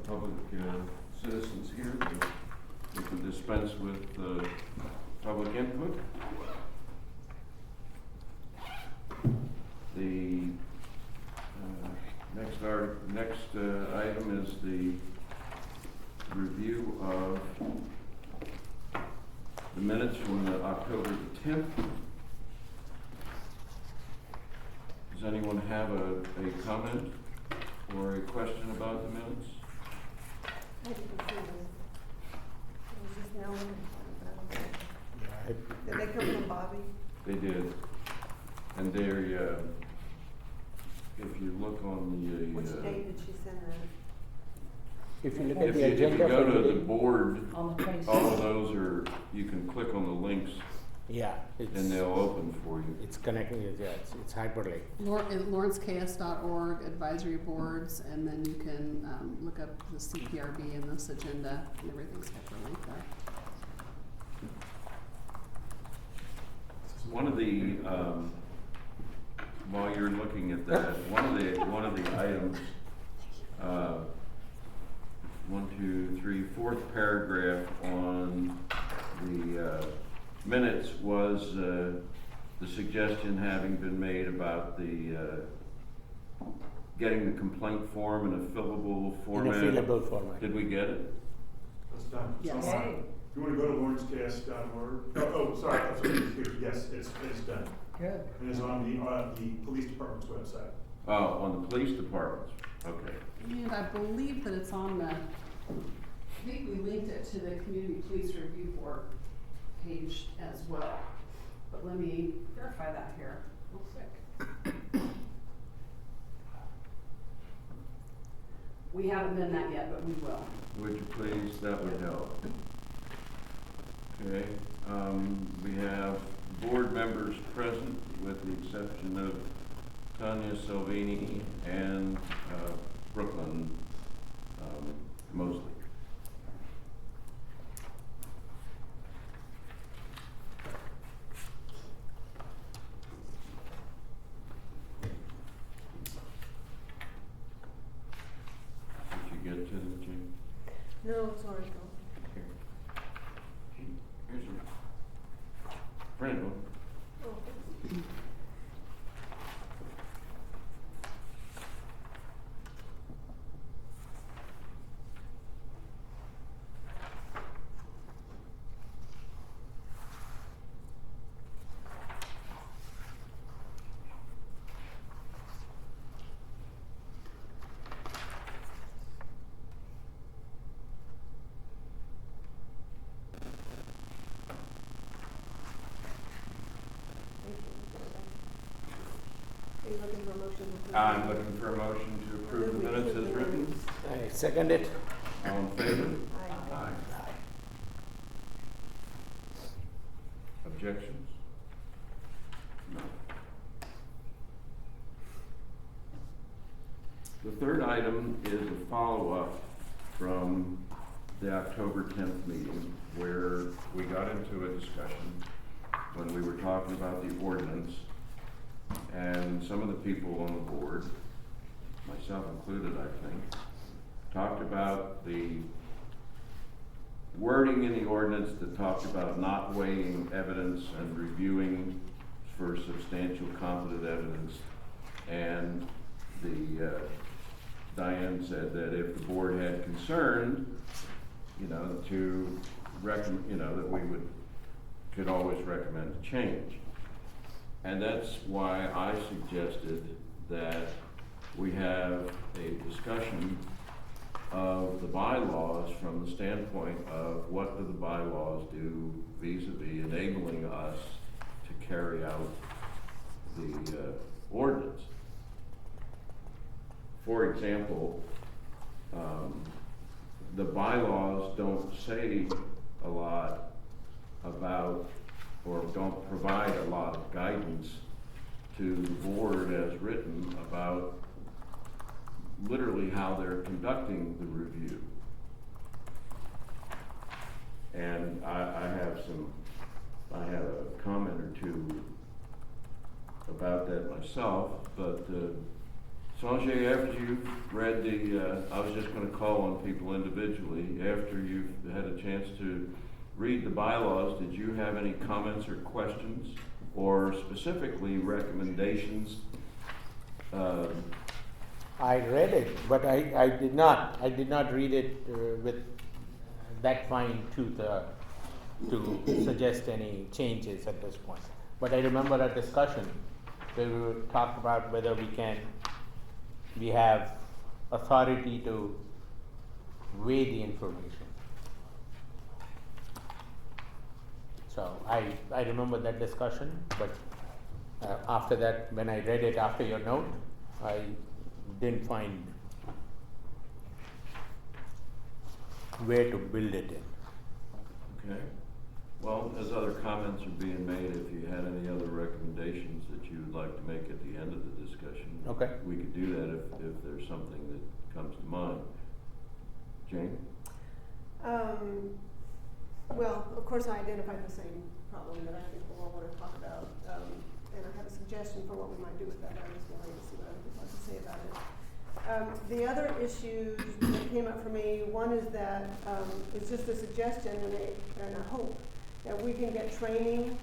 public citizens here. We can dispense with public input. The next item is the review of the minutes from the October 10th. Does anyone have a comment or a question about the minutes? I didn't see them. It was just now looking for them. Did they come from Bobby? They did. And they're, if you look on the... Which date did she send that? If you look if at the you agenda go for to the today, board, On the 26th. all of those are, you can click on the links yeah, and they'll open for you. it's connecting, it's hyperlink. LawrenceKS.org, advisory boards, and then you can look up the CPRB and this agenda, and everything's hyperlinked there. One of the, while you're looking at that, one of the items, 4th paragraph on the minutes was the suggestion having been made about the getting the complaint form in a fillable format. In a fillable format. Did we get it? It's done. It's Yes. online. If you want to go to lawrencecast.org. Sorry, I'm sorry. Yes, it's done. Good. And it's on the police department's website. Oh, on the police departments. Okay. And I believe that it's on the, I think we linked it to the Community Police Review Board page as well. But let me verify that here real quick. We haven't done that yet, but we will. Would you please? That would help. Okay. We have board members present with the exception of Tanya Salvini and Brooklyn Mosley. Did you get to the Jim? No, it's orange. Here. Here's your printed one. Oh. Are you looking for a motion? to approve? I'm looking for a motion to approve the minutes as written. I second it. All in favor? Aye. Objections? No. The third item is a follow-up from the October 10th meeting where we got into a discussion when we were talking about the ordinance, and some of the people on the board, myself included I think, talked about the wording in the ordinance that talked about not weighing evidence and reviewing for substantial competent evidence. And the Diane said that if the board had concern, to recommend, that we could always recommend a change. And that's why I suggested that we have a discussion of the bylaws from the standpoint of what do the bylaws do vis-a-vis enabling us to carry out the ordinance. For example, the bylaws don't say a lot about or don't provide a lot of guidance to the board as written about literally how they're conducting the review. And I have a comment or two about that myself, but Sanjay, after you've read I was just gonna call on people individually, after you've had a chance to read the bylaws, did you have any comments or questions, or specifically recommendations? I read it, but I did not read it with that fine tooth to suggest any changes at this point. But I remember a discussion where we talked about whether we have authority to weigh the information. So I remember that discussion, but after that, when I read it after your note, I didn't find where to build it in. Okay. Well, as other comments are being made, if you had any other recommendations that you would like to make at the end of the discussion, Okay. we could do that if there's something that comes to mind. Jane? Well, of course, I identified the same problem that I think we'll all want to talk about, and I have a suggestion for what we might do with that. I just wanted to see what other people have to say about it. The other issues that came up for me, one is that it's just a suggestion and a hope that we can get training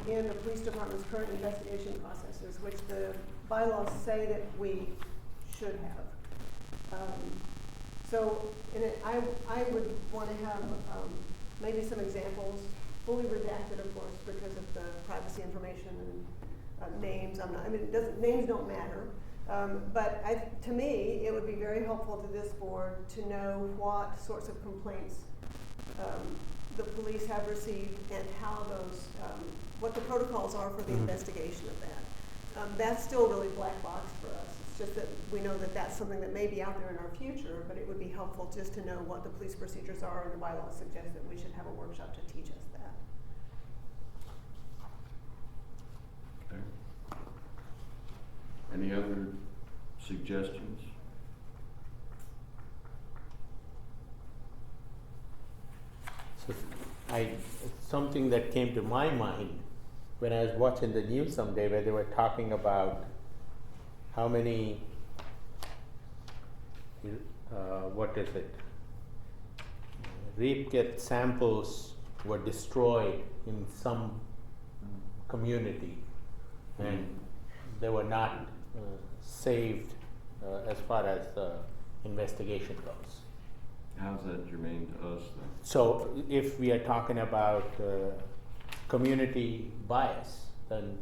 in the police department's current investigation processes, which the bylaws say that we should have. I would want to have maybe some examples, fully redacted, of course, because of the privacy information and names. Names don't matter. But to me, it would be very helpful to this board to know what sorts of complaints the police have received and how those, what the protocols are for the investigation of that. That's still really black box for us. It's just that we know that that's something that may be out there in our future, but it would be helpful just to know what the police procedures are, and the bylaws suggest that we should have a workshop to teach us that. Okay. Any other suggestions? So something that came to my mind when I was watching the news someday, where they were talking about how many, rape kit samples were destroyed in some community, and they were not saved as far as the investigation goes. How's that germane to us then? So if we are talking about community bias, then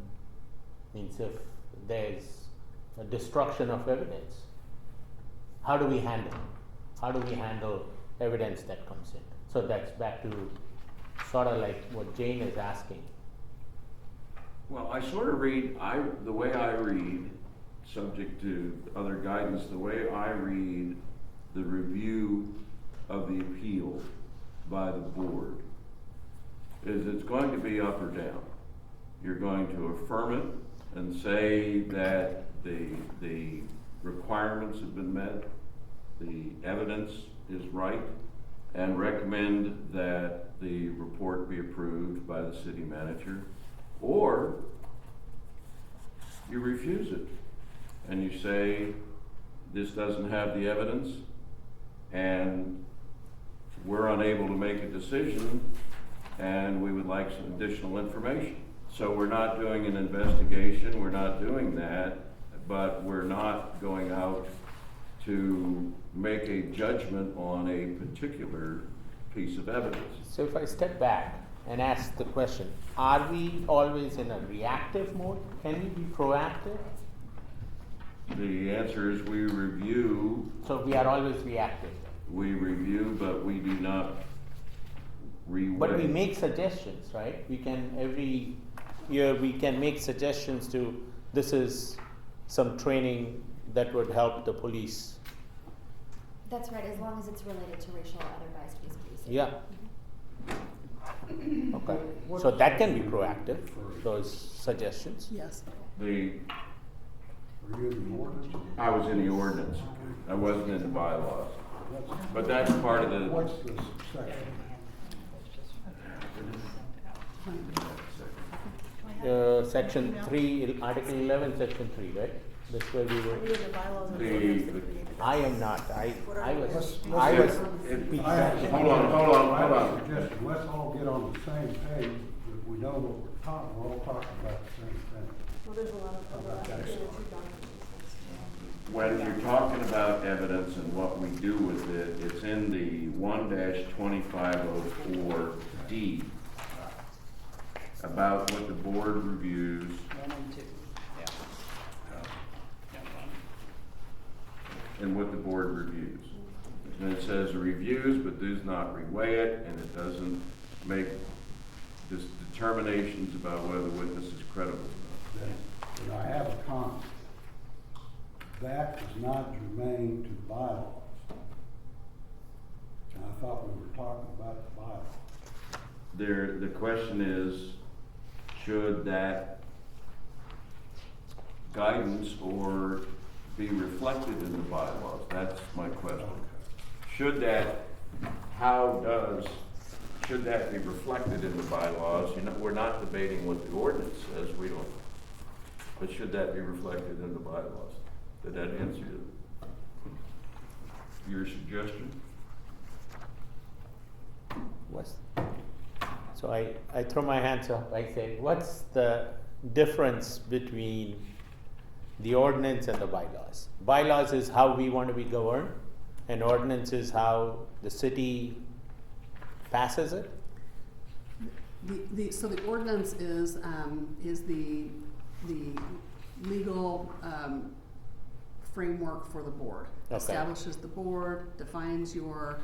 means if there's a destruction of evidence, how do we handle evidence that comes in? So that's back to sort of like what Jane is asking. Well, I sort of read, the way I read, subject to other guidance, the way I read the review of the appeal by the board is it's going to be up or down. You're going to affirm it and say that the requirements have been met, the evidence is right, and recommend that the report be approved by the city manager, or you refuse it and you say this doesn't have the evidence and we're unable to make a decision and we would like some additional information. So we're not doing an investigation, we're not doing that, but we're not going out to make a judgment on a particular piece of evidence. So if I step back and ask the question, are we always in a reactive mode? Can we be proactive? The answer is we review. So we are always reactive. We review, but we do not reweigh. But we make suggestions, right? We can, every year we can make suggestions to, this is some training that would help the police. That's right, as long as it's related to racial or other bias-based policing. Yeah. Okay. So that can be proactive, those suggestions. Yes. I was in the ordinance. I wasn't in the bylaws. But that's part of the. What's the section? section 3, Article 11, section 3, right? That's where we Are were. you in the bylaws of The- the ordinance that created that? I am not. I was. Let's- I let's- was. Hold on, hold on, hold I on. have a suggestion, let's all get on the same page, if we know what we're talking, we're all talking about the same thing. Well, there's a lot of overlap Okay. between the two documents. When you're talking about evidence and what we do with it, it's in the 1-2504D about what the board reviews. 1 and 2, yeah. And what the board reviews. And it says reviews but does not reweigh it, and it doesn't make determinations about whether the witness is credible or Then I have a comment. That is not germane to the bylaws. And I thought we were talking about the bylaws. not. The question is, should that guidance or be reflected in the bylaws? That's my question. Should that be reflected in the bylaws? You know, we're not debating what the ordinance says, we don't. But should that be reflected in the bylaws? Did that answer your suggestion? So I throw my hands up. I say, what's the difference between the ordinance and the bylaws? Bylaws is how we want to be governed, and ordinance is how the city passes it. So the ordinance is the legal framework for the board. Okay. Establishes the board, defines your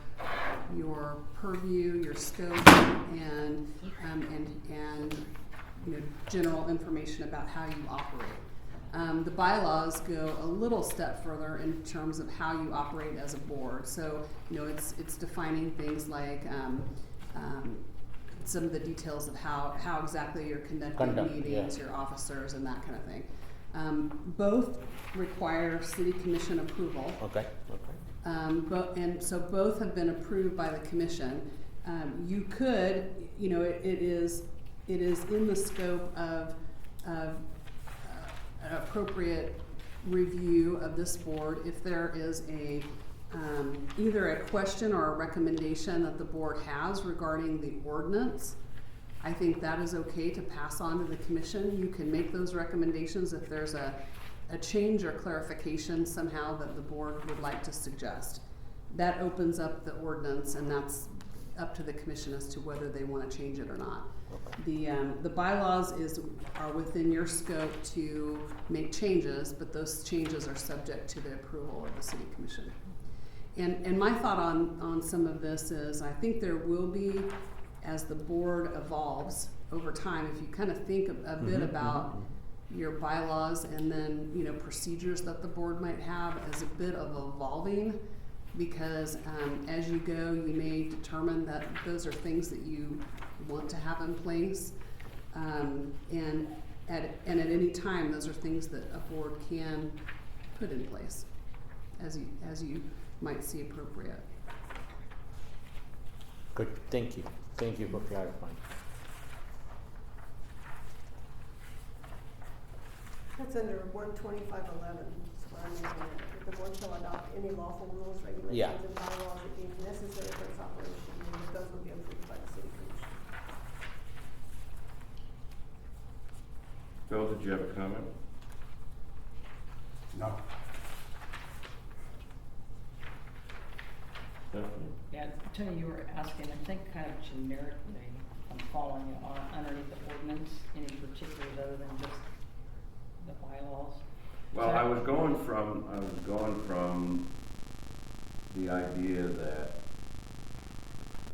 purview, your scope, and general information about how you operate. The bylaws go a little step further in terms of how you operate as a board. So, it's defining things like some of the details of how exactly you're conducting meetings, your officers, and that kind of thing. Both require city commission approval. Okay. So both have been approved by the commission. You could, it is in the scope of an appropriate review of this board if there is either a question or a recommendation that the board has regarding the ordinance. I think that is okay to pass on to the commission. You can make those recommendations if there's a change or clarification somehow that the board would like to suggest. That opens up the ordinance, and that's up to the commission as to whether they want to change it or not. The bylaws are within your scope to make changes, but those changes are subject to the approval of the city commission. And my thought on some of this is I think there will be, as the board evolves over time, if you kind of think a bit about your bylaws and then procedures that the board might have as a bit of evolving, because as you go you may determine that those are things that you want to have in place, and at any time those are things that a board can put in place as you might see appropriate. Good. Thank you for clarifying. That's under 12511, so I'm making it, that the board shall adopt any lawful rules, regulations, Yeah. and bylaws that deems necessary for its operation, and that those will be approved by the city commission. Phil, did you have a comment? No. Stephanie? Yeah, Tony, you were asking, I think kind of generically, I'm following you on underneath the ordinance, any particulars other than just the bylaws? Well, I was going from the idea that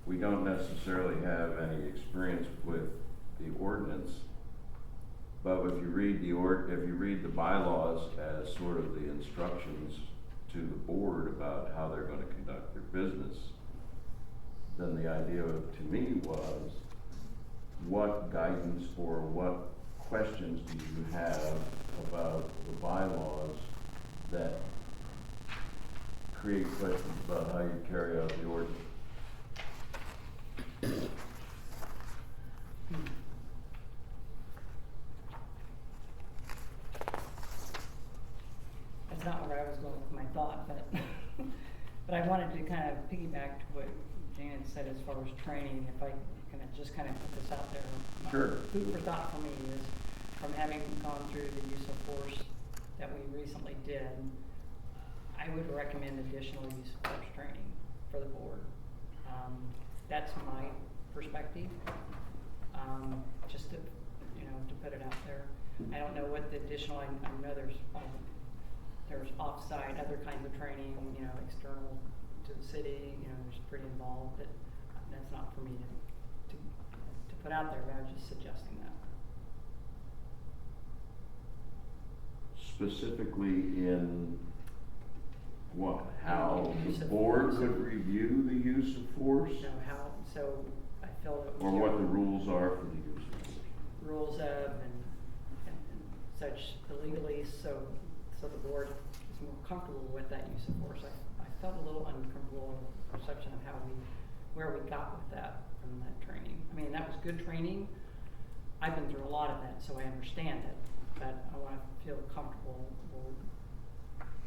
we don't necessarily have any experience with the ordinance, but if you read the bylaws as sort of the instructions to the board about how they're going to conduct their business, then the idea to me was, what guidance or what questions do you have about the bylaws that create questions about how you carry out the ordinance? going with my thought, but, but I wanted to kind of piggyback to what Janet said as far as training, if I can just kind of put this out there. Sure. Food for thought for me is, from having gone through the use of force that we recently did, I would recommend additional use of force training for the board. That's my perspective, just to, to put it out there. I don't know what the additional, I know there's offsite, other kinds of training, external to the city, there's pretty involved, but that's not for me to put out there, but I was just suggesting that. Specifically in what? How Use the of board force. could review the use of force? So I feel that. Or what the rules are for the use of force? Rules of and such illegally, so the board is more comfortable with that use of force. I felt a little uncomfortable with the perception of where we got with that from that training. I mean, that was good training. I've been through a lot of that, so I understand it, but I want to feel comfortable,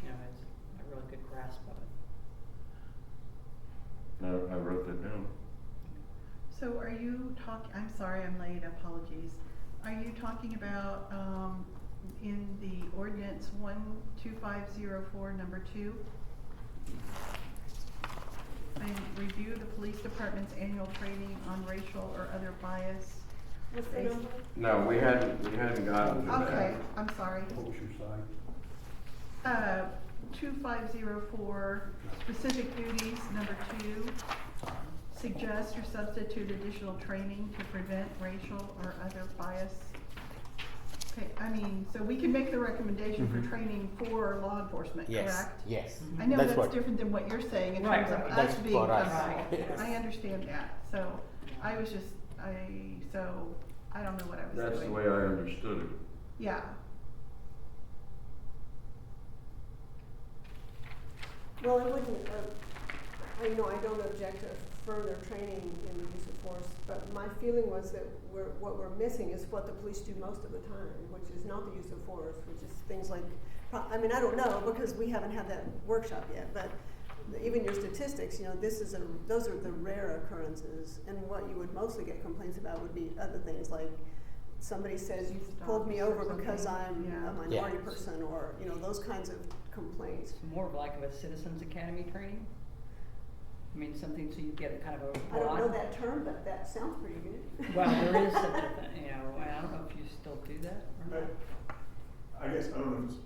as a really good grasp of it. I wrote that down. So are you I'm sorry I'm late, apologies. Are you talking about, in the ordinance 12504, number 2? And review the police department's annual training on racial or other bias. What's the number? No, we hadn't gotten to that. Okay, I'm sorry. What was your site? 2504, specific duties, number 2. Suggest or substitute additional training to prevent racial or other bias. Okay, so we can make the recommendation for training for law enforcement, Yes, correct? yes. I know That's that's what- different than what you're saying in Right, terms of right. us That's being for us. comfortable. Right. I understand that, so I was just, so I don't know what I was doing. That's the way I understood it. Yeah, Well, I wouldn't, I don't object to further training in the use of force, but my feeling was that what we're missing is what the police do most of the time, which is not the use of force, which is things like, I don't know, because we haven't had that workshop yet, but even your statistics, those are the rare occurrences, and what you would mostly get complaints about would be other things like somebody says you pulled me over because I'm Yeah. a minority Yeah. person, or, those kinds of complaints. It's more of like a citizens academy training. I mean, something so you get a kind of a I don't know broad. that term, but that sounds pretty good. Well, there is such a thing, I don't know if you still do that or not. I guess, I don't know if it's,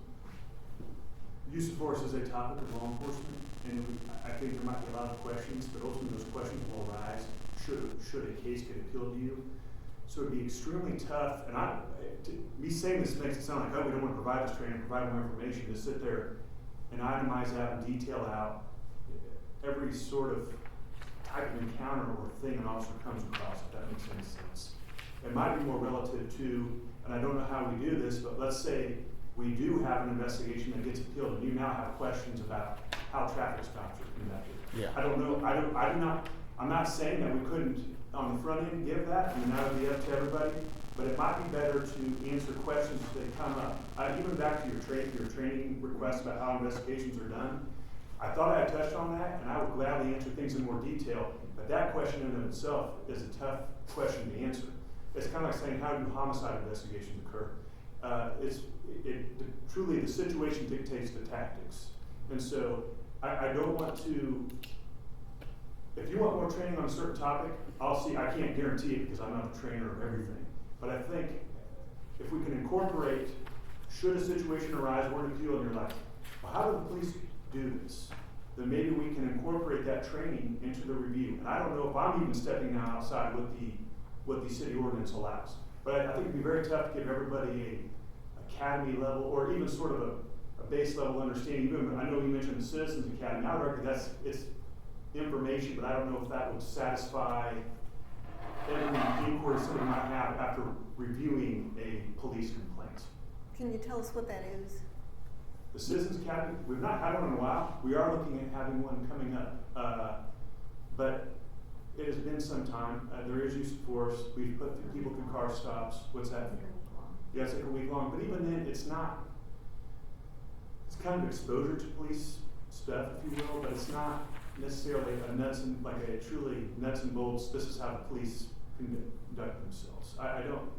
use of force is a topic of law enforcement, and I think there might be a lot of questions, but ultimately those questions will arise should a case get appealed to you. So it'd be extremely tough, and me saying this makes it sound like, we don't want to provide this training, provide more information, to sit there and itemize out and detail out every sort of type of encounter or thing an officer comes across, if that makes any sense. It might be more relative to, and I don't know how we do this, but let's say we do have an investigation that gets appealed, and you now have questions about how traffic stops are conducted. Yeah. I don't know, I'm not saying that we couldn't, on the front end, give that, that would be up to everybody, but it might be better to answer questions as they come up. Even back to your training requests about how investigations are done, I thought I had touched on that, and I would gladly answer things in more detail, but that question in and of itself is a tough question to answer. It's kind of like saying, how do homicide investigations occur? Truly, the situation dictates the tactics. And so, I don't want to, if you want more training on a certain topic, I can't guarantee it because I'm not a trainer of everything. But I think if we can incorporate, should a situation arise, we're in appeal, and you're like, well, how do the police do this? Then maybe we can incorporate that training into the review. And I don't know if I'm even stepping now outside what the city ordinance allows. But I think it'd be very tough to give everybody a academy level, or even sort of a base level understanding. Even, I know you mentioned the Citizens Academy. I would argue it's information, but I don't know if that would satisfy every inquiry somebody might have after reviewing a police complaint. Can you tell us what that is? The Citizens Academy, we've not had one in a while. We are looking at having one coming up. But it has been some time. There is use of force. We've put people through car stops. What's that? Yeah, it's like a week long. But even then, it's kind of exposure to police stuff, if you will, but it's not necessarily a truly nuts and bolts, this is how the police conduct themselves. I don't.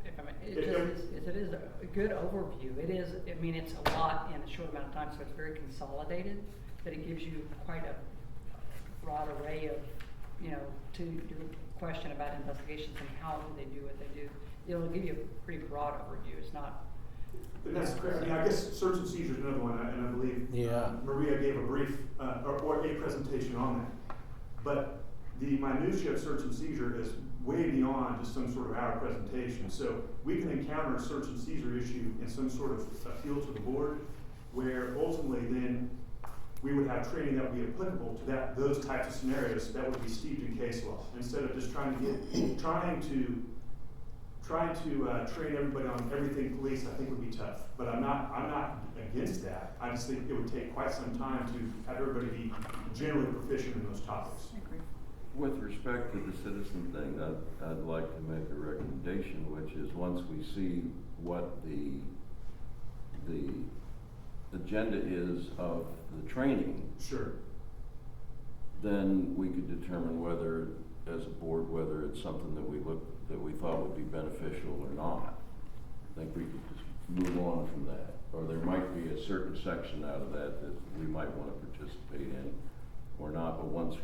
If I may, it is a good overview. It is, I mean, it's a lot in a short amount of time, so it's very consolidated, but it gives you quite a broad array of, to your question about investigations and how do they do what they do. It'll give you a pretty broad overview. It's not. But that's correct. I mean, I guess search and seizure is another one, and I believe Maria gave a brief or a presentation on that. But the minutiae of search and seizure is way beyond just some sort of our presentation. So we can encounter a search and seizure issue in some sort of appeal to the board, where ultimately then we would have training that would be applicable to those types of scenarios that would be steeped in case law, instead of just trying to train everybody on everything police. I think would be tough, but I'm not against that. I just think it would take quite some time to have everybody be generally proficient in those topics. I agree. With respect to the citizen thing, I'd like to make a recommendation, which is once we see what the agenda is of the training, Sure. then we could determine whether, as a board, whether it's something that we thought would be beneficial or not. I think we could just move on from that. Or there might be a certain section out of that we might want to participate in or not, but once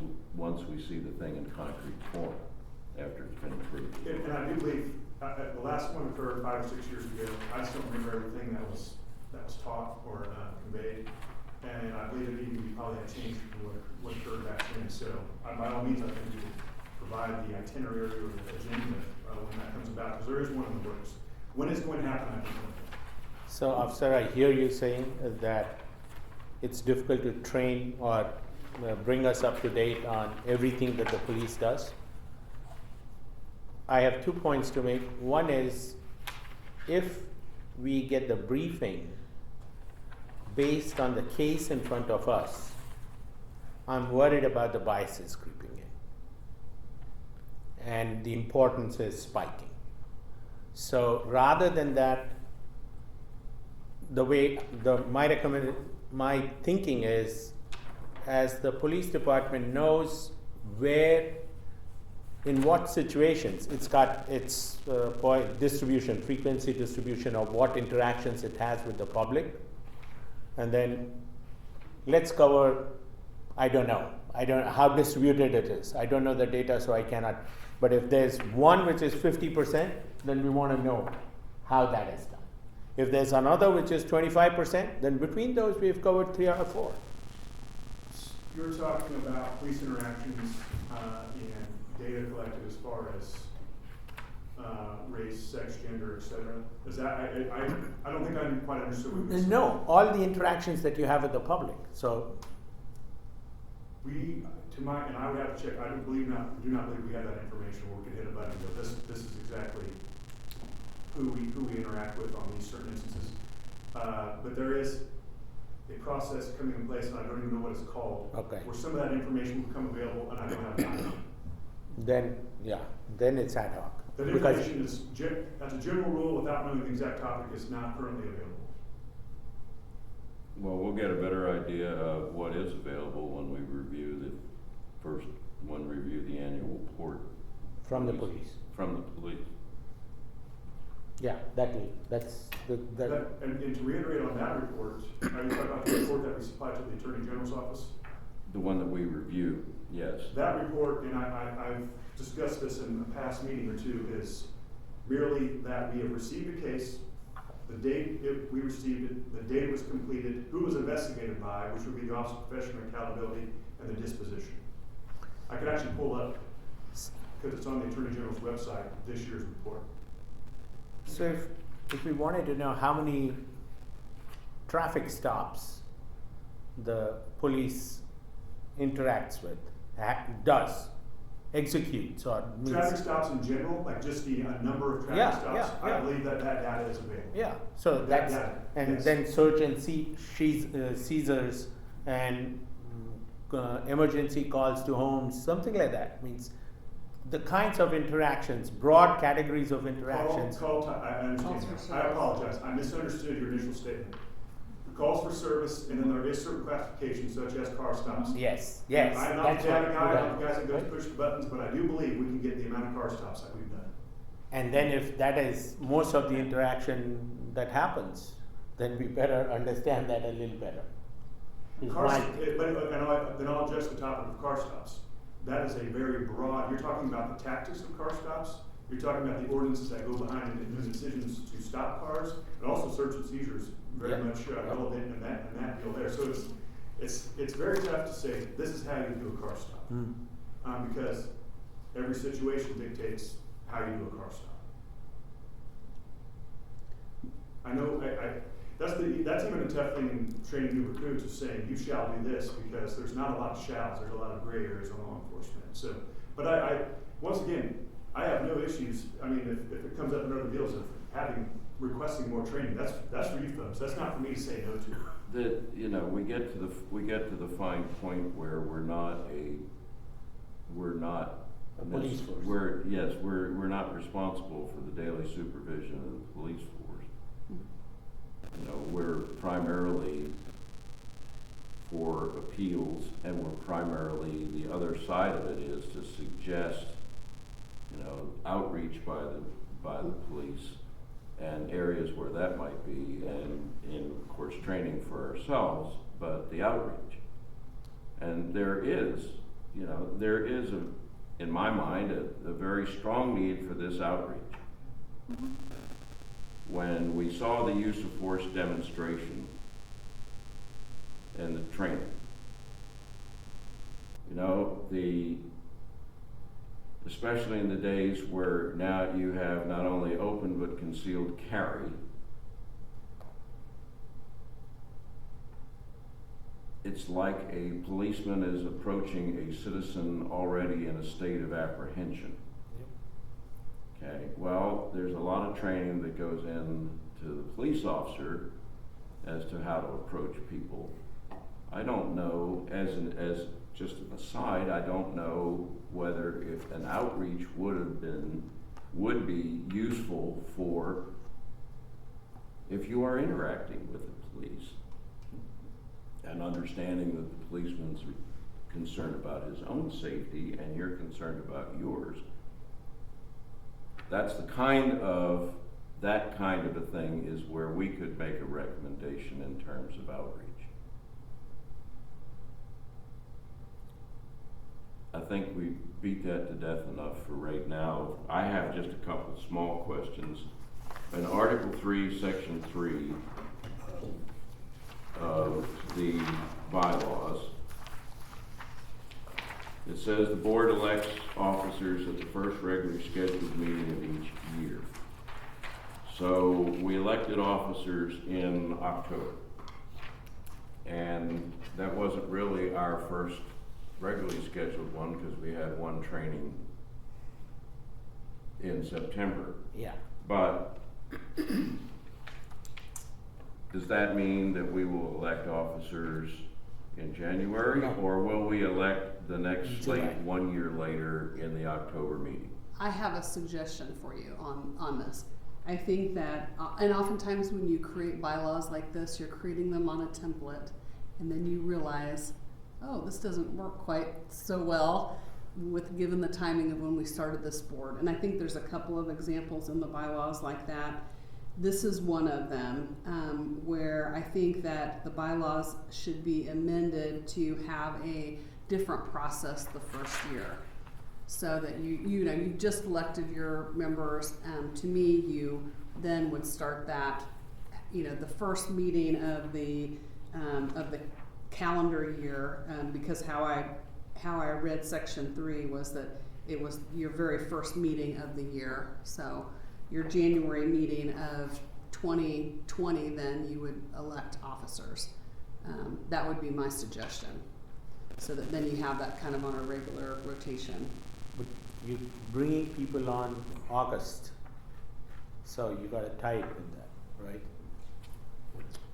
we see the thing in concrete form, after it's been approved. And I do believe the last one occurred 5 or 6 years ago. I just don't remember everything that was taught or conveyed, and I believe it even probably had changed from what occurred back then. So by all means, I think we should provide the itinerary or the agenda when that comes about, because there is one in the works. When it's going to happen, I don't know. So, officer, I hear you saying that it's difficult to train or bring us up to date on everything that the police does. I have 2 points to make. One is, if we get the briefing based on the case in front of us, I'm worried about the biases creeping in, and the importance is spiking. So rather than that, my thinking is, as the police department knows where, in what situations it's got its distribution, frequency distribution of what interactions it has with the public, and then let's cover, I don't know how distributed it is. I don't know the data, so I cannot. But if there's one which is 50%, then we want to know how that is done. If there's another which is 25%, then between those we've covered 3 or 4. You're talking about police interactions and data collected as far as race, sex, gender, etc. Is that I don't think I quite understood what you're saying. No, all the interactions that you have with the public. So and I would have to check. I do not believe we have that information where we could hit a button. But this is exactly who we interact with on these certain instances. But there is a process coming in place, and I don't even know what it's called. Okay. Where some of that information will become available, and I don't have time. Then it's ad hoc. That information is, as a general rule, without knowing the exact topic, is not currently available. Well, we'll get a better idea of what is available when we review the annual report. From the police. From the police. Yeah, that's the. And to reiterate on that report, are you talking about the report that we supplied to the Attorney General's office? The one that we review, yes. That report, and I've discussed this in a past meeting or two, is merely that we have received a case, the date we received it, the date it was completed, who was investigated by, which would be the Office of Professional Accountability, and the disposition. I could actually pull up, because it's on the Attorney General's website, this year's report. So if we wanted to know how many traffic stops the police interacts with, executes, or means. Traffic stops in general, like just the number of traffic stops, I believe that data is available. Yeah, so that's, and yes. Then search and seizures and emergency calls to homes, something like that. Means the kinds of interactions, broad categories of interactions. I understand. I apologize. I misunderstood your initial statement. calls for service, and then there is certain classifications such as car stops. Yes, yes. I'm not that's the data what guy, we I'm got, the guy that goes right? push the buttons, but I do believe we can get the amount of car stops that we've done. And then if that is most of the interaction that happens, then we better understand that a little better. Is Car, my- then I'll address the topic of car stops. That is a very broad, you're talking about the tactics of car stops, you're talking about the ordinances that go behind it, and the decisions to stop cars, and also search and seizures, very Yeah. much relevant in that deal there. So it's very tough to say, this is how you do a car stop. Because every situation dictates how you do a car stop. I know, that's even a tough thing in training new recruits, is saying, you shall do this, because there's not a lot of shalls, there's a lot of gray areas on law enforcement. So, but once again, I have no issues, I mean, if it comes up in other deals of requesting more training, that's for you folks, that's not for me to say no to. That, you know, we get to the fine point where we're not A police force. we're not responsible for the daily supervision of the police force. You know, we're primarily for appeals, and we're primarily, the other side of it is to suggest, you know, outreach by the police and areas where that might be, and of course training for ourselves, but the outreach. And there is, in my mind, a very strong need for this outreach. When we saw the use of force demonstration and the training, you know, especially in the days where now you have not only open but concealed carry, it's like a policeman is approaching a citizen already in a state of apprehension. Okay, well, there's a lot of training that goes in to the police officer as to how to approach people. I don't know, as just an aside, I don't know whether if an outreach would be useful for if you are interacting with the police and understanding that the policeman's concerned about his own safety and you're concerned about yours. That's that kind of a thing is where we could make a recommendation in terms of outreach. I think we beat that to death enough for right now. I have just a couple small questions. In Article 3, Section 3 of the bylaws, it says the board elects officers at the first regularly scheduled meeting of each year. So we elected officers in October. And that wasn't really our first regularly scheduled one because we had one training in September. Yeah. But does that mean that we will elect officers in January? No. Or will we elect the next slate July. 1 year later in the October meeting? I have a suggestion for you on this. I think that, and oftentimes when you create bylaws like this, you're creating them on a template, and then you realize, oh, this doesn't work quite so well given the timing of when we started this board. And I think there's a couple of examples in the bylaws like that. This is one of them, where I think that the bylaws should be amended to have a different process the first year. So that you just elected your members. To me, you then would start that, the first meeting of the calendar year, because how I read Section 3 was that it was your very first meeting of the year. So your January meeting of 2020, then you would elect officers. That would be my suggestion. So that then you have that kind of on a regular rotation. But you're bringing people on August, so you got to tie it with that, right?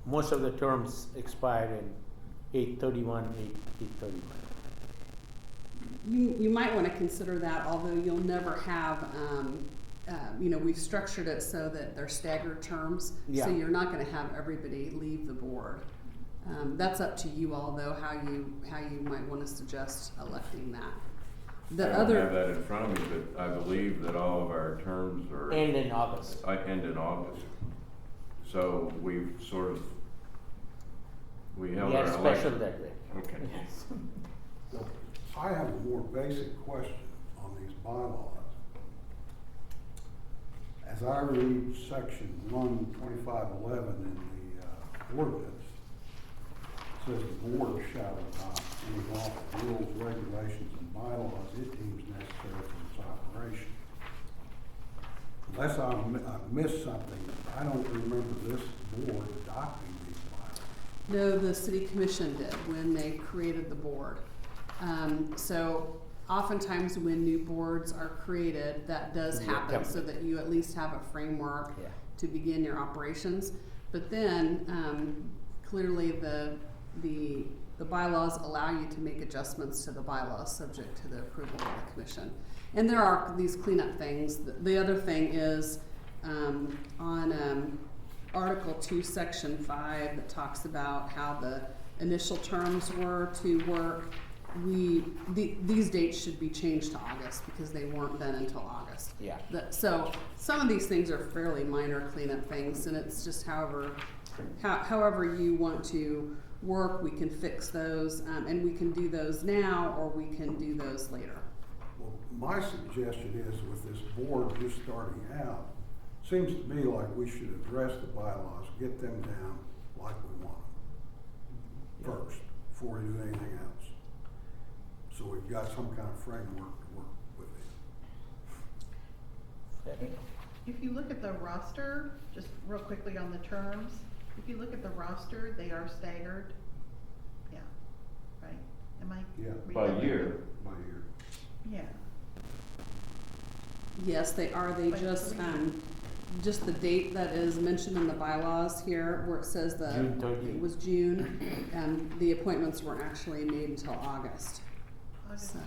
Most of the terms expire in 8/31, 8/31. You might want to consider that, although you'll never have we've structured it so that they're staggered terms. Yeah. So you're not gonna have everybody leave the board. That's up to you all though, how you might wanna suggest electing that. The I don't other. have that in front of me, but I believe that all of our terms are. End in August. End in August. So we've sort of, we held We our are election. special that way. Okay. Yes. Well, I have a more basic question on these bylaws. As I read section 12511 in the ordinance, it says the board shall adopt any lawful rules, regulations, and bylaws it deems necessary for its operation. Unless I've missed something, I don't remember this board adopting these bylaws. No, the city commission did when they created the board. So oftentimes when new boards are created, that does Yeah, happen so that you at least have a framework Yeah. to begin your operations. But then, clearly the bylaws allow you to make adjustments to the bylaws subject to the approval of the commission. And there are these cleanup things. The other thing is, on Article 2, Section 5, that talks about how the initial terms were to work. These dates should be changed to August because they weren't done until August. Yeah. So some of these things are fairly minor cleanup things, and it's just however you want to work, we can fix those, and we can do those now, or we can do those later. Well, my suggestion is with this board just starting out, seems to me like we should address the bylaws, get them down like we want them first, before we do anything else. So we've got some kind of framework to work within. If you look at the roster, just real quickly on the terms, if you look at the roster, they are staggered. Yeah, right? Am I? Yeah. reading By that year. right? By year. Yeah. Yes, they are. They Like just the date that is mentioned in the bylaws here, where it says June 30th. it was June, and the appointments weren't actually made until August. August. So,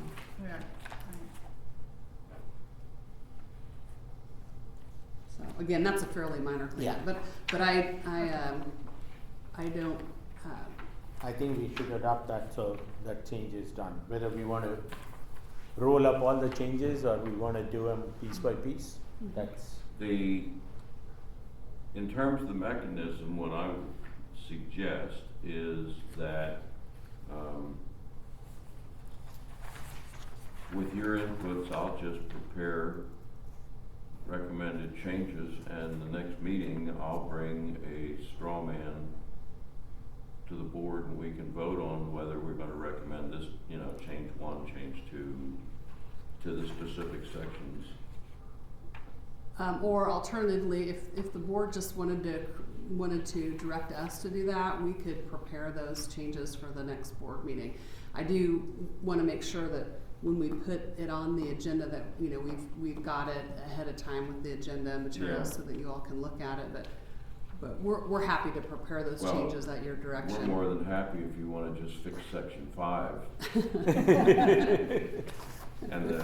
Yeah, right. so again, that's a fairly minor cleanup, Yeah. but I don't. I think we should adopt that so that change is done. Whether we want to roll up all the changes or we want to do them piece by piece, that's. In terms of the mechanism, what I would suggest is that, with your inputs, I'll just prepare recommended changes, and the next meeting, I'll bring a straw man to the board, and we can vote on whether we're gonna recommend this, change 1, change 2, to the specific sections. Or alternatively, if the board just wanted to direct us to do that, we could prepare those changes for the next board meeting. I do want to make sure that when we put it on the agenda that, we've got it ahead of time with the agenda materials so that you all can look at it, but we're happy to prepare those changes at your direction. We're more than happy if you wanna just fix section 5. And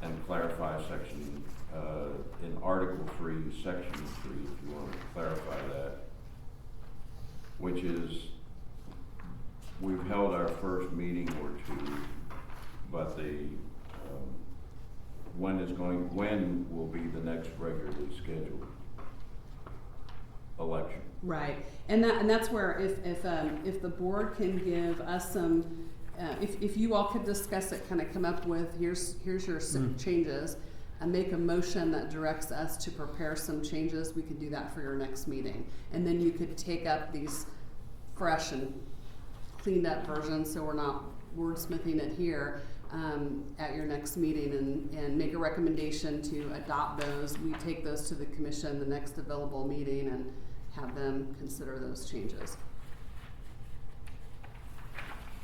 and clarify section, in Article 3, Section 3, if you want to clarify that, which is, we've held our first meeting or two, but when will be the next regularly scheduled election? Right, and that's where if the board can give us some, if you all could discuss it, kind of come up with, here's your changes, and make a motion that directs us to prepare some changes, we could do that for your next meeting. And then you could take up these fresh and cleaned up versions, so we're not wordsmithing it here, at your next meeting, and make a recommendation to adopt those. We take those to the commission the next available meeting and have them consider those changes.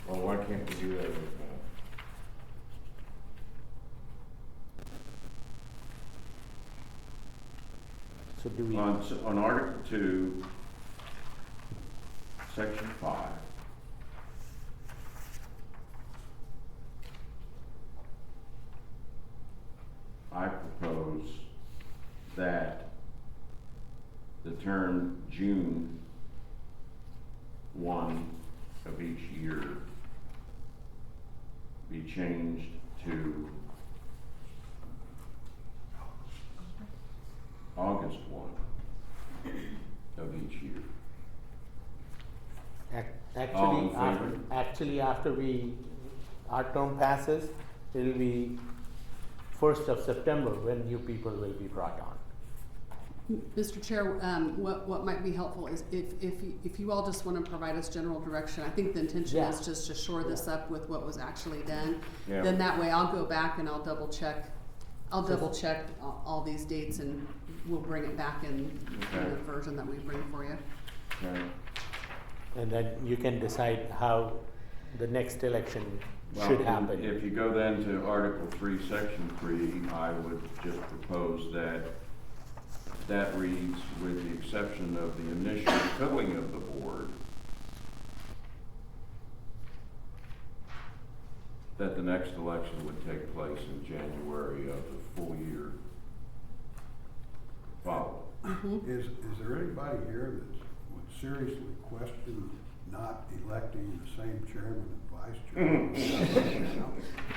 Well, why can't we do that right now? So do we? On Article 2, Section 5, I propose term June 1 of each year be changed to August 1 of each year. All in favor? Actually, after our term passes, it'll be 1st of September when new people will be brought on. Mr. Chair, what might be helpful is if you all just want to provide us general direction, I think the intention Yeah. is just to shore this up with what was actually done. Yeah. Then that way I'll go back and I'll double check all these dates and we'll bring it back in Okay. the version that we bring for you. Okay. And then you can decide how the next election Well, should happen. If you go then to Article 3, Section 3, I would just propose that reads, with the exception of the initial filling of the board, that the next election would take place in January of the full year following. Is there anybody here that would seriously question not electing the same chairman and vice chairman?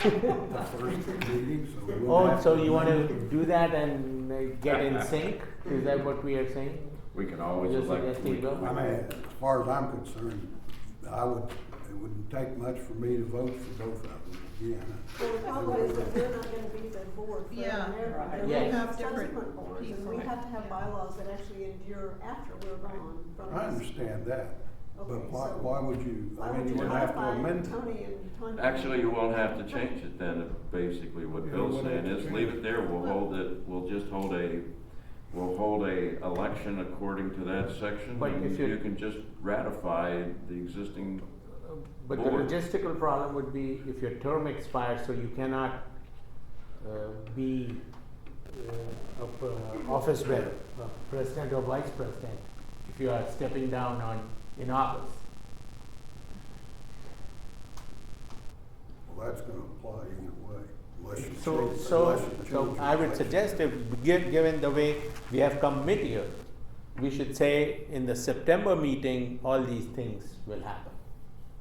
The first meeting, so we wouldn't Oh, have so to you want amend to it? do that and get in sync? Is that what we are saying? We can always You're elect. suggesting, Bill? I mean, as far as I'm concerned, it wouldn't take much for me to vote for both of them again. Well, the problem is that we're not gonna be the board for Yeah, America. right. There Yeah. will Have be different subsequent boards, and we people. have to have bylaws that actually endure after we're gone from this. I understand that, but Okay, why, so why would you, Why I would mean, you you wouldn't have to modify amend it. Tony and Tanya? Actually, you won't have to change it then, basically what Yeah, Bill's we wouldn't saying have is, to leave change it there, we'll just hold a election according to that section, But and if you- you can just ratify the existing, But the Board. logistical problem would be if your term expires, so you cannot be office bearer, president or vice president, if you are stepping down in August. Well, that's gonna apply either way, unless you So, change- so, unless you so change I your would election. suggest given the way we have come mid-year, we should say in the September meeting, all these things will happen.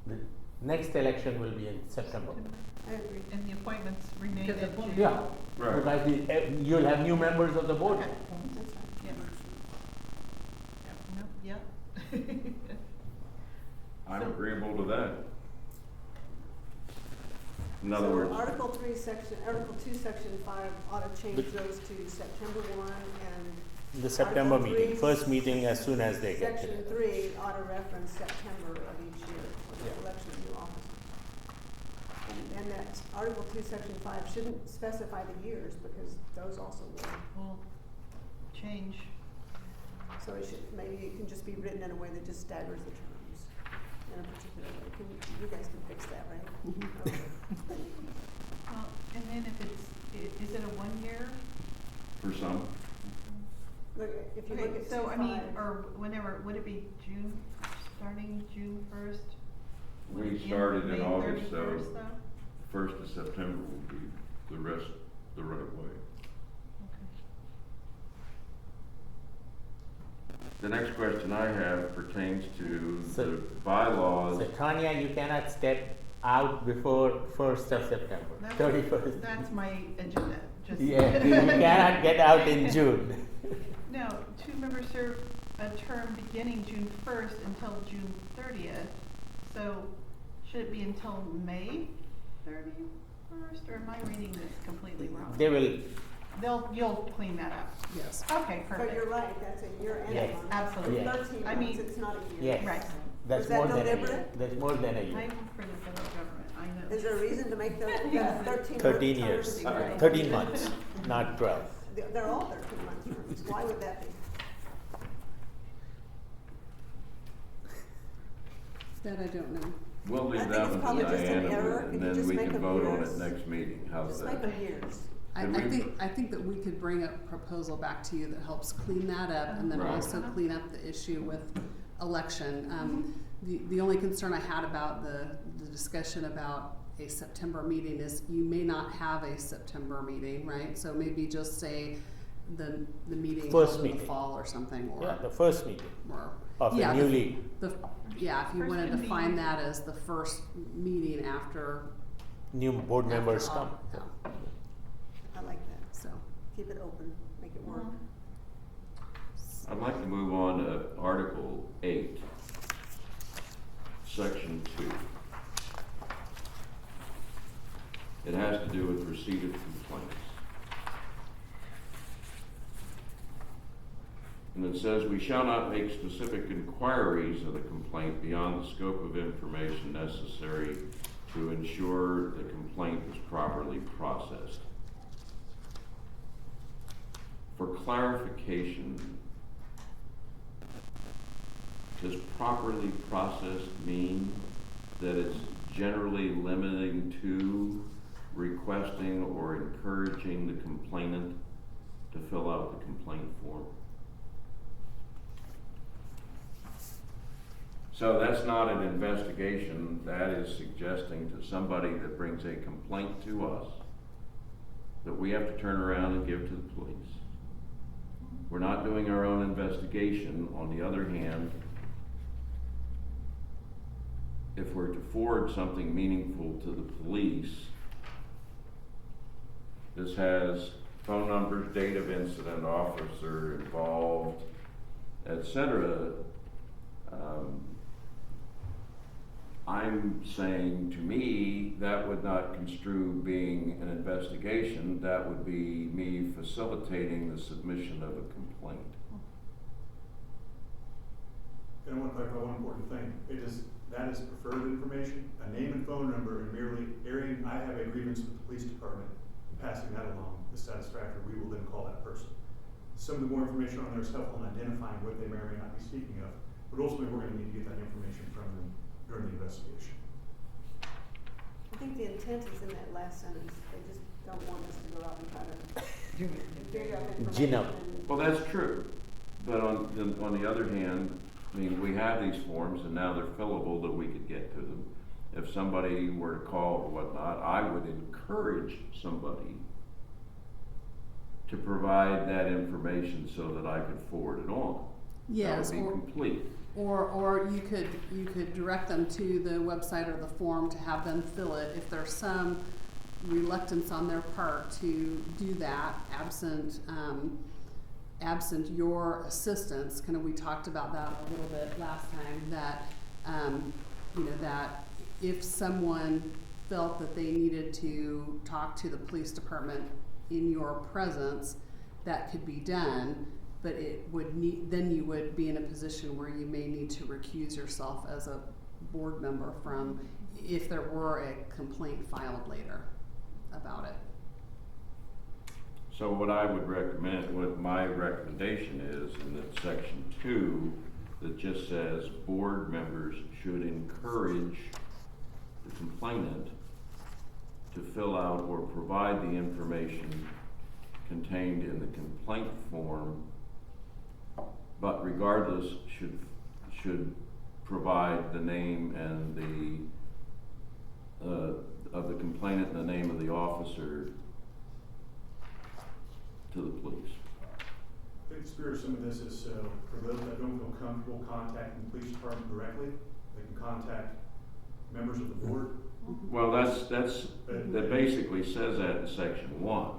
The next election will be in September. I agree. And the appointments remain Because the in appoint- June. Yeah, Right. because you'll have new members of the board. Okay. That's fine. Yeah. Yep. I'm So- agreeable to that. In other So words, Article 2, Section 5 ought to change those to September 1 and The September Article meeting, 3, first meeting as soon as they get Section together. 3 ought to reference September of each year for the Yeah. election of new officers. And that Article 2, Section 5 shouldn't specify the years because those also will. Will change. So it should, maybe it can just be written in a way that just staggers the terms in a particular way. You guys can fix that, right? Okay. Well, and then if is it a 1 year? for some, Look, if you look Okay, at so I mean, 2.5 or whenever, would it be June, starting June 1st? Would we it end started in May August, so 31st though? 1st of September will be the rest the right way. Okay. Mm-hmm. The next question I have pertains to So- the bylaws. So Tanya, you cannot step out before 1st of September, That's- 31st. That's my agenda, just. Yeah, you cannot get out in June. No, 2 members serve a term beginning June 1st until June 30th. So should it be until May 31st, or am I reading this completely wrong? They will, You'll clean that up. Yes. Okay, But perfect. you're right, that's a year and a Yes, month. absolutely. Yes. 13 I months, mean- it's not a year. yes, Right. that's Was that more than a year, deliberate? that's more than a I'm year. for the federal government, I know. Is there a reason to make that 13 13 month years, terms? 13 months, not 12. They're all 13 month terms, why would that be? That I don't know. We'll I leave think that it's one probably to just an Diana, error. and Can you then just we make can them vote on years? it next meeting, how's Just that? make them years. I Did we- think that we could bring a proposal back to you that helps clean that up and then Right. also clean up the issue with election. The only concern I had about the discussion about a September meeting is you may not have a September meeting, right? So maybe just say the meeting First held in the meeting. fall or something, or. Yeah, the first meeting Or, of yeah, the newly, yeah, if you First wanted to convening. find that as the first meeting after. new board members after come. all, yeah, I like that. so. Keep it open, make it work. I'd like to move on to Article 8, Section 2. It has to do with receipt of complaints. And it says, "We shall not make specific inquiries of the complaint beyond the scope of information necessary to ensure the complaint is properly processed." For clarification, does properly processed mean that it's generally limiting to requesting or encouraging the complainant to fill out the complaint form? So that's not an investigation, that is suggesting to somebody that brings a complaint to us that we have to turn around and give to the police. We're not doing our own investigation. On the other hand, if we're to forward something meaningful to the police, this has phone numbers, date of incident, officer involved, etc. I'm saying, to me, that would not construe being an investigation. That would be me facilitating the submission of a complaint. And I want to clarify one important thing. That is preferred information, a name and phone number, and merely airing, I have a grievance with the police department, passing that along is satisfactory. We will then call that person. Some of the more information on there is helpful in identifying what they may or may not be speaking of, but ultimately we're going to need to get that information from them during the investigation. I think the intent is in that last sentence. They just don't want us to go out and try to figure out Gin up. information. Well, that's true, but on the other hand, I mean, we have these forms and now they're fillable that we could get to them. If somebody were to call or whatnot, I would encourage somebody to provide that information so that I could forward it on. Yes, That would be complete. Or you could direct them to the website or the form to have them fill it. If there's some reluctance on their part to do that, absent your assistance, kind of, we talked about that a little bit last time, that, that if someone felt that they needed to talk to the police department in your presence, that could be done. But then you would be in a position where you may need to recuse yourself as a board member from, if there were a complaint filed later about it. So what I would recommend, what my recommendation is in that section 2, that just says board members should encourage the complainant to fill out or provide the information contained in the complaint form, but regardless should provide the name and of the complainant and the name of the officer to the police. I think the spirit of some of this is for those that don't feel comfortable contacting the police department directly, they can contact members of the board. Well, that basically says that in section 1.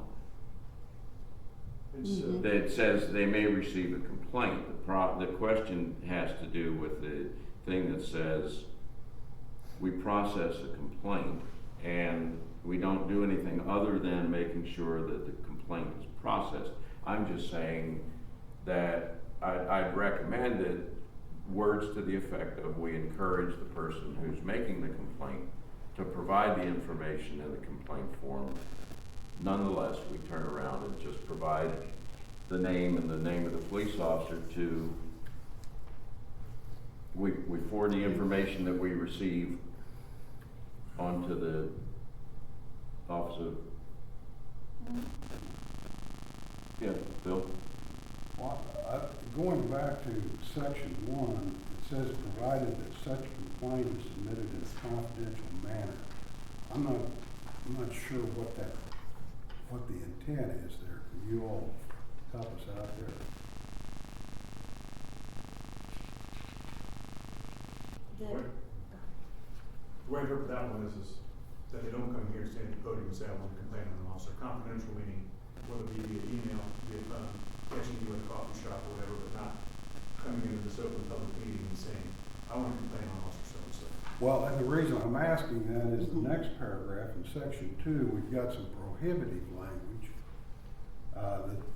That says they may receive a complaint. The question has to do with the thing that says we process a complaint and we don't do anything other than making sure that the complaint is processed. I'm just saying that I'd recommend it, words to the effect of we encourage the person who's making the complaint to provide the information in the complaint form. Nonetheless, we turn around and just provide the name and the name of the police officer to, we forward the information that we receive onto the officer. Yeah, Bill? Well, going back to section 1, it says provided that such complaint is submitted in a confidential manner. I'm not sure what the intent is there. Can you all help us out there. The, What? The way I interpret that one is that they don't come here and stand at the podium and say, I want to complain on an officer. Confidential meaning, whether it be via email, via phone, catching you in a coffee shop or whatever, but not coming into this open public meeting and saying, I want to complain on officer so-and-so. Well, and the reason I'm asking that is the next paragraph in section 2, we've got some prohibitive language.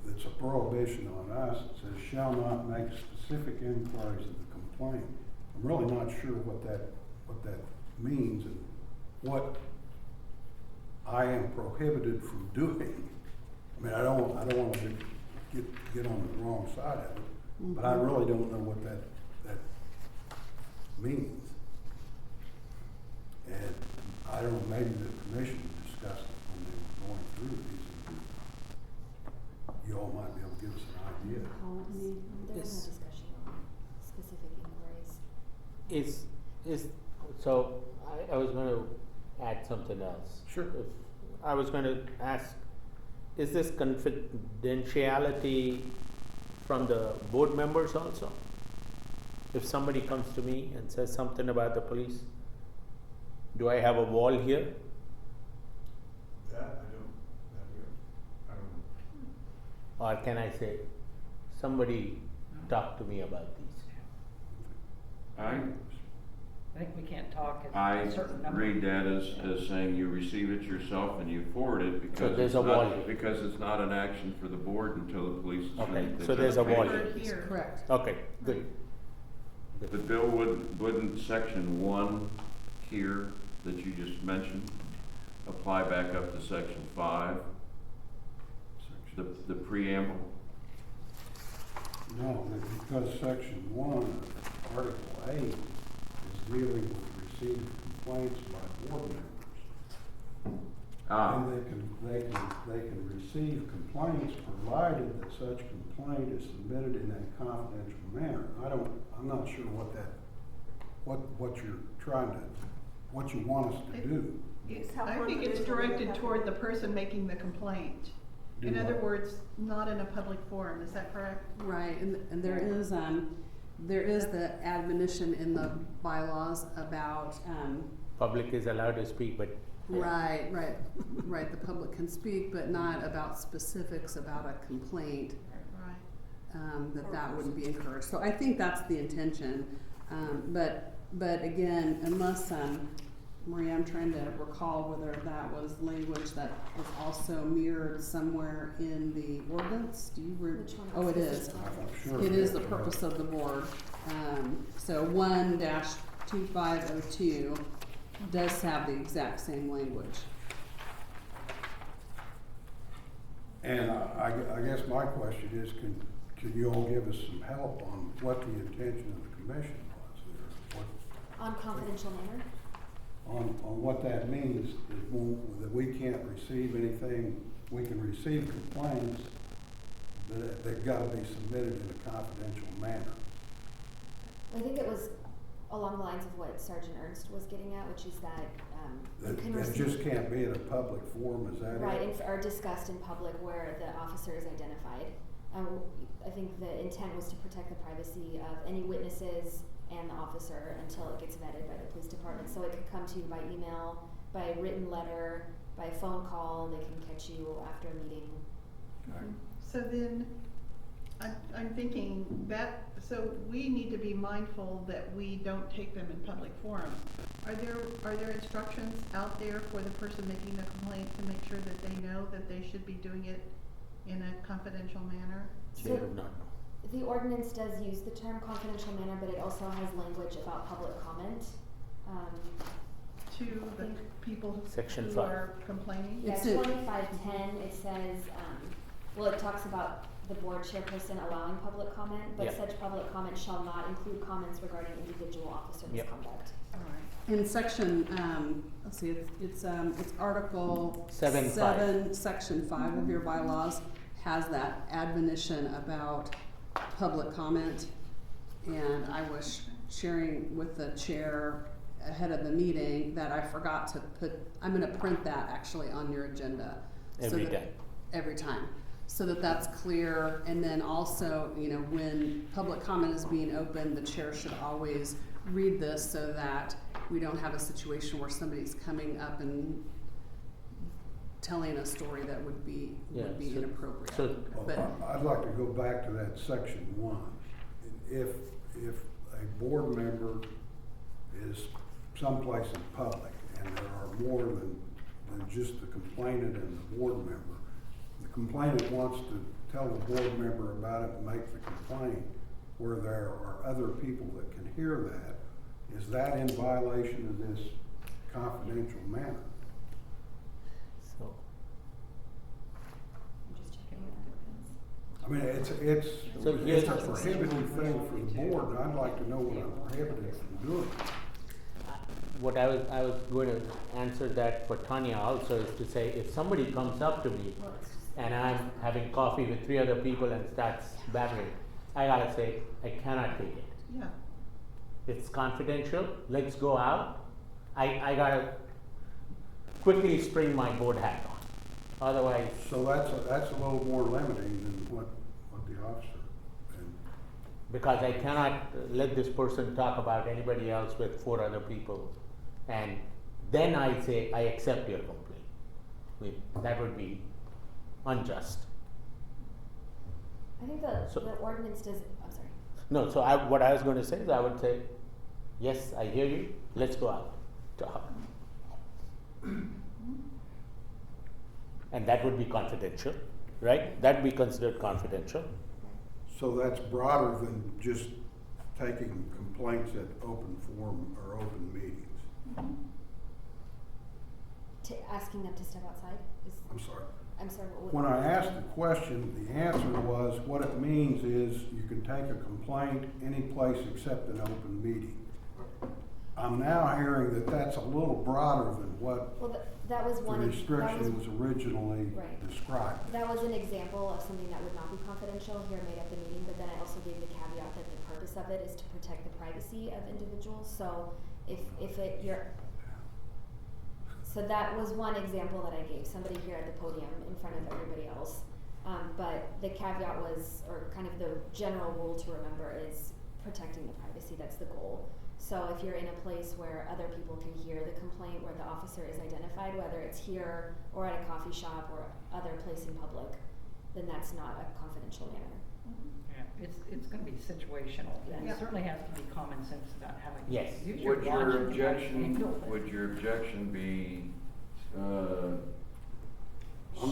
That's a prohibition on us. It says, shall not make specific inquiries of the complaint. I'm really not sure what that means and what I am prohibited from doing. I mean, I don't want to get on the wrong side of it, but I really don't know what that means. And I don't know, maybe the commission discussed it when they were going through these. You all might be able to give us an idea. there was no discussion on specific inquiries. So I was going to add something else. Sure. I was going to ask, is this confidentiality from the board members also? If somebody comes to me and says something about the police, do I have a wall here? That, I don't know. Or can I say, somebody talk to me about these? I think we can't talk at I a certain number. read that as saying you receive it yourself and you forward it because there's it's a wall not, here. because it's not an action for the board until the police is Okay, finished. so there's a wall Right here. here. Correct. Okay, good. But Bill, wouldn't section 1 here that you just mentioned apply back up to section 5, the preamble? No, because section 1 of Article 8 is dealing with receiving complaints by board members. And they can receive complaints provided that such complaint is submitted in a confidential manner. I'm not sure what you're trying to, what you want us to do. I think it's directed toward the person making the complaint. In Do other what? words, not in a public forum, is that correct? Right, and there is the admonition in the bylaws about, Public is allowed to speak, but right, the public can speak, but not about specifics about a complaint, Right. that wouldn't be encouraged. So I think that's the intention, but again, unless, Maria, I'm trying to recall whether that was language that was also mirrored somewhere in the ordinance. Do you Which one? Oh, it is. I'm sure It is the purpose of the board. So 1-2502 does have the exact same language. And I guess my question is, can you all give us some help on what the intention of the commission was there? On confidential manner? On what that means, that we can't receive anything, we can receive complaints, but they've got to be submitted in a confidential manner. I think it was along the lines of what Sergeant Ernst was getting at, which is that, you can That receive. just can't be in a public forum, is that it? Right, or discussed in public where the officer is identified. I think the intent was to protect the privacy of any witnesses and the officer until it gets vetted by the police department. So it could come to you by email, by written letter, by phone call, they can catch you after a meeting. So then, I'm thinking that, so we need to be mindful that we don't take them in public forums. Are there instructions out there for the person making the complaint to make sure that they know that they should be doing it in a confidential manner? they would not know. The ordinance does use the term confidential manner, but it also has language about public comment. To the people Section who 5. are complaining? Yeah, It's a- 2510, it says, it talks about the board chairperson allowing public comment, but Yep. such public comment shall not include comments regarding individual officer Yep. misconduct. All right. In section, let's see, it's Article 7-5. 7, Section 5 of your bylaws has that admonition about public comment. And I was sharing with the chair ahead of the meeting that I forgot to I'm gonna print that actually on your agenda. Every time. Every time. so that that's clear. And then also, you know, when public comment is being open, the chair should always read this so that we don't have a situation where somebody's coming up and telling a story that would be inappropriate. So, But I'd like to go back to that section 1. If a board member is someplace in public and there are more than just the complainant and the board member, the complainant wants to tell the board member about it and make the complaint where there are other people that can hear that, is that in violation of this confidential manner? so, I'm just checking that. I mean, it's So here's- a prohibited thing for the board, and I'd like to know what I'm prohibited from doing. what I was going to answer that for Tanya also is to say, if somebody comes up to me Well, it's just. and I'm having coffee with 3 other people and starts babbling, I gotta say, I cannot take it. Yeah. It's confidential, let's go out. I gotta quickly spring my board hat on, otherwise, So that's a little more limiting than what the officer, and because I cannot let this person talk about anybody else with 4 other people. And then I say, I accept your complaint. That would be unjust. I think So- the ordinance does, I'm sorry. No, so what I was going to say is I would say, yes, I hear you, let's go out, talk. And that would be confidential, right? That would be considered confidential. so that's broader than just taking complaints at open forum or open meetings. Asking them to step outside is, I'm sorry. I'm sorry, what? When I asked the question, the answer was, what it means is you can take a complaint any place except an open meeting. I'm now hearing that that's a little broader than what Well, that was the one, restriction was originally Right. described. that was an example of something that would not be confidential here made at the meeting, but then I also gave the caveat that the purpose of it is to protect the privacy of individuals, so so that was one example that I gave, somebody here at the podium in front of everybody else. But the caveat was, or kind of the general rule to remember is protecting the privacy, that's the goal. So if you're in a place where other people can hear the complaint, where the officer is identified, whether it's here or at a coffee shop or other place in public, then that's not a confidential manner. Yeah, it's gonna be situational, and Yeah. it certainly has to be common sense about having. Yes. Use Would your logic and objection, handle it. would your objection be, I'm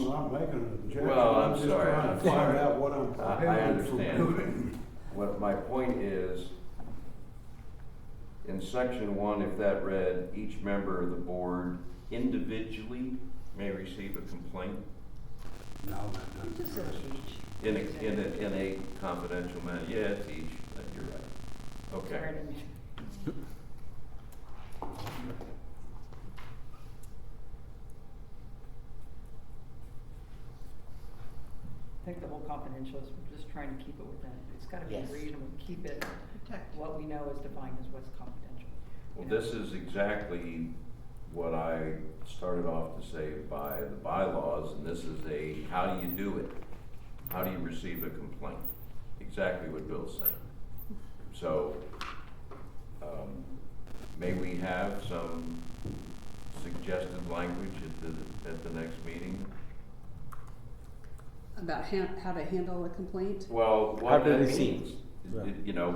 not making an objection, Well, I'm I'm just sorry, trying I'm to find sorry. out what I'm I prohibited from understand. doing. What my point is, in section 1, if that read, each member of the board individually may receive a complaint No, that It just doesn't says address it. each. in a confidential manner. Yeah, it's each, you're right. Sorry, I Okay. didn't- I think the whole confidential is we're just trying to keep it within, it's gotta be Yes. reasonable, keep it, Protect. what we know is defined as what's confidential. Well, You know? this is exactly what I started off to say by the bylaws, and this is how do you do it? How do you receive a complaint? Exactly what Bill's saying. So, may we have some suggested language at the next meeting? About how to handle a complaint? Well, How what to that receive. means, Yeah. you know,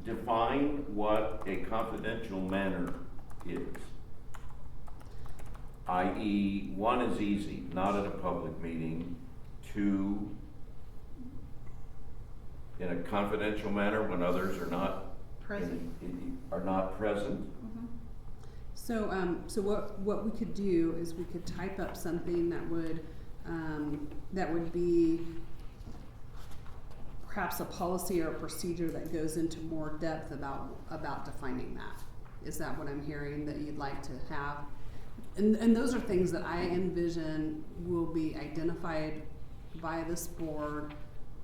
define what a confidential manner is. I.e., 1 is easy, not at a public meeting. 2, in a confidential manner when others are not Present. are not present. Mhm. So what we could do is we could type up something that would be perhaps a policy or a procedure that goes into more depth about defining that. Is that what I'm hearing that you'd like to have? And those are things that I envision will be identified by this board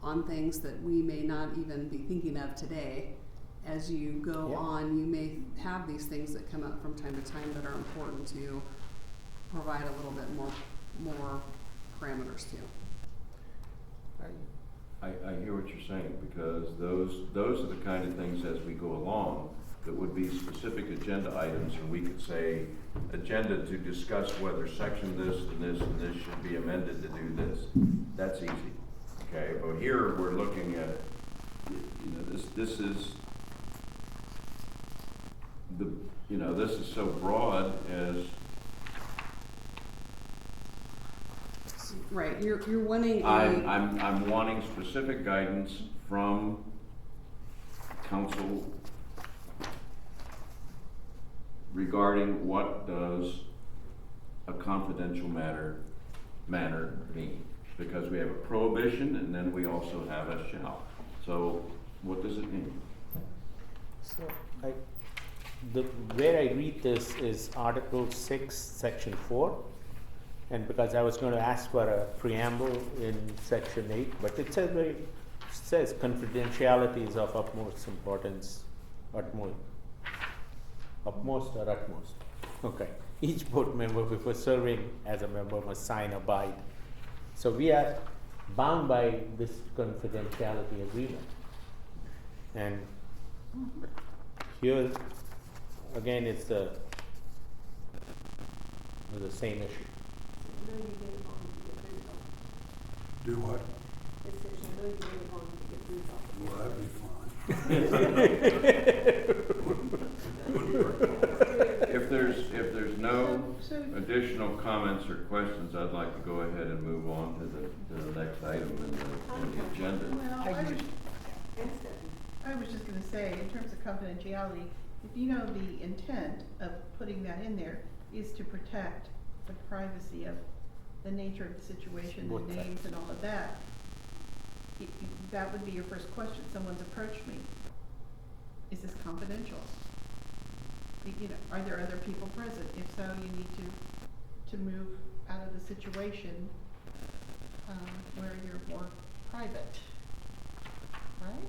on things that we may not even be thinking of today. As you go Yeah. on, you may have these things that come up from time to time that are important to provide a little bit more parameters to. I hear what you're saying, because those are the kind of things as we go along that would be specific agenda items, and we could say, agenda to discuss whether section this and this and this should be amended to do this. That's easy, okay? But here, we're looking at, this is the, this is so broad as, Right, you're wanting a. I'm wanting specific guidance from council regarding what does a confidential manner mean? Because we have a prohibition and then we also have a shall. So what does it mean? So where I read this is Article 6, Section 4. And because I was going to ask for a preamble in Section 8, but it says confidentiality is of utmost importance, utmost or utmost. Okay. Each board member before serving as a member must sign abide. So we are bound by this confidentiality agreement. And here again it's the same issue. No, you get it on, you get rid of Do what? it. It says you know you get it on, you get rid of it. Well, that'd be fine. If there's no So- additional comments or questions, I'd like to go ahead and move on to the next item in the agenda. Well, I use- I was just gonna say, in terms of confidentiality, if you know the intent of putting that in there is to protect the privacy of the nature of the situation, Both the names and all of that, that would be your first question. Someone's approached me. Is this confidential? Are there other people present? If so, you need to move out of the situation, where you're more private, right?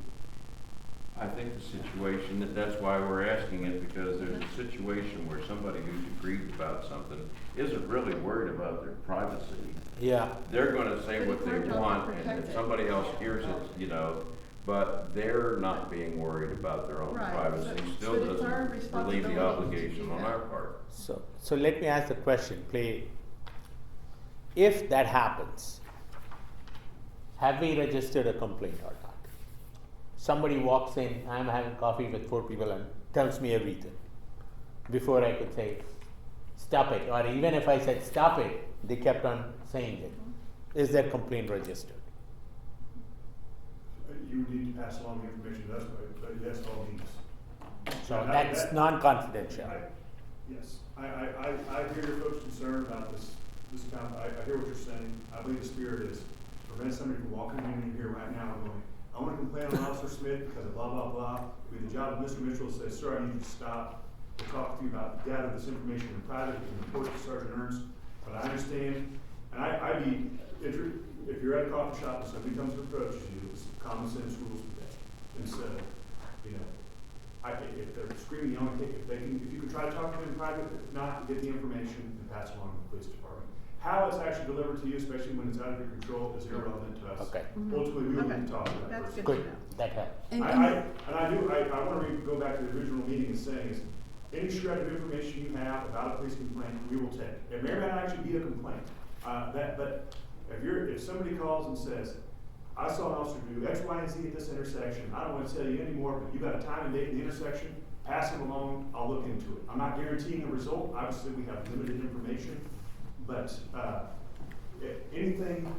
I think the situation, that's why we're asking it, because there's a situation where somebody who's aggrieved about something isn't really worried about their privacy. Yeah. They're gonna say But what if they we're trying to want, and protect if it. somebody else hears it, but they're not being worried about their own Right, privacy, but still it's our doesn't relieve responsibility the to obligation do on that. our part. So let me ask the question, if that happens, have we registered a complaint or not? Somebody walks in, I'm having coffee with 4 people and tells me everything before I could say, stop it. Or even if I said, stop it, they kept on saying it. Is their complaint registered? You would need to pass along the information to us, but yes, all means. So That- that's that- non-confidential. Yes, I hear your folks' concern about this I hear what you're saying. I believe the spirit is prevent somebody from walking in here right now and going, I want to complain on Officer Smith because of blah, blah, blah. It'll be the job of Mr. Mitchell to say, sir, I need you to stop. We'll talk to you about gather this information in private, you can report to Sergeant Ernst. But I understand, and if you're at a coffee shop and somebody comes and approaches you, it's common sense rules of that. And so, if they're screaming, yelling, if you can try to talk to them in private, if not, get the information and pass it along to the police department. How it's actually delivered to you, especially when it's out of your control, is irrelevant to us. Okay. Ultimately, we will Okay. be talking to that That's person. good. Good, that helps. I want to go back to the original meeting and saying is, any shred of information you have about a police complaint, we will take. It may or may not actually be a complaint, but if somebody calls and says, I saw an officer do X, Y, and Z at this intersection, I don't want to tell you anymore, but you got a time and date in the intersection, pass it along, I'll look into it. I'm not guaranteeing a result, obviously we have limited information, but anything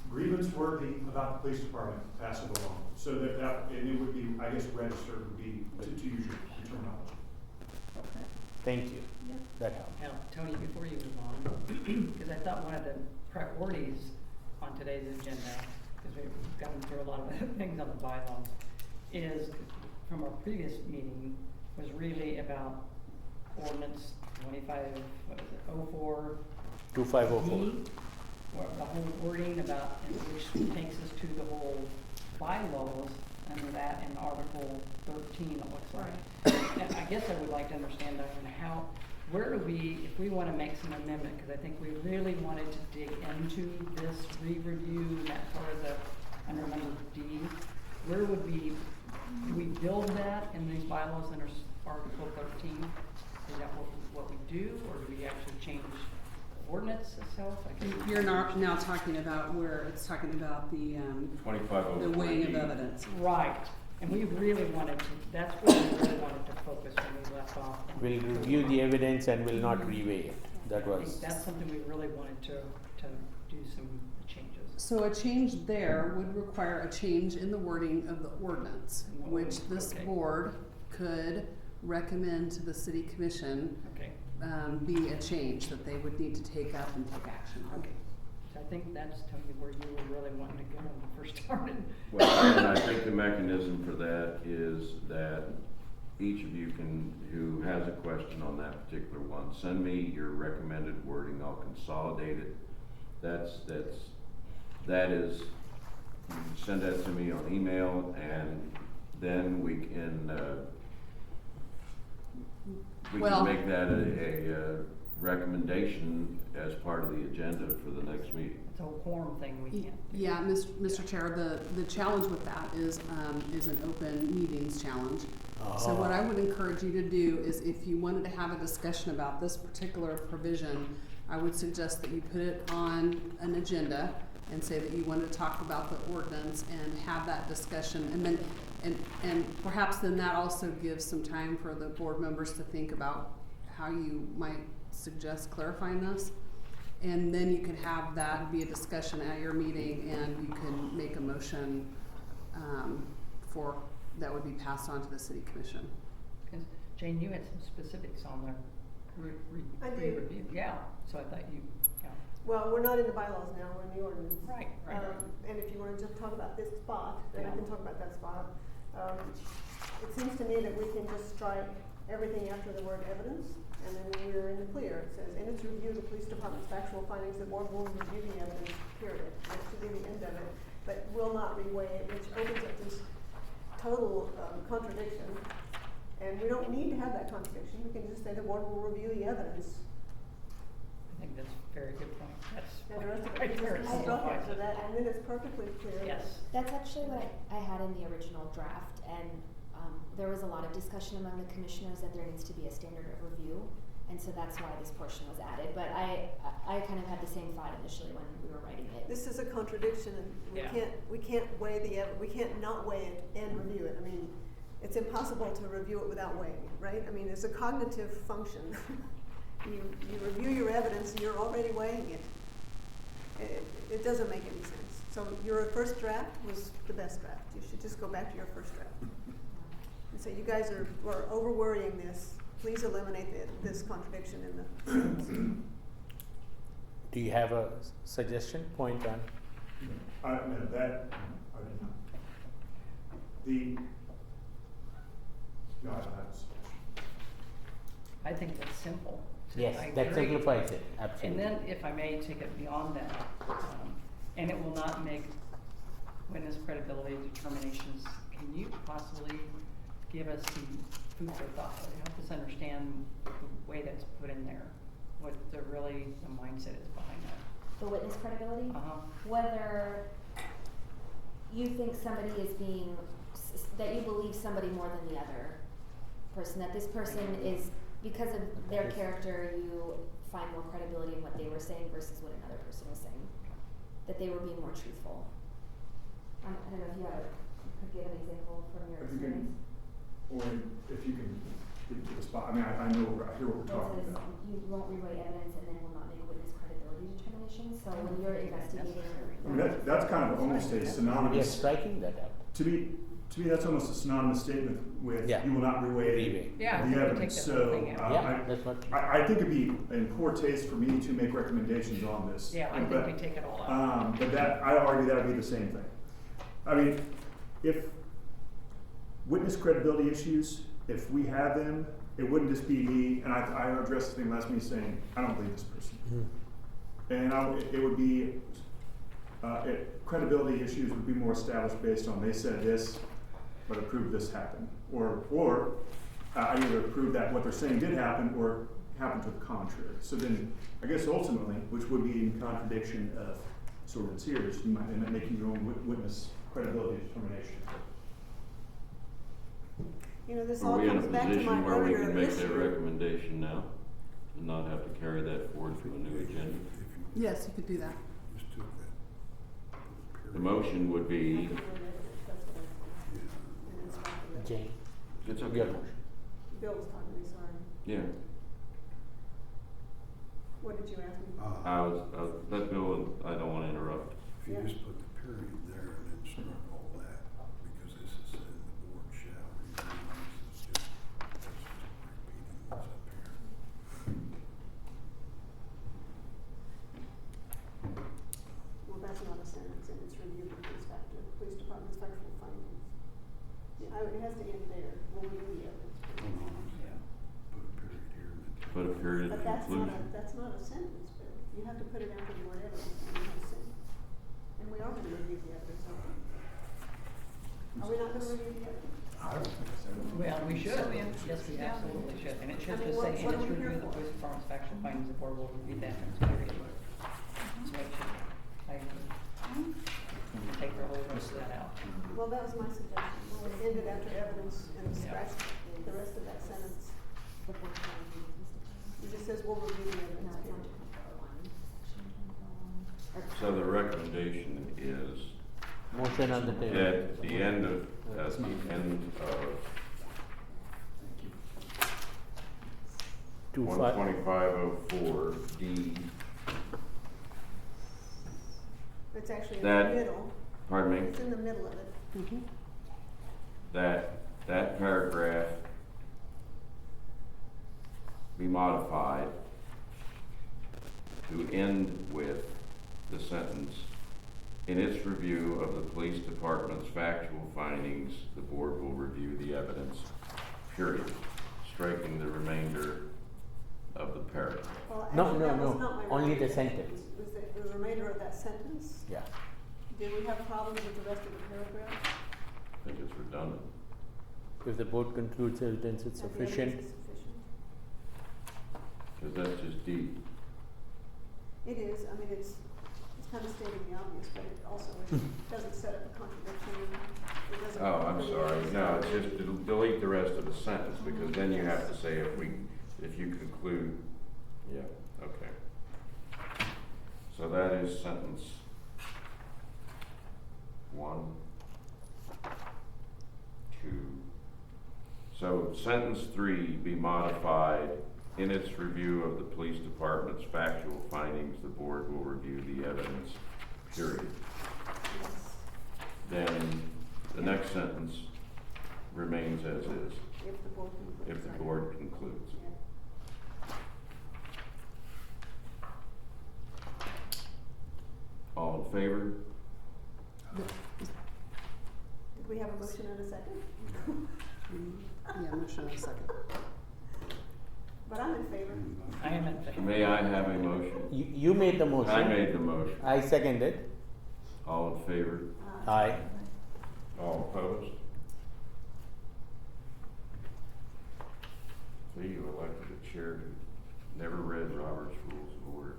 grievance worthy about the police department, pass it along. So and it would be, I guess registered would be, to use your terminology. Okay. Thank you. Yeah. That helps. Now, Tony, before you move on, because I thought one of the priorities on today's agenda, because we've gotten through a lot of things on the bylaws, is from our previous meeting was really about ordinance 2504. 2504. Or the whole wording about, and which takes us to the whole bylaws under that in Article 13, it looks like. And I guess I would like to understand, Diane, how where do we, if we wanna make some amendment, cause I think we really wanted to dig into this re-review, that part of the, under number D, where would we, do we build that in these bylaws under Article 13? Is that what we do, or do we actually change the ordinance itself? I guess- You're now talking about where it's talking about the 2504D. the weighing of evidence. Right, and we really wanted to, that's where we really wanted to focus when we left off. We'll review the evidence and will not reweigh it. That I think was, that's something we really wanted to do some changes. So a change there would require a change in the wording of the ordinance, which this Okay. board could recommend to the city commission Okay, be a change that they would need to take up and take action on. okay. So I think that's, Tony, where you were really wanting to go when you first started. Well, and I think the mechanism for that is that each of you can, who has a question on that particular one, send me your recommended wording, I'll consolidate it. That is, you can send that to me on email, and then we can Well- make that a recommendation as part of the agenda for the next meeting. It's a whole quorum thing we can't. Yeah, Mr. Chair, the challenge with that is an open meetings challenge. So what I would encourage you to do is if you wanted to have a discussion about this particular provision, I would suggest that you put it on an agenda and say that you want to talk about the ordinance and have that discussion. And then, and perhaps then that also gives some time for the board members to think about how you might suggest clarifying this. And then you could have that be a discussion at your meeting, and you can make a motion that would be passed on to the city commission. Because Jane, you had some specifics on the I do. re-review. Yeah, so I thought you, yeah. Well, we're not in the bylaws now, we're in the ordinance. Right. And if you wanna just talk about this spot, then I Yeah. can talk about that spot. It seems to me that we can just strike everything after the word evidence, and then we're in the clear. It says, in its review, the police department's factual findings, the board will review the evidence, period. That should be the end of it, but will not reweigh it, which opens up this total contradiction. And we don't need to have that contradiction, we can just say the board will review the evidence. I think that's a very good point. That's And the rest of right it there. just struck it so that, and then it's perfectly clear. Yes. That's actually what I had in the original draft, and there was a lot of discussion among the commissioners that there needs to be a standard of review, and so that's why this portion was added. But I kind of had the same thought initially when we were writing it. This is a contradiction, and Yeah. we can't weigh we can't not weigh it and review it. I mean, it's impossible to review it without weighing it, right? I mean, it's a cognitive function. You review your evidence, and you're already weighing it. It doesn't make any sense. So your first draft was the best draft. You should just go back to your first draft. And so you guys are over worrying this. Please eliminate this contradiction in the. do you have a suggestion, point on? No, that, I did not. No, I don't have a suggestion. I think that's simple. Yes, I that agree. simplifies it, And absolutely. then, if I may take it beyond that, and it will not make witness credibility determinations, can you possibly give us some food for thought, or help us understand the way that's put in there, what the mindset is behind that? The witness credibility, Uh-huh. whether you think somebody is being, that you believe somebody more than the other person, that this person is, because of their character, you find more credibility in what they were saying versus what another person was saying, that they were being more truthful. I don't know if you could give an example from your If you can- experience. Or if you can speak to the spot, I mean, I hear what we're It talking says about. you won't reweigh evidence and then will not make witness credibility determinations, so when you're investigating. I mean, that's kind of almost a We are synonymous, striking that out. to me, that's almost a synonymous statement with, Yeah. you will not reweigh Reweigh. Yeah, I the think we evidence, take that whole so, thing out. Yeah, that's what. I think it'd be in poor taste for me to make recommendations on this. Yeah, I but- think we take it all out. But I argue that would be the same thing. I mean, if witness credibility issues, if we have them, it wouldn't just be me, and I addressed the thing last meeting saying, I don't believe this person. And it would be, credibility issues would be more established based on they said this, but I proved this happened. Or I either prove that what they're saying did happen, or happen to the contrary. So then, I guess ultimately, which would be in contradiction of sort of here, is you might end up making your own witness credibility determination. You know, this Are all we in a comes back to my position where we earlier can make that issue. recommendation now and not have to carry that forward to a new agenda? If you Yes, you could do that. just took that. The motion would be, Jane, it's your okay. motion. Bill was talking to me, sorry. Yeah, What did you ask me? I was, let Bill, and I don't wanna interrupt. If you Yeah. just put the period there and then start all that, because this is said the board shall review, this is just, that's just repeating what's up here. Well, that's not a sentence, and it's reviewed with respect to police department's factual findings. Yeah, it has to end there, we'll review the evidence. Hold on, I'm saying, put a period here and then. Put a period But of conclusion. that's not a sentence, Bill. You have to put it after the word evidence, and you have sentence. And we are gonna review the evidence, aren't we? Are we not gonna review the evidence? I don't think so. Well, we should, So, yeah. yes, we absolutely should, and it should I mean, just say, what in are its we here review, the for? police department's factual findings, the board will review the evidence, period. That's what it should be. I agree. Take the whole rest of that out. Well, that was my suggestion. We'll end it after evidence and Yeah. scratch the rest of that sentence. It just says we'll review the evidence. So the recommendation is Motion on the table. at the end of, Two one five, 2504 D, It's actually in the That- middle. pardon me, It's in the middle of it. that paragraph be modified to end with the sentence, in its review of the police department's factual findings, the board will review the evidence, period, striking the remainder of the paragraph. Well, No, actually, no, that was no. not my Only the recommendation. sentence. Was the remainder of that sentence? yeah. Did we have problems with the rest of the paragraph? I think it's redundant. If the board concludes evidence is That the sufficient, evidence is sufficient? Cause that's just deep. It is, I mean, it's kind of stating the obvious, but it also doesn't set up a contradiction. It doesn't. Oh, I'm sorry, no, it's just, it'll delete the rest of the sentence, because then you have to say if you conclude, yeah, okay. So that is sentence 1, 2. So sentence 3 be modified, in its review of the police department's factual findings, the board will review the evidence, period. Yes. Then the next sentence remains as is, If the board concludes. if the right. board concludes. Yeah. All in favor? Did we have a motion and a second? Yeah, motion and a second. But I'm in favor. I am in favor. May I have a motion? you made the motion. I made the motion. I seconded. All in favor? Aye. All opposed? See, you elected a chair who never read Robert's Rules of Order.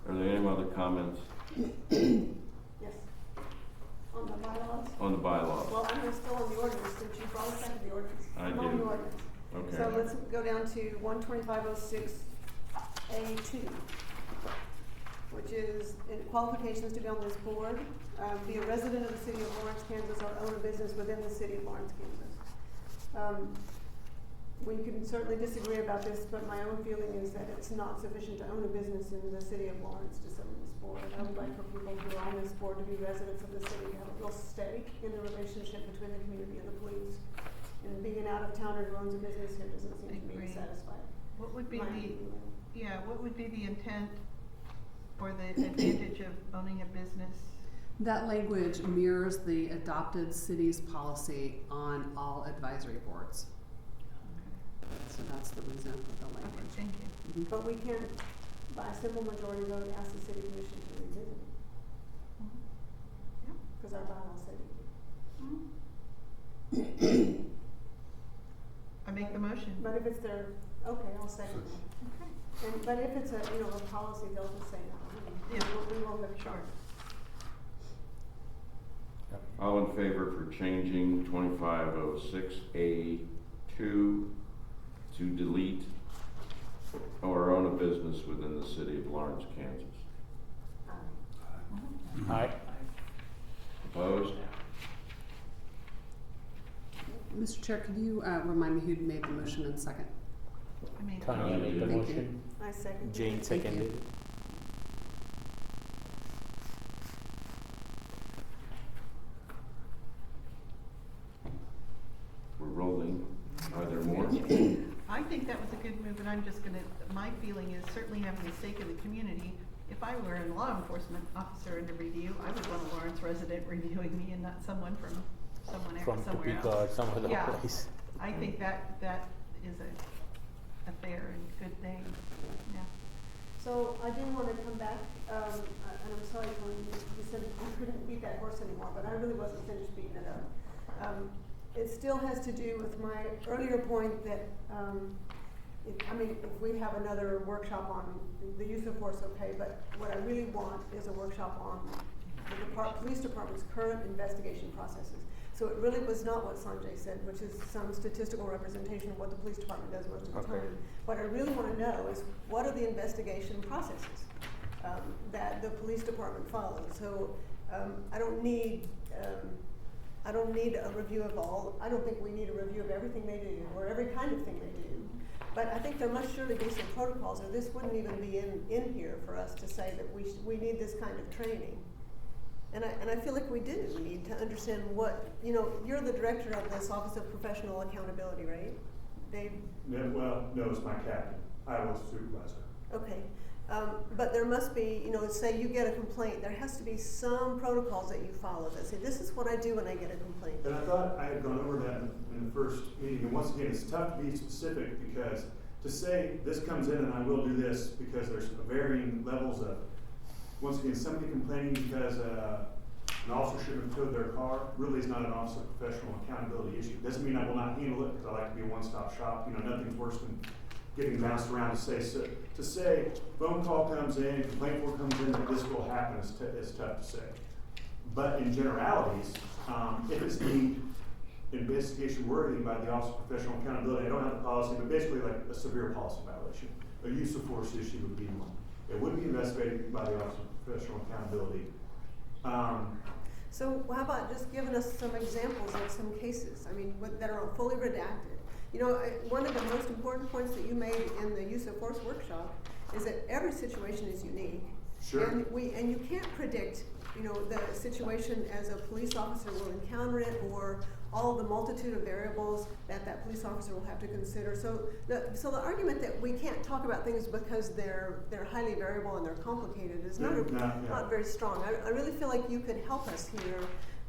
Are there any other comments Yes. On the bylaws? on the bylaws? Well, I'm still on the ordinance, since you brought us back to the ordinance. I I'm on did. the ordinance. Okay. So let's go down to 12506A2, which is in qualifications to be on this board. Be a resident of the city of Lawrence, Kansas, or own a business within the city of Lawrence, Kansas. We can certainly disagree about this, but my own feeling is that it's not sufficient to own a business in the city of Lawrence to sit on this board. I would like for people who are on this board to be residents of the city, to have a real stake in the relationship between the community and the police. And being an out-of-towner who owns a business here doesn't seem to me to Agreed. satisfy What would be my the, feeling. yeah, what would be the intent or the advantage of owning a business? That language mirrors the adopted city's policy on all advisory boards. So that's the reason for the Okay, language. thank you. But we can't, by a simple majority vote, ask the city commission to revisit it, Yeah. because our bylaws say we can. I make the motion. motion. But if it's their, okay, I'll second that. Okay. But if it's a, a policy, they'll just say no. Yeah. We won't have Sure. All in favor for changing 2506A2 to delete or own a business within the city of Lawrence, Kansas? Aye. Opposed? Mr. Chair, could you remind me who made the motion and second? I mean, Tanya made the Thank you. motion, I second. Jane Thank you. seconded. We're rolling. Are there more? I think that was a good move, and I'm just gonna, my feeling is certainly having a stake in the community. If I were a law enforcement officer in the review, I would want a Lawrence resident reviewing me and not someone from somewhere From somewhere else. Topeka or some other Yeah. place. I think that is a fair and good thing, yeah. So I do want to come back, and I'm sorry, Tony, you said you couldn't beat that horse anymore, but I really wasn't finished beating it up. It still has to do with my earlier point that, if we have another workshop on the use of force, okay, but what I really want is a workshop on the police department's current investigation processes. So it really was not what Sanjay said, which is some statistical representation of what the police department does most of the Okay. time. What I really want to know is what are the investigation processes that the police department follows. So I don't need a review of all. I don't think we need a review of everything they do or every kind of thing they do. But I think there must surely be some protocols, or this wouldn't even be in here for us to say that we need this kind of training. And I feel like we do. We need to understand what, you're the director of this Office of Professional Accountability, right, Dave? No, well, no, it's my captain. I was supervisor. Okay. But there must be, say you get a complaint, there has to be some protocols that you follow that say, this is what I do when I get a complaint. And I thought I had gone over that in the first meeting, and once again, it's tough to be specific because to say this comes in and I will do this because there's varying levels of, once again, somebody complaining because an officer shouldn't have towed their car really is not an officer of professional accountability issue. Doesn't mean I will not handle it because I like to be a one-stop shop. Nothing's worse than getting bounced around to say, so, to say phone call comes in, complaint form comes in, that this will happen is tough to say. But in generalities, if it's deemed investigation worthy by the Office of Professional Accountability, I don't have the policy, but basically like a severe policy violation, a use of force issue would be one. It would be investigated by the Office of Professional Accountability. So how about just giving us some examples of some cases, that are fully redacted? One of the most important points that you made in the use of force workshop is that every situation is unique. Sure. And you can't predict, the situation as a police officer will encounter it, or all the multitude of variables that police officer will have to consider. So the argument that we can't talk about things because they're highly variable and they're complicated is not very strong. I really feel like you could help us here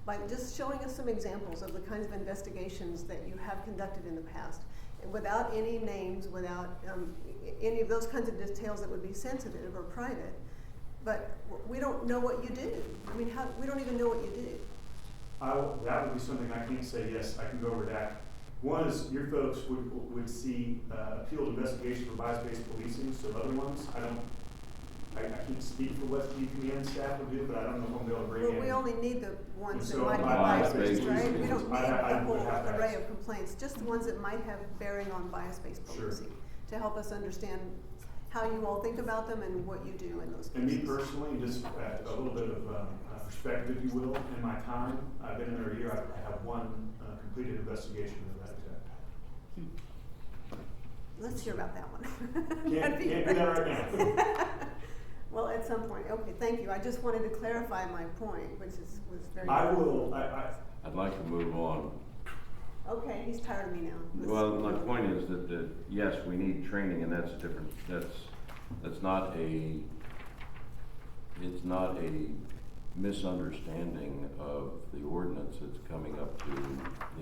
by just showing us some examples of the kinds of investigations that you have conducted in the past, without any names, without any of those kinds of details that would be sensitive or private. But we don't know what you do. We don't even know what you do. That would be something I can't say, yes, I can go over that. One is your folks would see appealed investigation for bias-based policing, so other ones, I can't speak for what the command staff would do, but I don't know if I'm going to be able to bring in. Well, we only need the ones that So might be bias-based bias-based, right? We don't need I the whole would have to array ask. of complaints, just the ones that might have bearing on bias-based Sure. policing, to help us understand how you all think about them and what you do in those cases. And me personally, just a little bit of perspective, if you will, in my time, I've been in there a year, I have one completed investigation of that exact. Let's hear about that one. Can't do that right now. Well, at some point, okay, thank you. I just wanted to clarify my point, which was very. I'd like to move on. Okay, he's tired of me now. Well, my point is that yes, we need training, and that's different. That's not a. It's not a misunderstanding of the ordinance that's coming up to.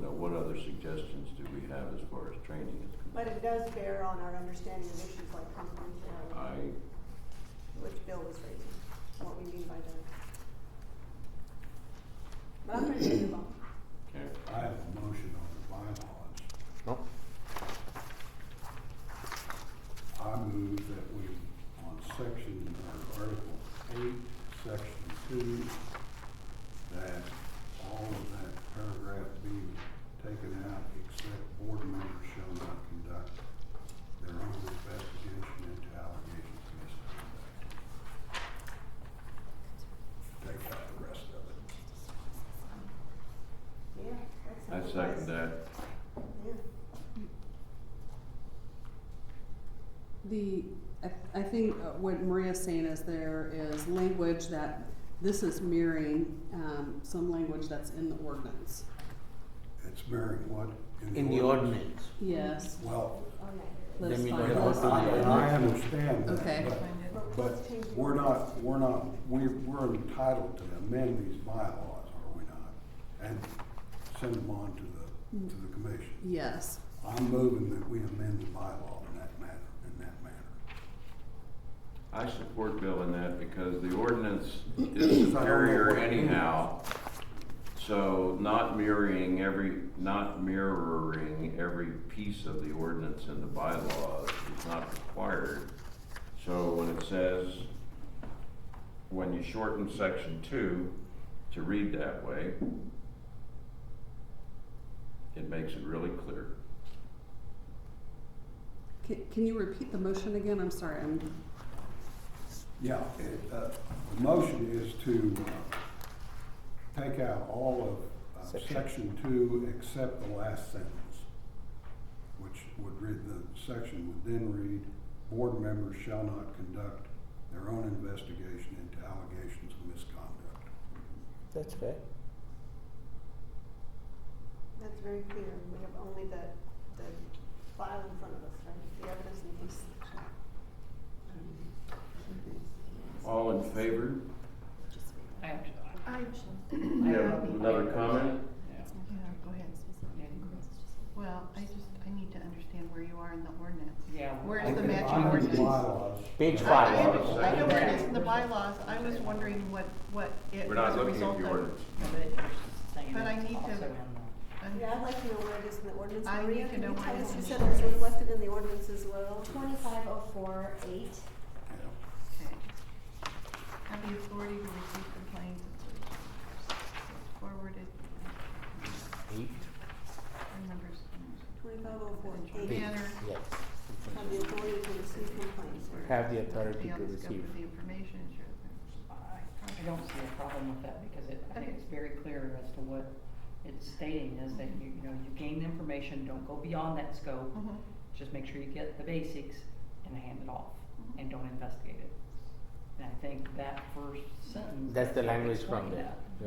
What other suggestions do we have as far as training is concerned? But it does bear on our understanding of issues like confidentiality, which Bill was raising, what we mean by that. But I'm ready to move on. Okay. I have a motion on the bylaws. No? second that. Yeah. I think what Maria's saying is there is language that this is mirroring, some language that's in the ordinance. It's mirroring what? In the ordinance. Yes. Well, Let Then us we find don't those. have to do that. I understand that, Okay. but we're entitled to amend these bylaws, are we not? And send them on to the commission. Yes. I'm moving that we amend the bylaw in that manner. I support Bill in that because the ordinance is superior anyhow. So not mirroring every piece of the ordinance in the bylaws is not required. So when it says, when you shorten section 2 to read that way, it makes it really clear. Can you repeat the motion again? I'm sorry, Yeah, the motion is to take out all of section 2 except the last sentence, which would read, the section would then read, board members shall not conduct their own investigation into allegations of misconduct. That's fair. That's very clear. We have only the file in front of us, right? The evidence in case. All in favor? I, You have another comment? yeah, go ahead. Well, I need to understand where you are in the ordinance. Yeah. Where's the Okay, matching I'm in the ordinance? bylaws. Page I 5. know where it is in the bylaws. I was wondering what it We're was not a looking result at the of. ordinance. But I need to- Yeah, I'd like to know where it is in the ordinance. I Maria, need to can know you where tell it us? is You in said the it was ordinance. reflected in the ordinance as well. 2504-8. Okay. Have the authority to receive complaints forwarded. 8. Members. 2504-8. Manner. Yes. Have the authority to receive complaints. Have the authority Beyond to the scope receive. of the information, ensure that. I don't see a problem with that because I think it's very clear as to what it's stating is that you gain the information, don't go beyond that scope. Mhm. Just make sure you get the basics and hand it off Mhm. and don't investigate it. And I think that first sentence. That's the helps language explain from there. that.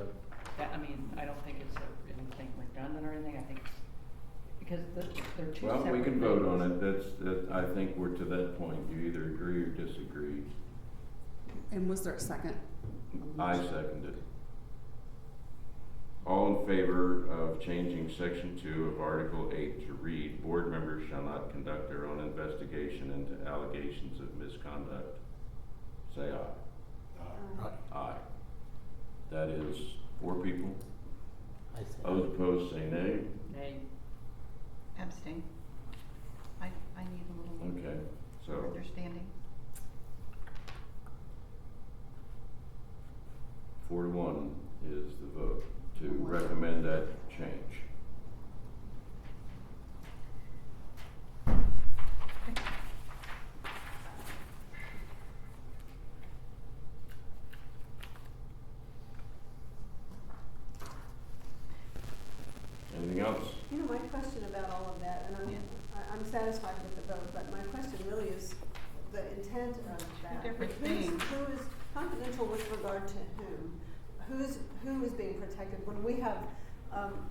Yep. I mean, I don't think it's anything redundant or anything. I think it's, because they're two separate Well, we can vote on things. it. I think we're to that point. You either agree or disagree. And was there a second? I second it. All in favor of changing section 2 of Article 8 to read, board members shall not conduct their own investigation into allegations of misconduct, say aye. Aye. That is 4 people. I see. Those opposed say nay. Nay. Abstain. I need a little Okay, so understanding. 4-1 is the vote to recommend that change. Anything else? You know, my question about all of that, and I'm satisfied with the vote, but my question really is the intent of that. different Who things. is confidential with regard to whom? Who is being protected? When we have,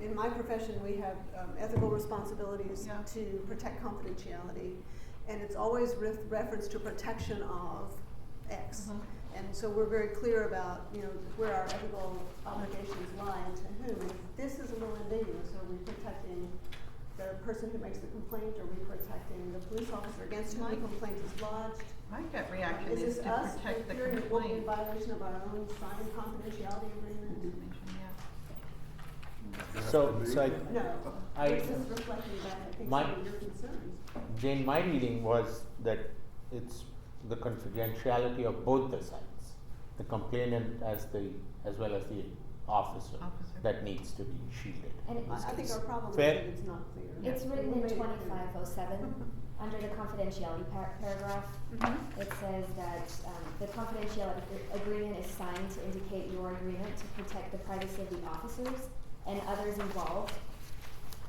in my profession, we have ethical responsibilities Yeah. to protect confidentiality, and it's always with reference to protection of X. Mhm. And so we're very clear about, where our ethical obligations lie and to whom. And if this is a little ambiguous, are we protecting the person who makes the complaint? Are we protecting the police officer against whom the complaint is lodged? My gut reaction Is is this to us protect the appearing to be in complaint. violation of our own signed confidentiality agreement? Yeah. So No. I- This is reflecting back, I think, My- some of your concerns. Jane, my reading was that it's the confidentiality of both the sides, the complainant as well as the officer, Officer. that needs to be shielded. And in I this think case. our problem is Fair? that it's not clear. It's We written made in it clear. 2507, under the confidentiality paragraph. Mhm. It says that the confidentiality agreement is signed to indicate your agreement to protect the privacy of the officers and others involved,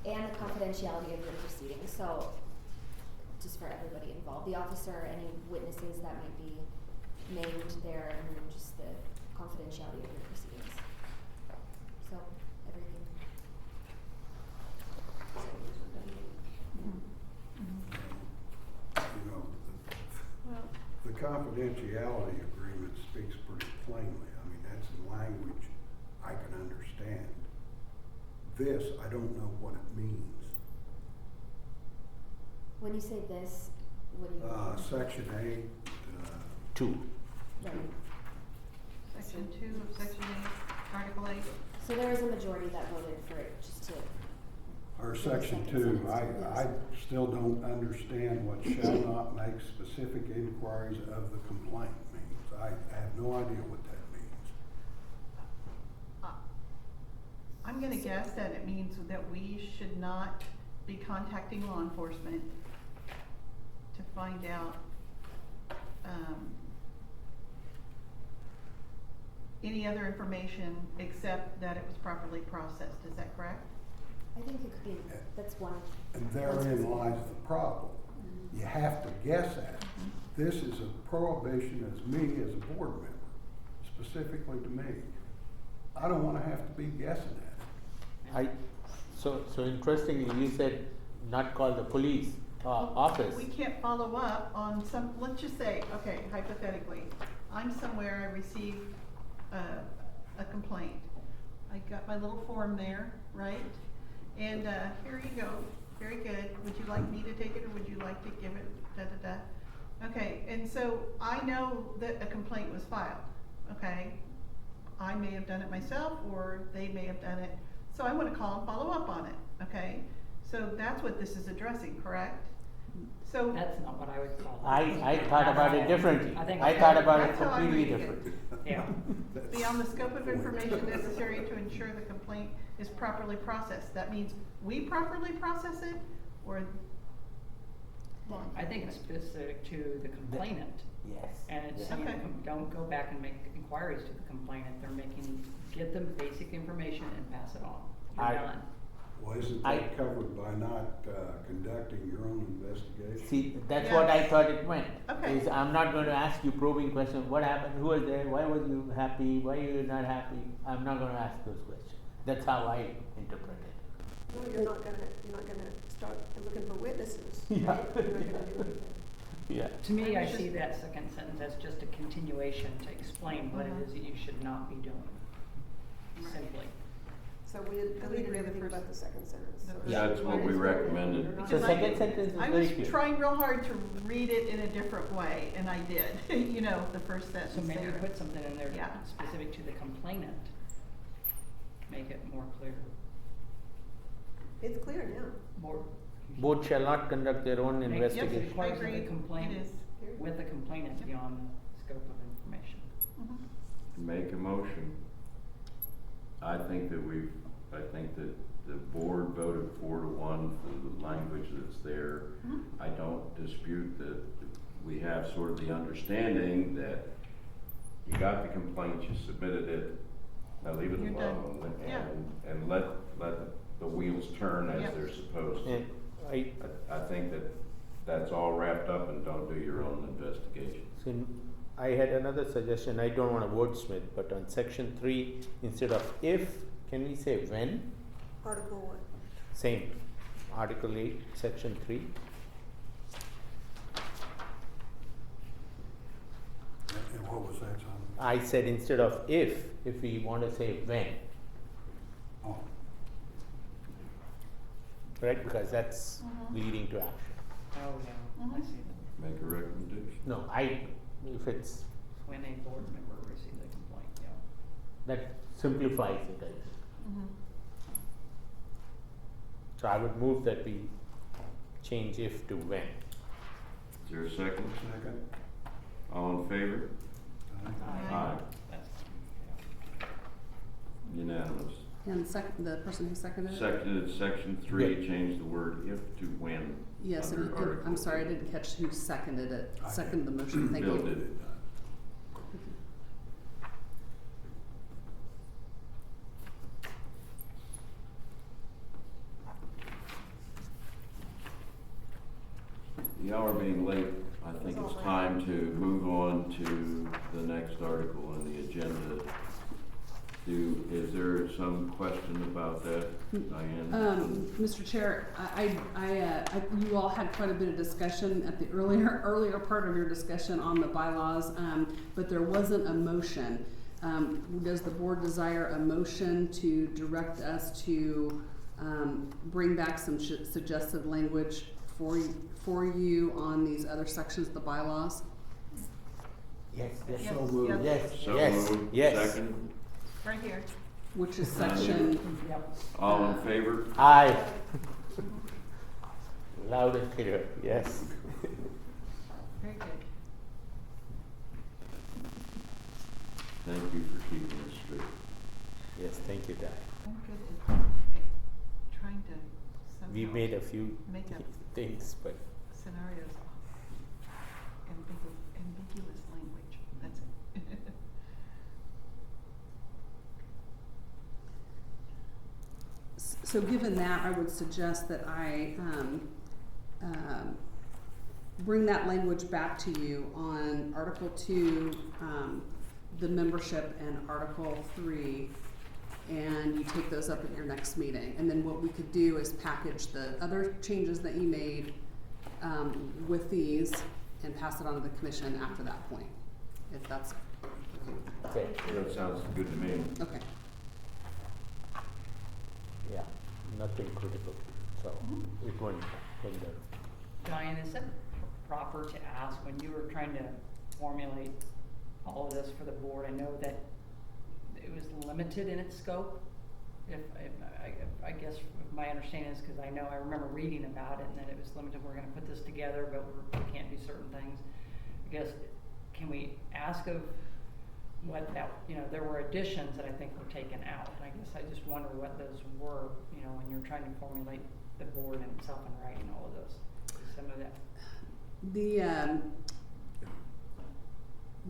and the confidentiality of your proceedings. So, just for everybody involved, the officer, any witnesses that might be named there, and then just the confidentiality of your proceedings. So, everything. You know, Well, the confidentiality agreement speaks pretty plainly. I mean, that's language I can understand. This, I don't know what it means. When you say this, what do you mean? Section A, 2. Right. section 2 of section 8, article 8. So there was a majority that voted for it, just to. or section 2, I still don't understand what shall not make specific inquiries of the complaint means. I have no idea what that means. I'm gonna guess that it means that we should not be contacting law enforcement to find out, any other information except that it was properly processed. Is that correct? I think it could be, that's one. And therein lies the problem. You have to guess at it. This is a prohibition as me as a board member, specifically to me. I don't wanna have to be guessing at it. So interestingly, you said not call the police office. We can't follow up on some, let's just say, okay, hypothetically, I'm somewhere, I receive a complaint. I got my little form there, right? And here you go, very good. Would you like me to take it or would you like to give it, da-da-da? Okay, and so I know that a complaint was filed, okay? I may have done it myself or they may have done it. So I wanna call and follow up on it, okay? So that's what this is addressing, correct? So. That's not what I would call it. I thought about it differently. I think I thought about it that's how I completely read it. differently. Yeah. Beyond the scope of information necessary to ensure the complaint is properly processed. That means we properly process it, or? I think it's specific to the complainant. Yes. And it's yes. saying, Okay. don't go back and make inquiries to the complainant. Get them basic information and pass it on. You're done. Well, isn't that covered by not conducting your own investigation? See, that's what I Yes. thought it meant. Okay. Is I'm not going to ask you probing questions. What happened? Who was there? Why was you happy? Why you not happy? I'm not going to ask those questions. That's how I interpret it. No, you're not gonna start looking for witnesses. Yeah. You're not gonna do anything. Yeah. To me, I see that second sentence as just a continuation to explain what it is that you should not be doing. Simply. So we deleted everything but the second sentence. So Yeah. That's what we recommended. You're not So gonna- second sentence is I very was clear. trying real hard to read it in a different way, and I did, you know, the first sentence So maybe there. put something in there Yeah. specific to the complainant. Make it more clear. It's clear now. More. Board shall not conduct their own Make- investigation. Yes, requires Agreed. the complaint It is. with the complainant beyond the scope of information. Mhm. Make a motion. I think that the board voted 4-1 for the language that's there. Mhm. I don't dispute that we have sort of the understanding that you got the complaint, you submitted it, now leave it You're done. alone Yeah. and let the wheels turn as Yep. they're supposed to. And I think that's all wrapped up and don't do your own investigation. so I had another suggestion. I don't want to wordsmith, but on section 3, instead of if, can we say when? Article what? Same. Article 8, section 3. And what was that, son? I said instead of if we want to say when, Oh, right? Because that's Mhm. leading to action. Oh, yeah, I Mhm. see that. Make a recommendation. No, if it's, When a board member receives a complaint, yeah. that simplifies it, I think. Mhm. So I would move that we change if to when. Is there a second? second? All in favor? Aye. That's, Unanimous. And the person who seconded it? Seconded, section 3, change the word if to when. Yes, under and Article I'm sorry, I 8. didn't catch who seconded it, I seconded the did. motion, thank you. Bill did it. the hour being late, I think it's time to move on to the next article on the agenda. Is there some question about that, Diane? Mr. Chair, you all had quite a bit of discussion at the earlier part of your discussion on the bylaws, but there wasn't a motion. Does the board desire a motion to direct us to bring back some suggested language for you on these other sections of the bylaws? Yes, yes, Yes, so moved, yep. yes, So yes, moved. yes. Second, Right here. Which is section, all in favor? Aye. Loud and clear, yes. Very good. Thank you for keeping us straight. Yes, thank you, Di. I'm good at trying to We somehow made a few make up things, but scenarios of ambiguous language. That's it. so given that, I would suggest that I bring that language back to you on Article 2, the membership, and Article 3, and you take those up at your next meeting. And then what we could do is package the other changes that you made with these and pass it on to the commission after that point, if that's okay, That sounds good to me. okay. yeah, nothing critical, so it won't hinder. Diane, is it proper to ask, when you were trying to formulate all of this for the board, I know that it was limited in its scope? I guess my understanding is, because I know I remember reading about it, and that it was limited, we're gonna put this together, but we can't do certain things. I guess, can we ask of what that, there were additions that I think were taken out, and I guess I just wonder what those were, when you're trying to formulate the board and itself and writing all of those, some of that.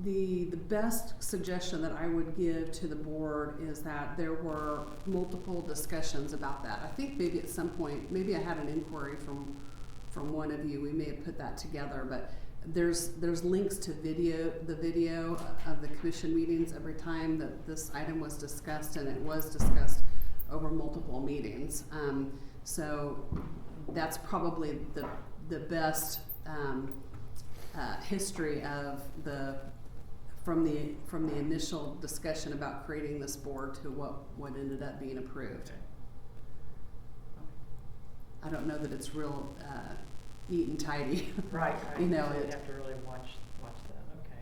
The best suggestion that I would give to the board is that there were multiple discussions about that. I think maybe at some point, maybe I had an inquiry from one of you, we may have put that together, but there's links to the video of the commission meetings every time that this item was discussed, and it was discussed over multiple meetings. So that's probably the best history of from the initial discussion about creating this board to what ended up being approved. I don't know that it's real neat and tidy. Right. You know, so it- you'd have to really watch that, okay.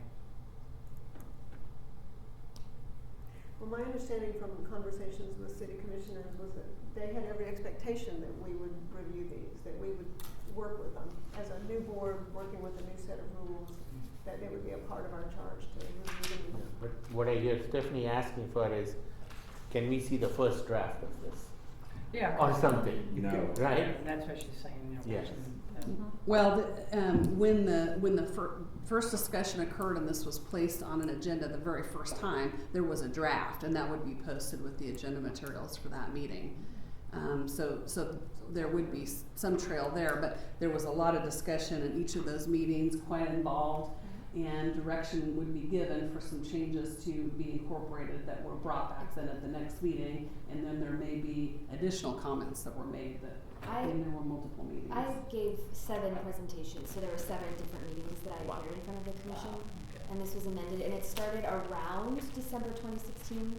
Well, my understanding from conversations with city commissioners was that they had every expectation that we would review these, that we would work with them as a new board, working with a new set of rules, that they would be a part of our charge to review them. But what I hear Stephanie asking for is, can we see the first draft of this? Yeah. Or something, No. right? And that's what she's saying, Yes. Well, when the first discussion occurred and this was placed on an agenda the very first time, there was a draft, and that would be posted with the agenda materials for that meeting. So there would be some trail there, but there was a lot of discussion in each of those meetings, quite involved, and direction would be given for some changes to be incorporated that were brought back then at the next meeting, and then there may be additional comments that were made and there were multiple meetings. I gave 7 presentations, so there were 7 different meetings that I Wow. appeared in front of the commission. Okay. And this was amended, and it started around December 2016,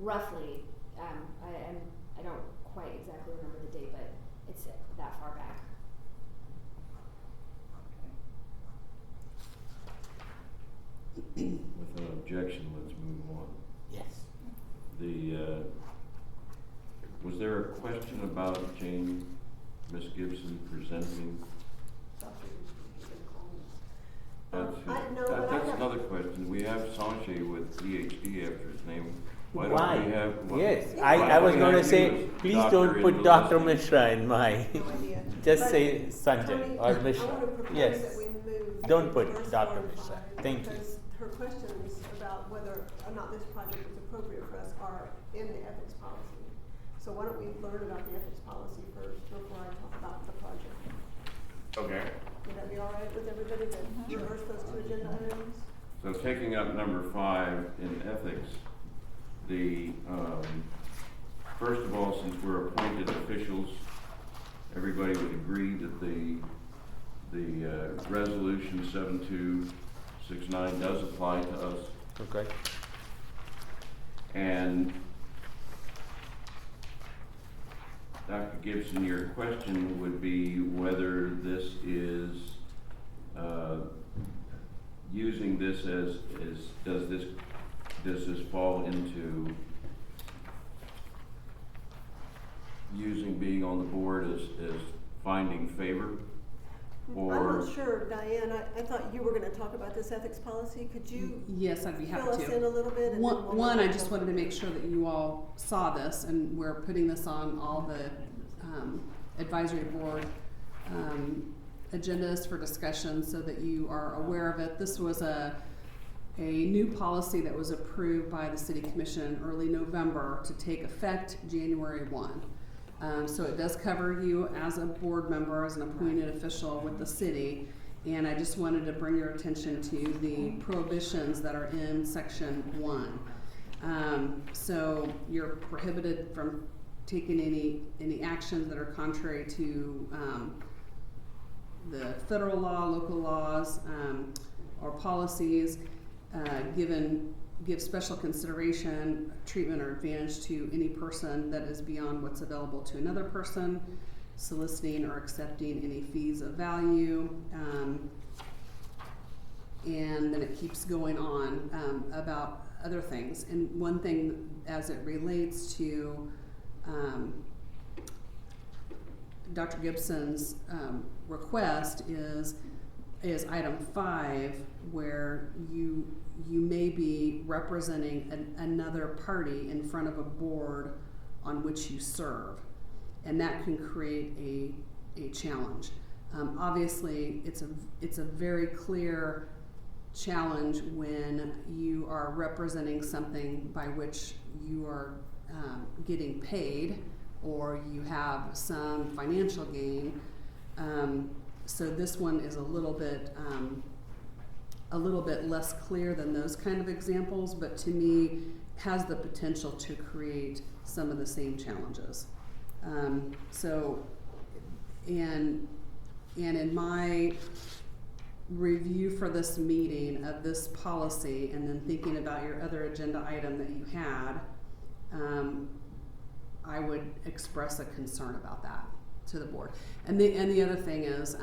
roughly. I don't quite exactly remember the date, but it's that far back. With an objection, let's move on. Yes. Was there a question about Miss Gibson presenting? That's another question. We have Sanjay with PhD after his name. Why don't we have? Yes, why I don't was we gonna have say, you as please doctor don't in put the Dr. listing? Mishra in my, No idea. just But say Sanjay Tony, or I Mishra. wanna propose Yes. that we move Don't the put first Dr. 4 and Mishra. 5, Thank you. Because her questions about whether or not this project is appropriate for us are in the ethics policy. So why don't we learn about the ethics policy first before I talk about the project? Okay. with everybody to reverse those two agenda items? So taking up number 5 in ethics, the, first of all, since we're appointed officials, everybody would agree that the resolution 7269 does apply to us. Okay. And Dr. Gibson, your question would be whether this is, using this as does this fall into using being on the board as finding favor? Or I'm not sure, Diane, I thought you were gonna talk about this ethics policy, could you Yes, I'd be happy fill to. us in a little bit? And then we'll One, I go just from wanted to there. make sure that you all saw this, and we're putting this on all the advisory board agendas for discussion so that you are aware of it. This was a new policy that was approved by the City Commission in early November to take effect January 1. So it does cover you as a board member, as an appointed official with the city. And I just wanted to bring your attention to the prohibitions that are in section 1. So you're prohibited from taking any actions that are contrary to the federal law, local laws, or policies. Give special consideration, treatment, or advantage to any person that is beyond what's available to another person, soliciting or accepting any fees of value, and then it keeps going on about other things. And one thing as it relates to Dr. Gibson's request is item 5, where you may be representing another party in front of a board on which you serve, and that can create a challenge. Obviously, it's a very clear challenge when you are representing something by which you are getting paid or you have some financial gain. So this one is a little bit less clear than those kind of examples, but to me has the potential to create some of the same challenges. And in my review for this meeting of this policy, and then thinking about your other agenda item that you had, I would express a concern about that to the board. And the other thing is,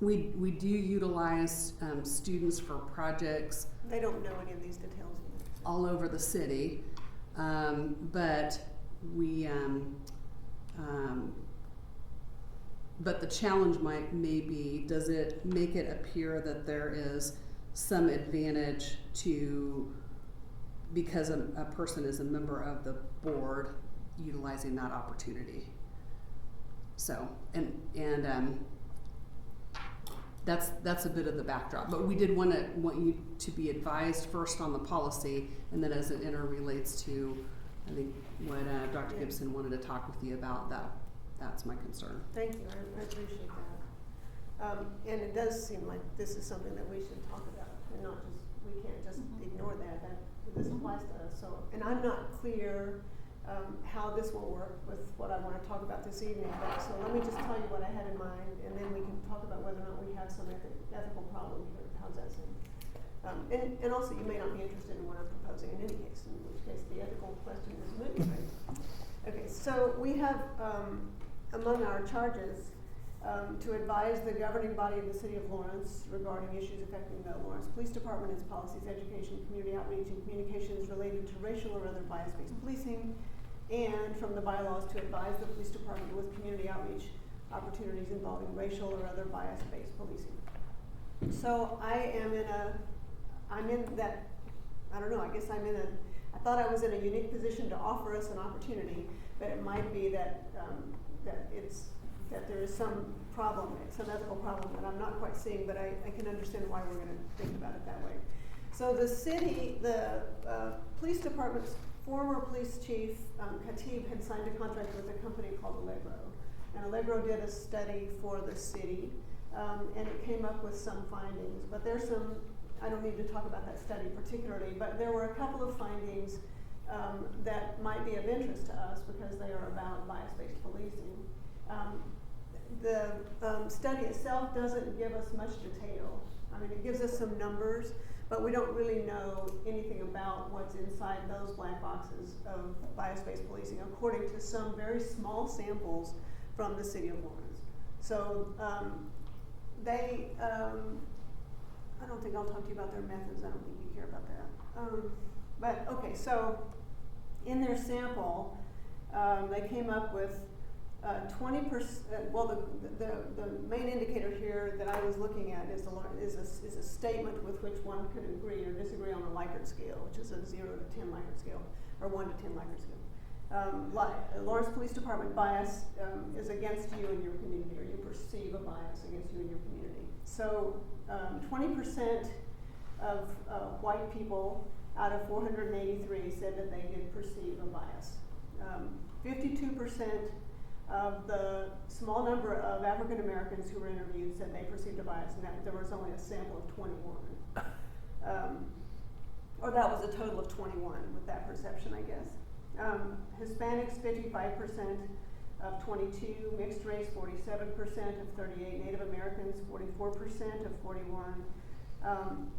we do utilize students for projects They don't know any of these details yet. all over the city, but but the challenge may be, does it make it appear that there is some advantage to, because a person is a member of the board, utilizing that opportunity? So, and that's a bit of the backdrop, but we did want you to be advised first on the policy, and then as it interrelates to, I think, what Dr. Gibson wanted to talk with you about, that's my concern. Thank you, I appreciate that. And it does seem like this is something that we should talk about, and not just, we can't just ignore that this applies to us. So, and I'm not clear how this will work with what I want to talk about this evening, but so let me just tell you what I had in mind, and then we can talk about whether or not we have some ethical problem here. How's that sound? And also, you may not be interested in what I'm proposing in any case, in which case the ethical question is moot, right? Okay, so we have among our charges to advise the governing body of the City of Lawrence regarding issues affecting the Lawrence Police Department, its policies, education, community outreach, and communications related to racial or other bias-based policing, and from the bylaws to advise the police department with community outreach opportunities involving racial or other bias-based policing. So I'm in that, I don't know, I guess I thought I was in a unique position to offer us an opportunity, but it might be that there is some problem, some ethical problem that I'm not quite seeing, but I can understand why we're gonna think about it that way. So the police department's former police chief, Khatib, had signed a contract with a company called Allegro. And Allegro did a study for the city and it came up with some findings, but there's some, I don't need to talk about that study particularly, but there were a couple of findings that might be of interest to us because they are about bias-based policing. The study itself doesn't give us much detail. I mean, it gives us some numbers, but we don't really know anything about what's inside those black boxes of bias-based policing, according to some very small samples from the city of Lawrence. So they, I don't think I'll talk to you about their methods. I don't think you care about that. But okay, so in their sample, they came up with 20%. Well, the main indicator here that I was looking at is a statement with which one could agree or disagree on a Likert scale, which is a 0 to 10 Likert scale, or 1 to 10 Likert scale. Lawrence Police Department bias is against you and your community, or you perceive a bias against you and your community. So 20% of white people out of 483 said that they did perceive a bias. 52% of the small number of African Americans who were interviewed said they perceived a bias, and that there was only a sample of 21. Or that was a total of 21 with that perception, I guess. Hispanics, 55% of 22, mixed race, 47% of 38, Native Americans, 44% of 41,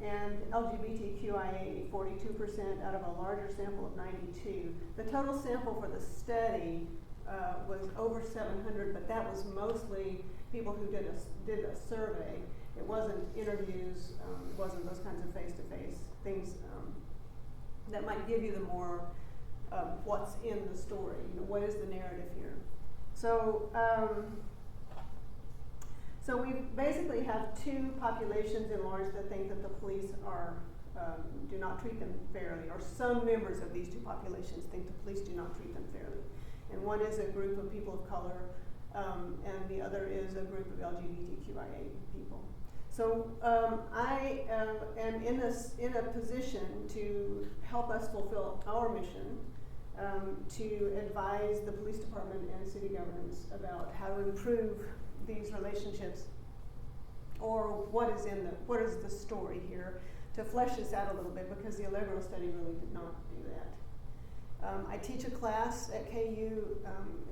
and LGBTQIA, 42% out of a larger sample of 92. The total sample for the study was over 700, but that was mostly people who did a survey. It wasn't interviews, it wasn't those kinds of face-to-face things that might give you the more what's in the story, you know, what is the narrative here. So, so we basically have two populations in Lawrence that think that the police are, do not treat them fairly, or some members of these two populations think the police do not treat them fairly. And one is a group of people of color, and the other is a group of LGBTQIA people. So I am in a position to help us fulfill our mission, to advise the police department and city governments about how to improve these relationships, or what is the story here, to flesh this out a little bit, because the Allegro study really did not do that. I teach a class at KU.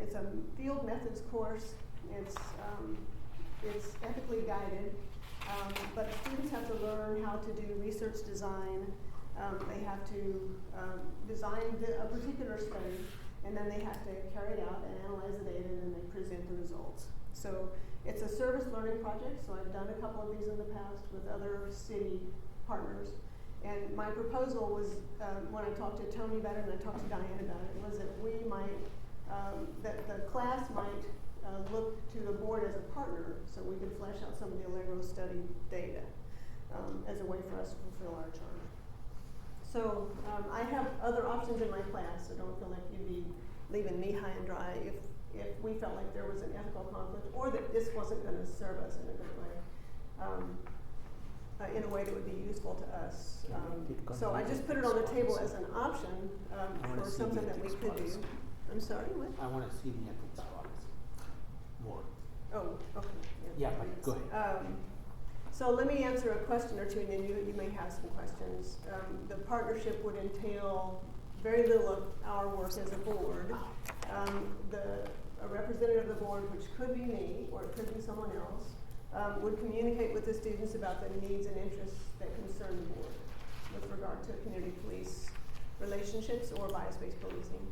It's a field methods course. It's ethically guided, but students have to learn how to do research design. They have to design a particular study, and then they have to carry it out and analyze the data, and then they present the results. So it's a service learning project, so I've done a couple of these in the past with other city partners. And my proposal was, when I talked to Tony about it and I talked to Diane about it, was that we might, that the class might look to the board as a partner, so we could flesh out some of the Allegro study data as a way for us to fulfill our charge. So I have other options in my class, so don't feel like you'd be leaving me high and dry if we felt like there was an ethical conflict, or that this wasn't going to serve us in a good way. In a way that would be useful to us. So I just put it on the table as an option for something that we could do. I'm sorry, what? I want to see the ethics policy more. Oh, okay. Yeah, but go ahead. So let me answer a question or two, and then you may have some questions. The partnership would entail very little of our work as a board. A representative of the board, which could be me, or it could be someone else, would communicate with the students about the needs and interests that concern the board with regard to community police relationships or bias-based policing.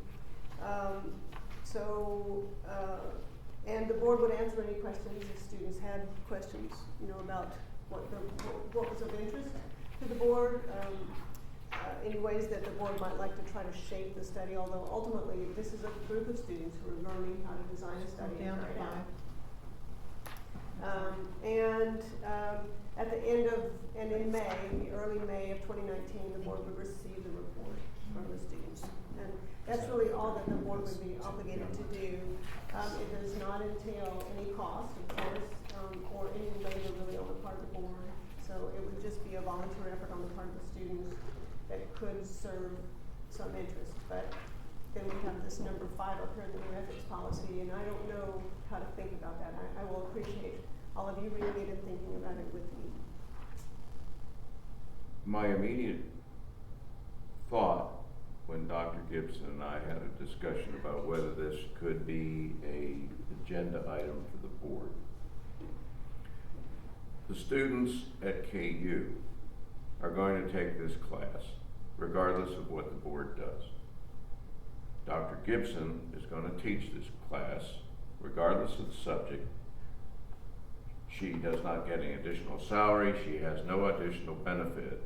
And the board would answer any questions if students had questions, you know, about what was of interest to the board, any ways that the board might like to try to shape the study, although ultimately this is a group of students who are learning how to design a study and carry it out. At the end of, and in May, early May of 2019, the board would receive the report from the students. And that's really all that the board would be obligated to do. It does not entail any cost, of course, or any labor really on the part of the board. So it would just be a volunteer effort on the part of the students that could serve some interest. But then we have this number 5 up here in the new ethics policy, and I don't know how to think about that. I will appreciate all of you reading it and thinking about it with me. My immediate thought when Dr. Gibson and I had a discussion about whether this could be an agenda item for the board. The students at KU are going to take this class regardless of what the board does. Dr. Gibson is going to teach this class regardless of the subject. She does not get any additional salary. She has no additional benefit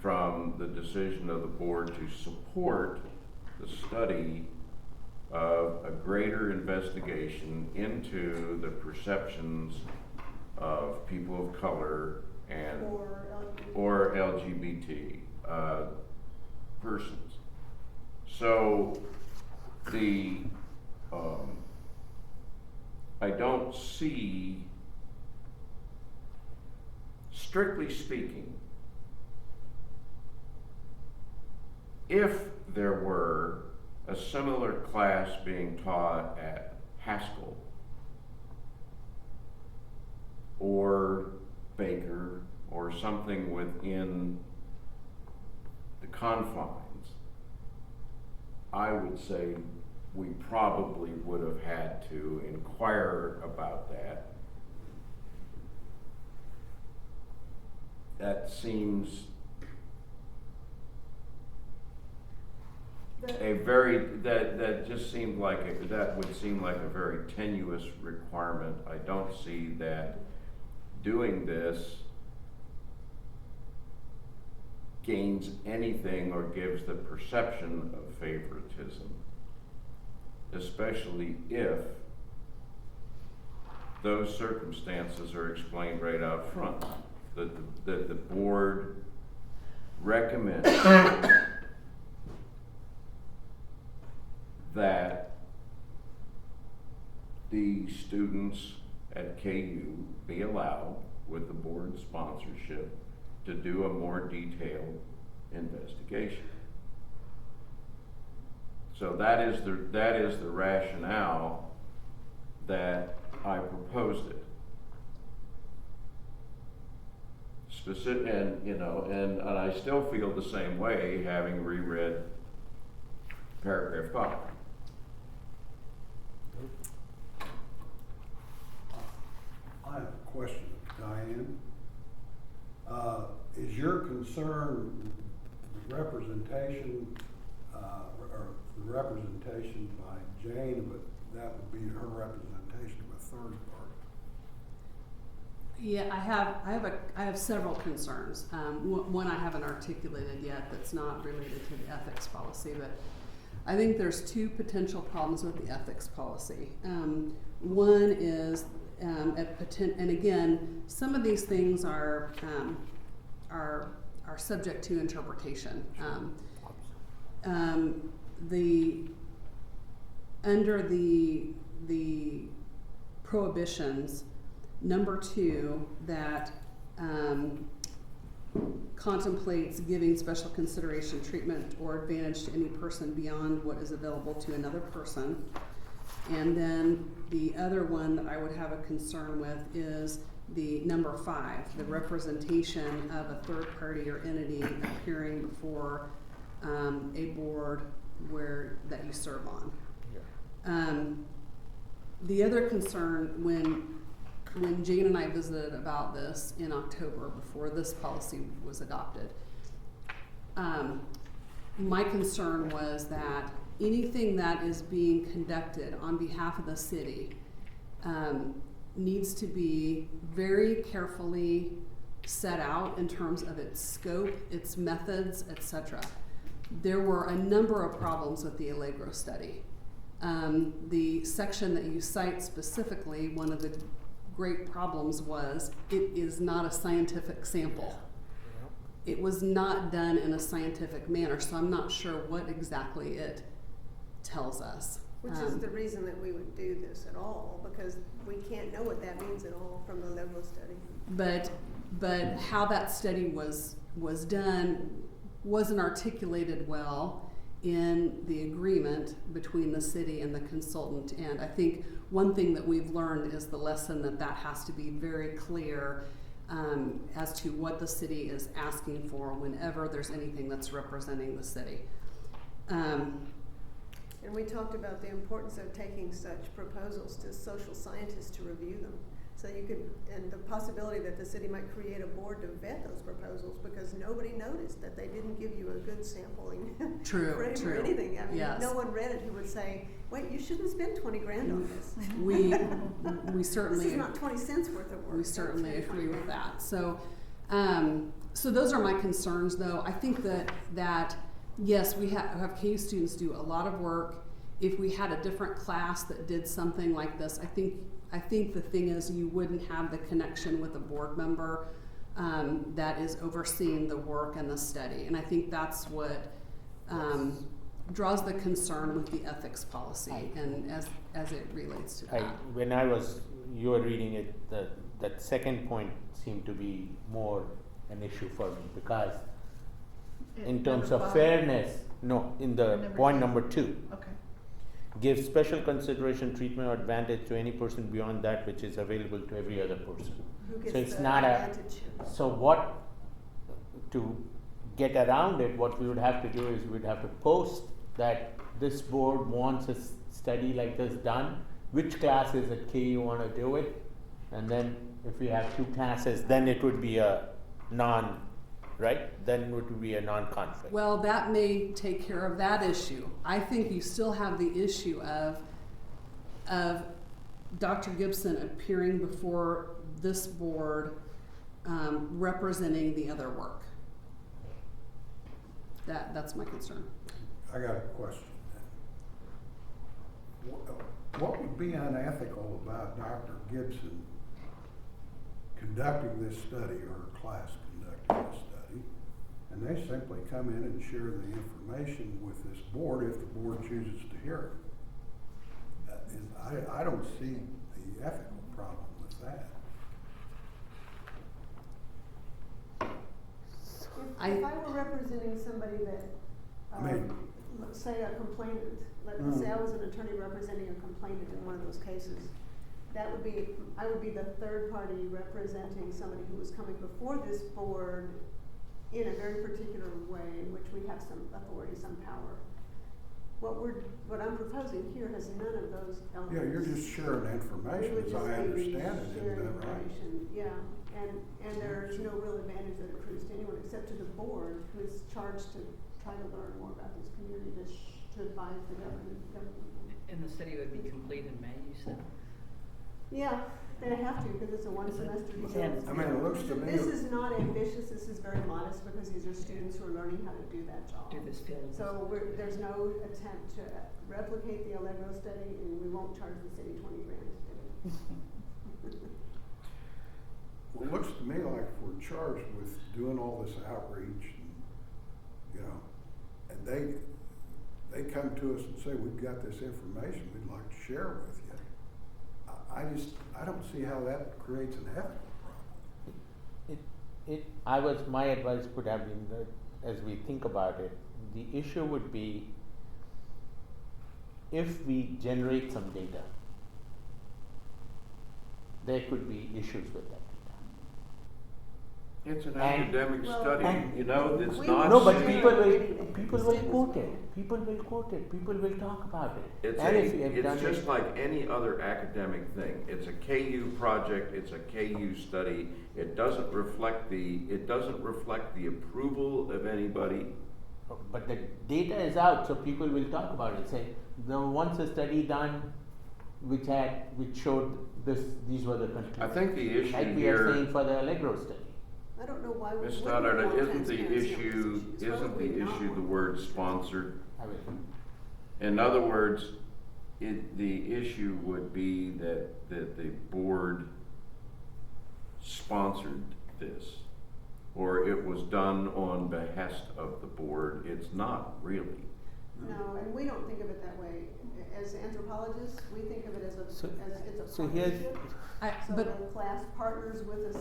from the decision of the board to support the study of a greater investigation into the perceptions of people of color and or LGBT persons. So I don't see, strictly speaking, if there were a similar class being taught at Haskell or Baker or something within the confines, I would say we probably would have had to inquire about that. That seems that just seemed like that would seem like a very tenuous requirement. I don't see that doing this gains anything or gives the perception of favoritism, especially if those circumstances are explained right out front. That the board recommends that the students at KU be allowed, with the board sponsorship, to do a more detailed investigation. So that is the rationale that I proposed it. And I still feel the same way having reread paragraph 5. I have a question, Diane. Is your concern the representation, or the representation by Jane, but that would be her representation of a third party? Yeah, I have several concerns. One I haven't articulated yet that's not related to the ethics policy, but I think there's two potential problems with the ethics policy. One is and again, some of these things are subject to interpretation. Under the prohibitions, number 2 that contemplates giving special consideration, treatment, or advantage to any person beyond what is available to another person. And then the other one that I would have a concern with is the number 5, the representation of a third party or entity appearing before a board that you serve on. Yeah. The other concern when Jane and I visited about this in October before this policy was adopted, my concern was that anything that is being conducted on behalf of the city needs to be very carefully set out in terms of its scope, its methods, etc. There were a number of problems with the Allegro study. The section that you cite specifically, one of the great problems was it is not a scientific sample. It was not done in a scientific manner, so I'm not sure what exactly it tells us. Which is the reason that we would do this at all, because we can't know what that means at all from the Allegro study. But how that study was done wasn't articulated well in the agreement between the city and the consultant, and I think one thing that we've learned is the lesson that has to be very clear as to what the city is asking for whenever there's anything that's representing the city. And we talked about the importance of taking such proposals to social scientists to review them. So you could, and the possibility that the city might create a board to vet those proposals because nobody noticed that they didn't give you a good sampling True, frame true. or anything. I mean, Yes. no one read it who would say, wait, you shouldn't spend 20 grand on this. We certainly This is not 20 cents worth of work. we certainly agree with that. So, so those are my concerns, though. I think that yes, we have KU students do a lot of work. If we had a different class that did something like this, I think the thing is you wouldn't have the connection with a board member that is overseeing the work and the study, and I think that's what draws the concern with the ethics policy and as it relates to that. When you were reading it, that second point seemed to be more an issue for me because in terms Number of 5? fairness, in the Number point 2? number 2, Okay. give special consideration, treatment, or advantage to any person beyond that which is available to every other person. Who gets So it's the not advantage? to get around it, what we would have to do is we'd have to post that this board wants a study like this done, which classes at KU want to do it, and then if we have 2 classes, then it would be a then it would be a non-conflict. Well, that may take care of that issue. I think you still have the issue of Dr. Gibson appearing before this board representing the other work. That's my concern. I got a question then. What would be unethical about Dr. Gibson conducting this study or her class conducting this study, and they simply come in and share the information with this board if the board chooses to hear it? I don't see the ethical problem with that. If I were representing somebody that, I mean- let's say a complainant, let's say I was an attorney representing a complainant in one of those cases, I would be the third party representing somebody who was coming before this board in a very particular way in which we have some authority, some power. What I'm proposing here has none of those elements. Yeah, you're just sharing information, as I understand it, isn't that right? Yeah, and there's no real advantage that accrues to anyone except to the board who is charged to try to learn more about this community, to advise the government. And the study would be complete in May, you said? Yeah, they have to because it's a one semester deal. I mean, it looks to me. This is not ambitious, this is very modest because these are students who are learning how to do that job. Do this field. So there's no attempt to replicate the Allegro study and we won't charge the city 20 grand to do it. Well, it looks to me like we're charged with doing all this outreach and, and they come to us and say, we've got this information we'd like to share with you. I don't see how that creates an ethical problem. My advice would have been that as we think about it, the issue would be if we generate some data, there could be issues with that. It's an And- academic Well, study, it's we not. No, but share people anything. will Students quote will. it. People will quote it. People will talk about it. It's And if you have done just it- like any other academic thing. It's a KU project, it's a KU study. It doesn't reflect the approval of anybody. But the data is out, so people will talk about it. Say, there was once a study done which showed these were the countries. I think the issue like we are here, saying for the Allegro study. I don't know why we Ms. wouldn't Stoddard, want isn't the transparency on issue, these issues. Why isn't would we the not issue the want word transparency? sponsored? I will. In other words, the issue would be that the board sponsored this, or it was done on behest of the board. It's not really. No, and we don't think of it that way. As anthropologists, we think of it as it's a So here's, partnership. So But the class partners with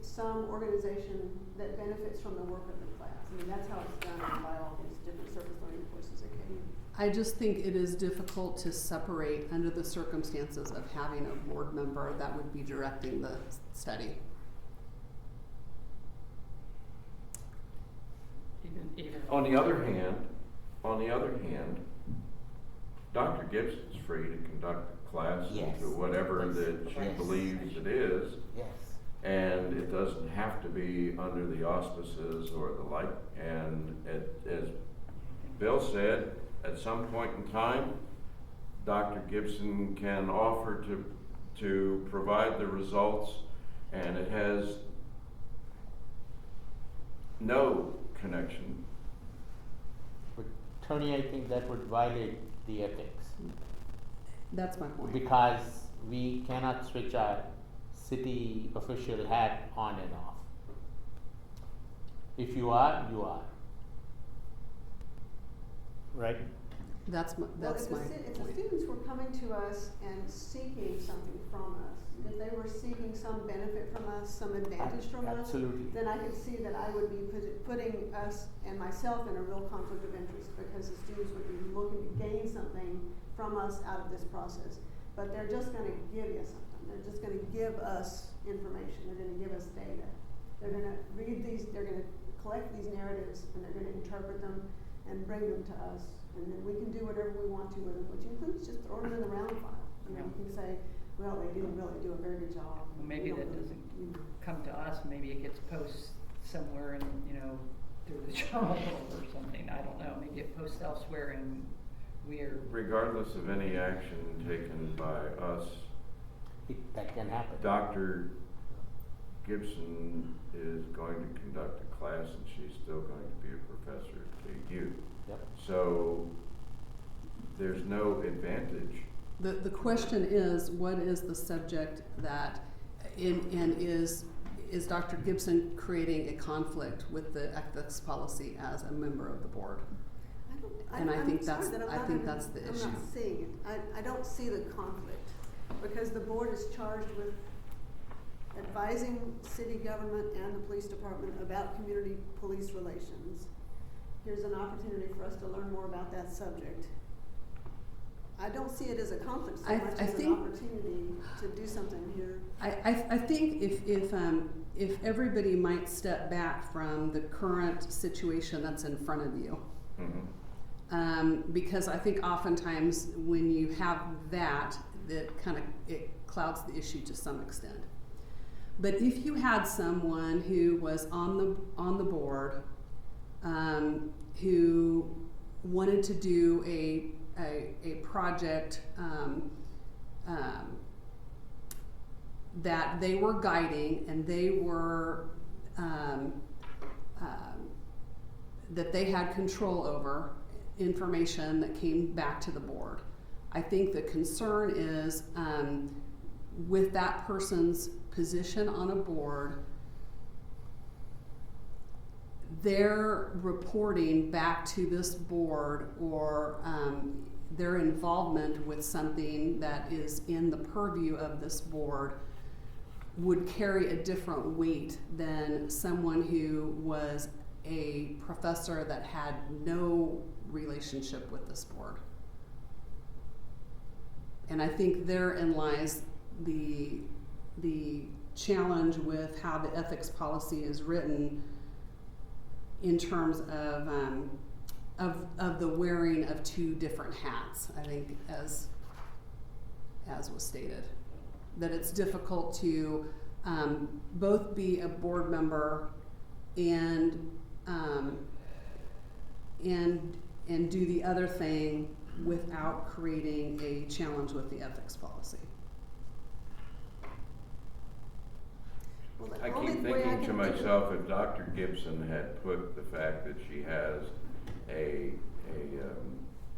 some organization that benefits from the work of the class. I mean, that's how it's done by all these different surface learning courses at KU. I just think it is difficult to separate under the circumstances of having a board member that would be directing the study. Even. On the other hand, Dr. Gibson's free to conduct a class Yes. into whatever Yes. that she Yes. believes it is. Yes. And it doesn't have to be under the auspices or the like. And as Bill said, at some point in time, Dr. Gibson can offer to provide the results, and it has no connection. But Tony, I think that would violate the ethics, That's my point. because we cannot switch our city official hat on and off. If you are, you are. Right? That's my Well, if the point. students were coming to us and seeking something from us, if they were seeking some benefit from us, some advantage from us, Absolutely. then I could see that I would be putting us and myself in a real conflict of interest, because the students would be looking to gain something from us out of this process. But they're just gonna give you something, they're just gonna give us information, they're gonna give us data. They're gonna read these, they're gonna collect these narratives, and they're gonna interpret them and bring them to us. And then we can do whatever we want to with them, which includes just throwing them in the round file. You know, you can say, well, they didn't really do a very good job. Well, maybe We don't that really- doesn't come to us, maybe it gets posted somewhere in, through the journal or something, I don't know, maybe it posts elsewhere and we're. Regardless of any action taken by us, That can happen. Dr. Gibson is going to conduct a class, and she's still going to be a professor at KU. Yep. So there's no advantage. The question is, what is the subject that, and is Dr. Gibson creating a conflict with the ethics policy as a member of the board? And I I'm think sorry that's- that I'm I not think even- that's the issue. I'm not seeing it. I don't see the conflict, because the board is charged with advising city government and the police department about community police relations. Here's an opportunity for us to learn more about that subject. I don't see it as a conflict so I much as an think- opportunity to do something here. I think if everybody might step back from the current situation that's in front of you, because I think oftentimes when you have that, it clouds the issue to some extent. But if you had someone who was on the board, who wanted to do a project that they were guiding, and they were that they had control over information that came back to the board. I think the concern is with that person's position on a board, their reporting back to this board, or their involvement with something that is in the purview of this board, would carry a different weight than someone who was a professor that had no relationship with this board. And I think therein lies the challenge with how the ethics policy is written, in terms of the wearing of two different hats. I think as was stated, that it's difficult to both be a board member and do the other thing without creating a challenge with the ethics policy. Well, the I only keep way I thinking to can think of- myself, if Dr. Gibson had put the fact that she has a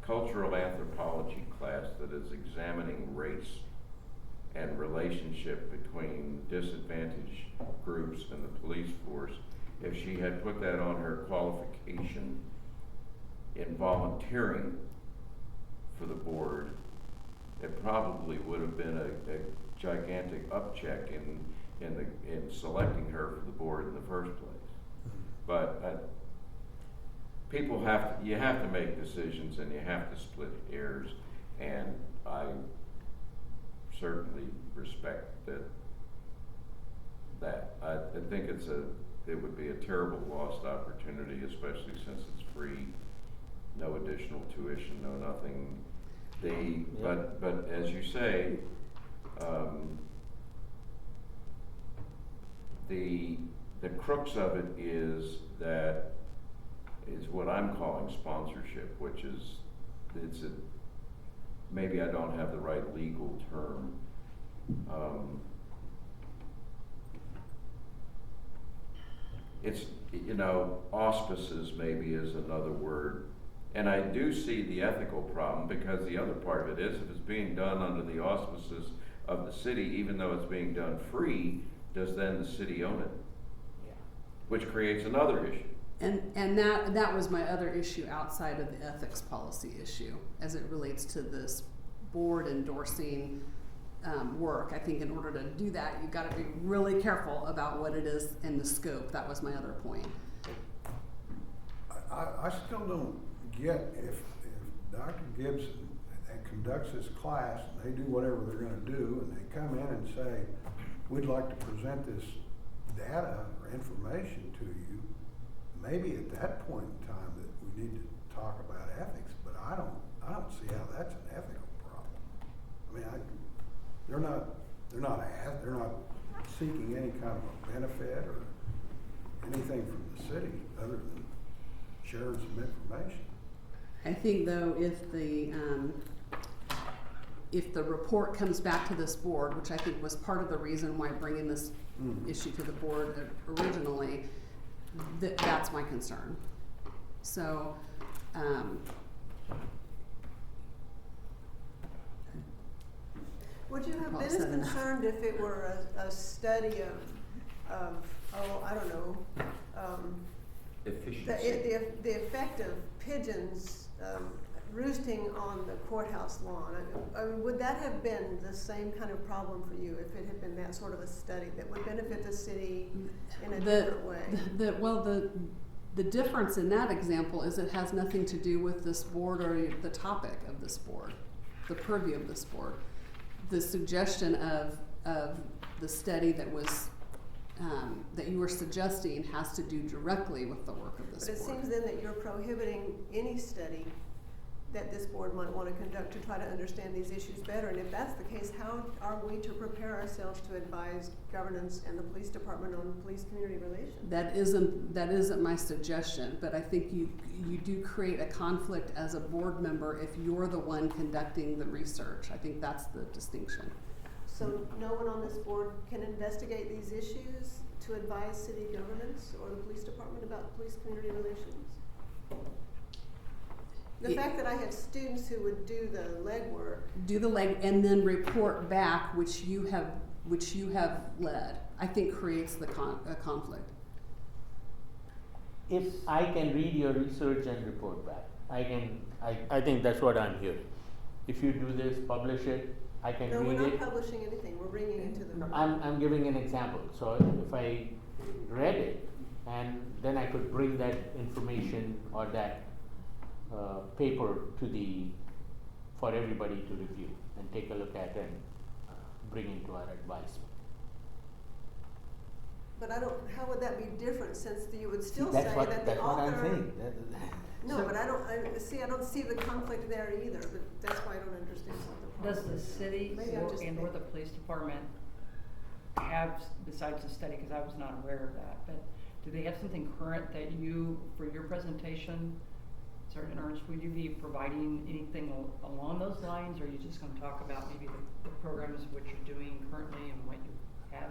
cultural anthropology class that is examining race and relationship between disadvantaged groups and the police force, if she had put that on her qualification in volunteering for the board, it probably would have been a gigantic upcheck in selecting her for the board in the first place. But you have to make decisions and you have to split hairs, and I certainly respect that. I think it would be a terrible lost opportunity, especially since it's free, no additional tuition, no nothing. But as you say, the crux of it is what I'm calling sponsorship, which is, maybe I don't have the right legal term. It's, auspices maybe is another word. And I do see the ethical problem, because the other part of it is, if it's being done under the auspices of the city, even though it's being done free, does then the city own it? Yeah. Which creates another issue. And that was my other issue outside of the ethics policy issue, as it relates to this board endorsing work. I think in order to do that, you've got to be really careful about what it is in the scope. That was my other point. I still don't get if Dr. Gibson conducts this class and they do whatever they're going to do, and they come in and say, we'd like to present this data or information to you, maybe at that point in time that we need to talk about ethics, but I don't see how that's an ethical problem. I mean, they're not seeking any kind of a benefit or anything from the city other than sharing some information. I think though, if the report comes back to this board, which I think was part of the reason why bringing this issue to the board originally, that's my concern. So, Would you have Well, been as said enough. concerned if it were a study of I don't know, Efficiency. the effect of pigeons roosting on the courthouse lawn? I mean, would that have been the same kind of problem for you if it had been that sort of a study that would benefit the city in a different way? The difference in that example is it has nothing to do with this board or the topic of this board, the purview of this board. The suggestion of the study that was that you were suggesting has to do directly with the work of this But it board. seems then that you're prohibiting any study that this board might want to conduct to try to understand these issues better. And if that's the case, how are we to prepare ourselves to advise governance and the police department on police-community relations? That isn't my suggestion, but I think you do create a conflict as a board member if you're the one conducting the research. I think that's the distinction. So no one on this board can investigate these issues to advise city governance or the police department about police-community relations? The fact that I had students who would do the legwork. Do the leg and then report back, which you have led, I think creates a conflict. If I can read your research and report back, I think that's what I'm hearing. If you do this, publish it, I can No, read we're it. not publishing anything, we're bringing it to the. No, I'm giving an example. So if I read it, and then I could bring that information or that paper for everybody to review and take a look at and bring into our advisement. But how would that be different, since you would still That's say what that the that's what I'm author. saying. No, So- but I don't see the conflict there either, but that's why I don't understand what the problem Does the is. city Maybe I'm or just and or the thinking. police department have, besides the study, because I was not aware of that, but do they have something current that you, for your presentation, Sergeant Ernst, would you be providing anything along those lines, or are you just gonna talk about maybe the programs which you're doing currently and what you have?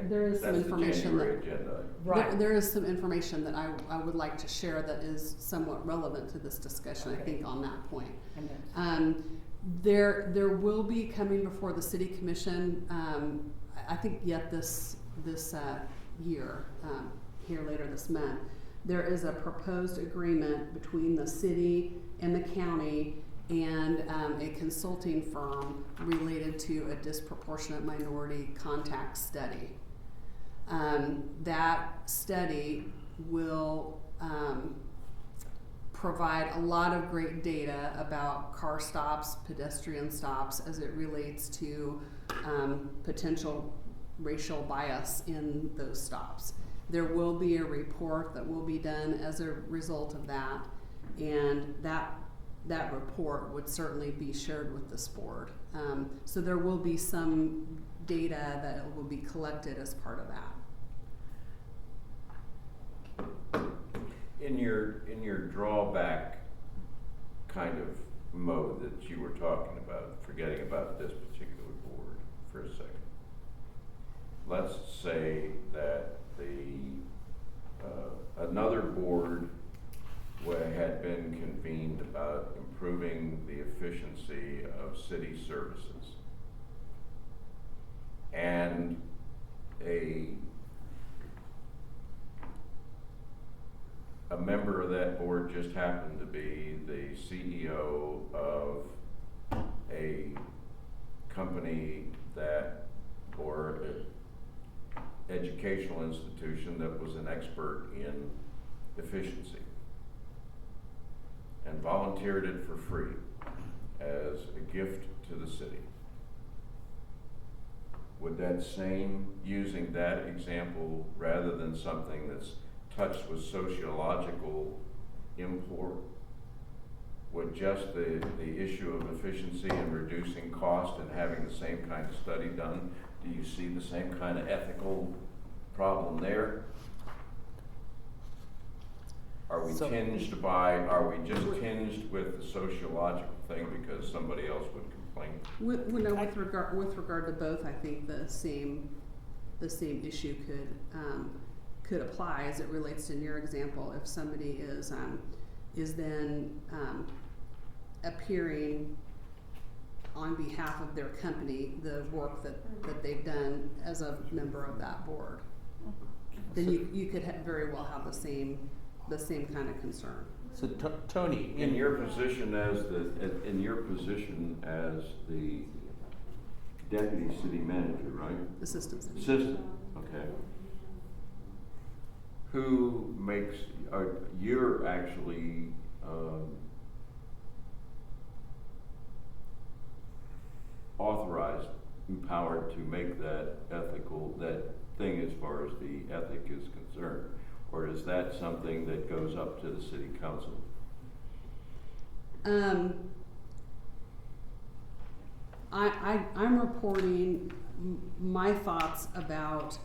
There is some That's the information January that agenda. Right. there is some information that I would like to share that is somewhat relevant to this discussion. I Okay. think on that point. And that's- There will be coming before the city commission, I think yet this year, here later this month, there is a proposed agreement between the city and the county and a consulting firm related to a disproportionate minority contact study. That study will provide a lot of great data about car stops, pedestrian stops, as it relates to potential racial bias in those stops. There will be a report that will be done as a result of that, and that report would certainly be shared with this board. So there will be some data that will be collected as part of that. In your drawback kind of mode that you were talking about, forgetting about this particular board for a second. Let's say that another board had been convened about improving the efficiency of city services. And a member of that board just happened to be the CEO of a company or educational institution that was an expert in efficiency and volunteered it for free as a gift to the city. Would that using that example rather than something that's touched with sociological import, would just the issue of efficiency and reducing cost and having the same kind of study done, do you see the same kind of ethical problem there? Are we just tinged with the sociological thing because somebody else would complain? With regard to both, I think the same issue could apply as it relates to in your example. If somebody is then appearing on behalf of their company, the work that they've done as a member of that board, then you could very well have the same kind of concern. So Tony, in your position as the deputy city manager, right? Assistant. Okay. Who makes? You're actually authorized, empowered to make that thing as far as the ethic is concerned. Or is that something that goes up to the city council? I'm reporting my thoughts about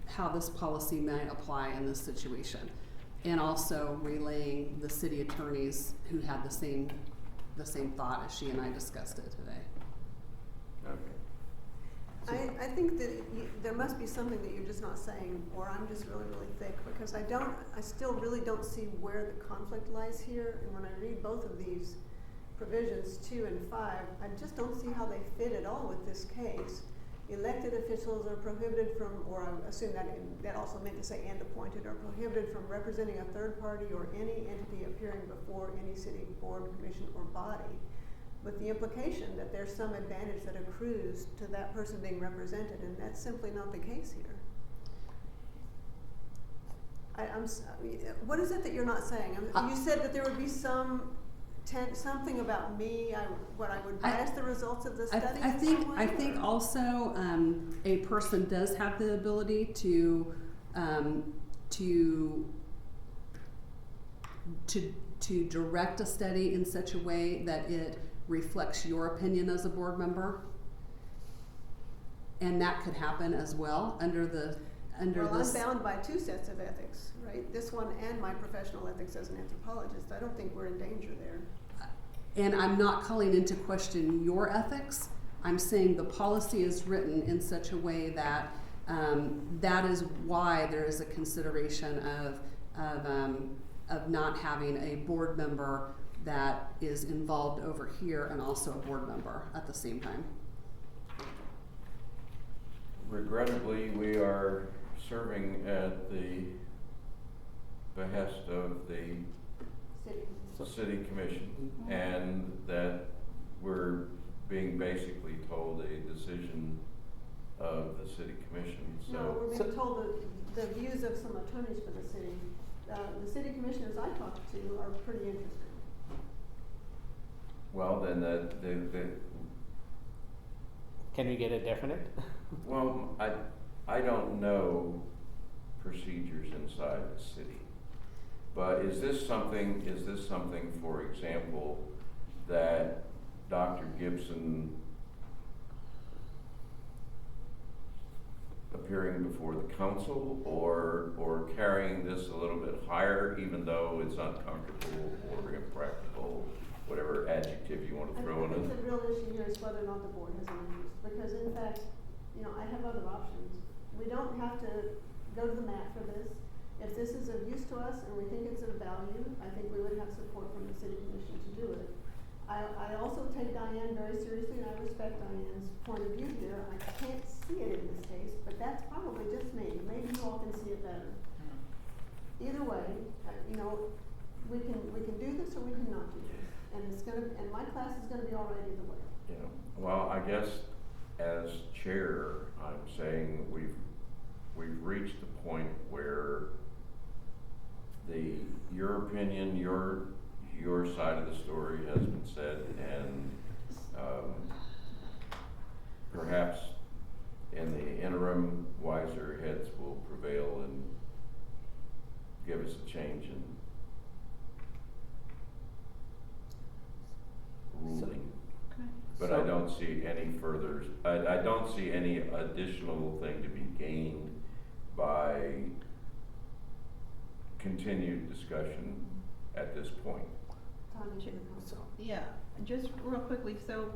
how this policy might apply in this situation, and also relaying the city attorneys who had the same thought as she and I discussed it today. Okay. I think that there must be something that you're just not saying, or I'm just really, really thick, because I still really don't see where the conflict lies here. And when I read both of these provisions, 2 and 5, I just don't see how they fit at all with this case. Elected officials are prohibited from, or I assume that also meant to say and appointed, are prohibited from representing a third party or any entity appearing before any city board, commission, or body, with the implication that there's some advantage that accrues to that person being represented, and that's simply not the case here. What is it that you're not saying? You said that there would be something about me, I would bias the results of the studies. I think also a person does have the ability to direct a study in such a way that it reflects your opinion as a board member, and that could happen as well under this. I'm bound by 2 sets of ethics, right? This one and my professional ethics as an anthropologist. I don't think we're in danger there. And I'm not calling into question your ethics. I'm saying the policy is written in such a way that that is why there is a consideration of not having a board member that is involved over here and also a board member at the same time. Regrettably, we are serving at the behest of the city commission, and that we're being basically told a decision of the city commission. No, we're being told the views of some attorneys for the city. the city commissioners I talked to are pretty interested. Well, then Can we get a definite? well, I don't know procedures inside the city. But is this something, for example, that Dr. Gibson appearing before the council or carrying this a little bit higher, even though it's uncomfortable or impractical, whatever adjective you want to throw in I think it? the real issue here is whether or not the board has an interest, because in fact, I have other options. We don't have to go to the mat for this. If this is of use to us and we think it's of value, I think we would have support from the city commission to do it. I also take Diane very seriously, and I respect Diane's point of view here. I can't see it in this case, but that's probably just me. Maybe you all can see it better. Either way, we can do this or we can not do this, and my class is gonna be all right either way. Yeah. Well, I guess as chair, I'm saying we've reached the point where your opinion, your side of the story has been said, and perhaps in the interim, wiser heads will prevail and give us a change in ruling. Okay. But I don't see any further, I don't see any additional thing to be gained by continued discussion at this point. Tom, you should come. Yeah, just real quickly, so,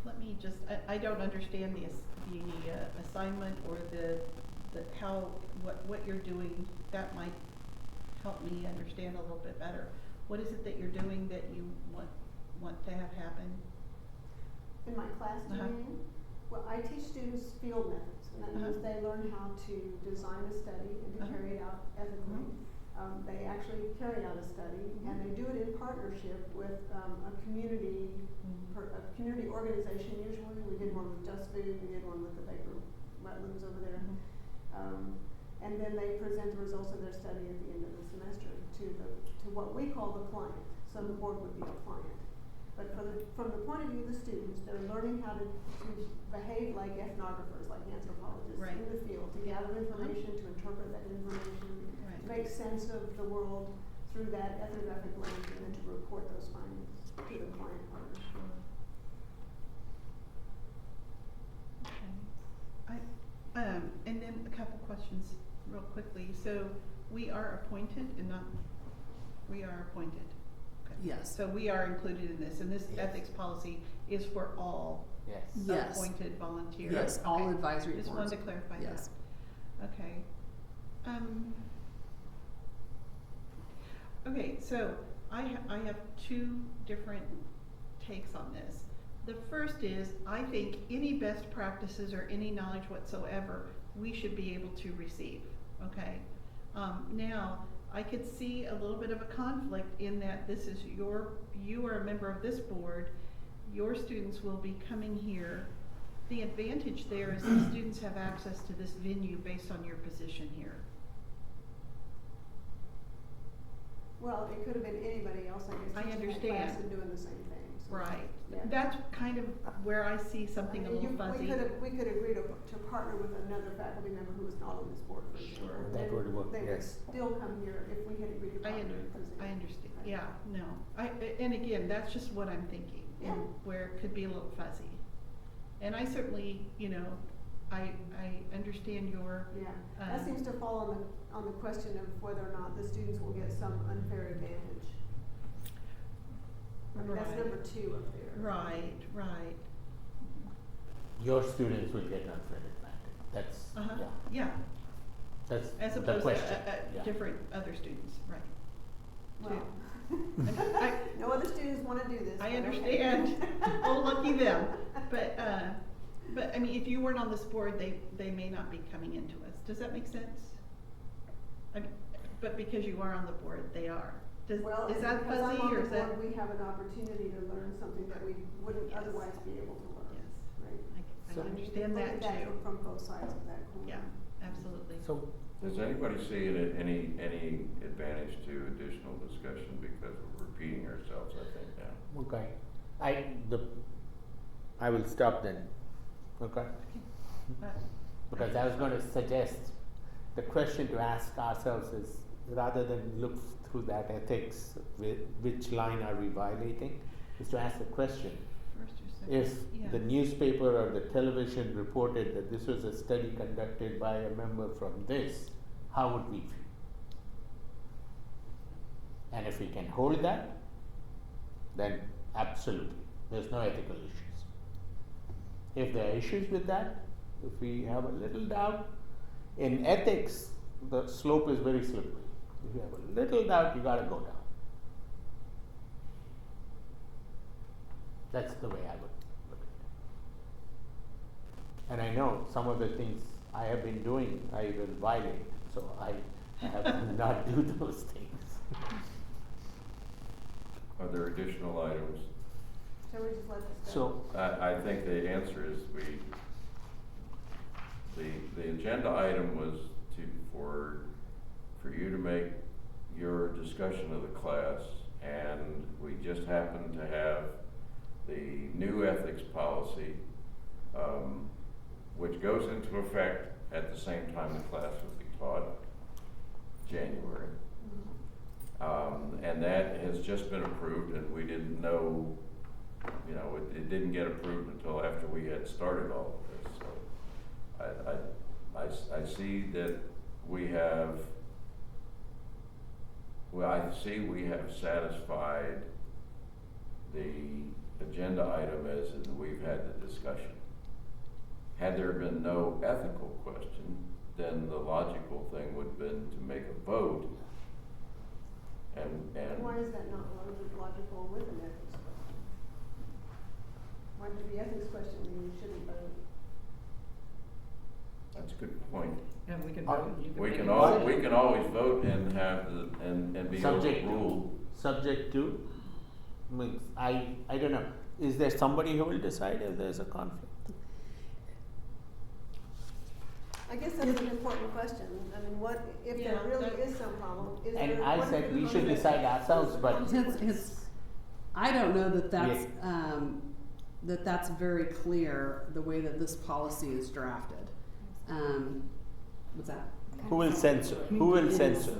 let me just, I don't understand the assignment or what you're doing. That might help me understand a little bit better. What is it that you're doing that you want to have happen? In my class, do you mean? Well, I teach students field methods, and that means they learn how to design a study and to carry it out ethically. They actually carry out a study, and they do it in partnership with a community organization. Usually, we did one with Just Food, we did one with the Baker Wetlands over there, and then they present the results of their study at the end of the semester to what we call the client. So the board would be a client. But from the point of view of the students, they're learning how to behave like ethnographers, like anthropologists in the field, to gather information, to interpret that information, make sense of the world through that ethnographic lens, and then to report those findings to the client partner. Okay. And then a couple questions real quickly. So we are appointed we are appointed. Okay. Yes. So we are included in this, and this ethics policy is for all Yes. Yes. appointed volunteers. Yes, Okay. all advisory Just boards. wanted to clarify Yes. that. Okay. Okay, so I have two different takes on this. The first is, I think any best practices or any knowledge whatsoever, we should be able to receive, okay? Now, I could see a little bit of a conflict in that this is you are a member of this board, your students will be coming here. The advantage there is the students have access to this venue based on your position here. Well, it could have been anybody else, I guess, I teaching that class understand. and doing the same thing. So, Right. yeah. That's kind of where I see something a little fuzzy. We could agree to partner with another faculty member who is not on this board, for example. Sure. That would work, They would yes. still come here if we had agreed to I partner with Present. understand, Right. yeah, no, and again, that's just what I'm thinking, Yeah. where it could be a little fuzzy. And I certainly, I understand your, Yeah, that Um, seems to fall on the question of whether or not the students will get some unfair advantage. I mean, that's Right. number 2 up there. right. Your students will get unfair advantage. That's, Uh-huh, yeah, yeah, that's as the opposed question. to, Yeah. different other students, right. Well, I- no other students wanna do this. I but okay. understand. Oh, lucky them. But I mean, if you weren't on this board, they may not be coming into us. Does that make sense? But because you are on the board, they are. Well, Is that because fuzzy I'm on or the is that? board, we have an opportunity to learn something that we wouldn't Yes. otherwise be able to learn, Yes, right? I So- And you understand can look that at too. from both sides of that coin. Yeah, absolutely. So Does anybody see any advantage to additional discussion because we're repeating ourselves, I think now? Okay, I will stop then, okay? Because I was gonna suggest, the question to ask ourselves is, rather than look through that ethics, which line are we violating, is to ask the question, First or second. if Yeah. the newspaper or the television reported that this was a study conducted by a member from this, how would we feel? And if we can hold that, then absolutely, there's no ethical issues. If there are issues with that, if we have a little doubt, in ethics, the slope is very slippery. If you have a little doubt, you gotta go down. That's the way I would look at it. And I know some of the things I have been doing, I will violate, so I have to not do those things. Are there additional items? Shall we just let this go? So, I think the answer is the agenda item was for you to make your discussion of the class, and we just happened to have the new ethics policy, which goes into effect at the same time the class would be taught, January. And that has just been approved, and we didn't know, it didn't get approved until after we had started all of this. So I see that we have satisfied the agenda item as in we've had the discussion. Had there been no ethical question, then the logical thing would have been to make a vote. And Why is that not logical with an ethics question? Why would the ethics question mean you shouldn't vote? that's a good point. And we can Uh, vote, you can We make can a al- decision. we can always vote and have and be Subject to. overruled. subject to, means, I don't know, is there somebody who will decide if there's a conflict? I guess that's an important question. I mean, what, if there Yeah, really that- is some problem, is there? And I what said if we there's should conflict? decide ourselves, but I don't know that that's, Yeah. that's very clear, the way that this policy is drafted. What's that? who will censor, who will censor?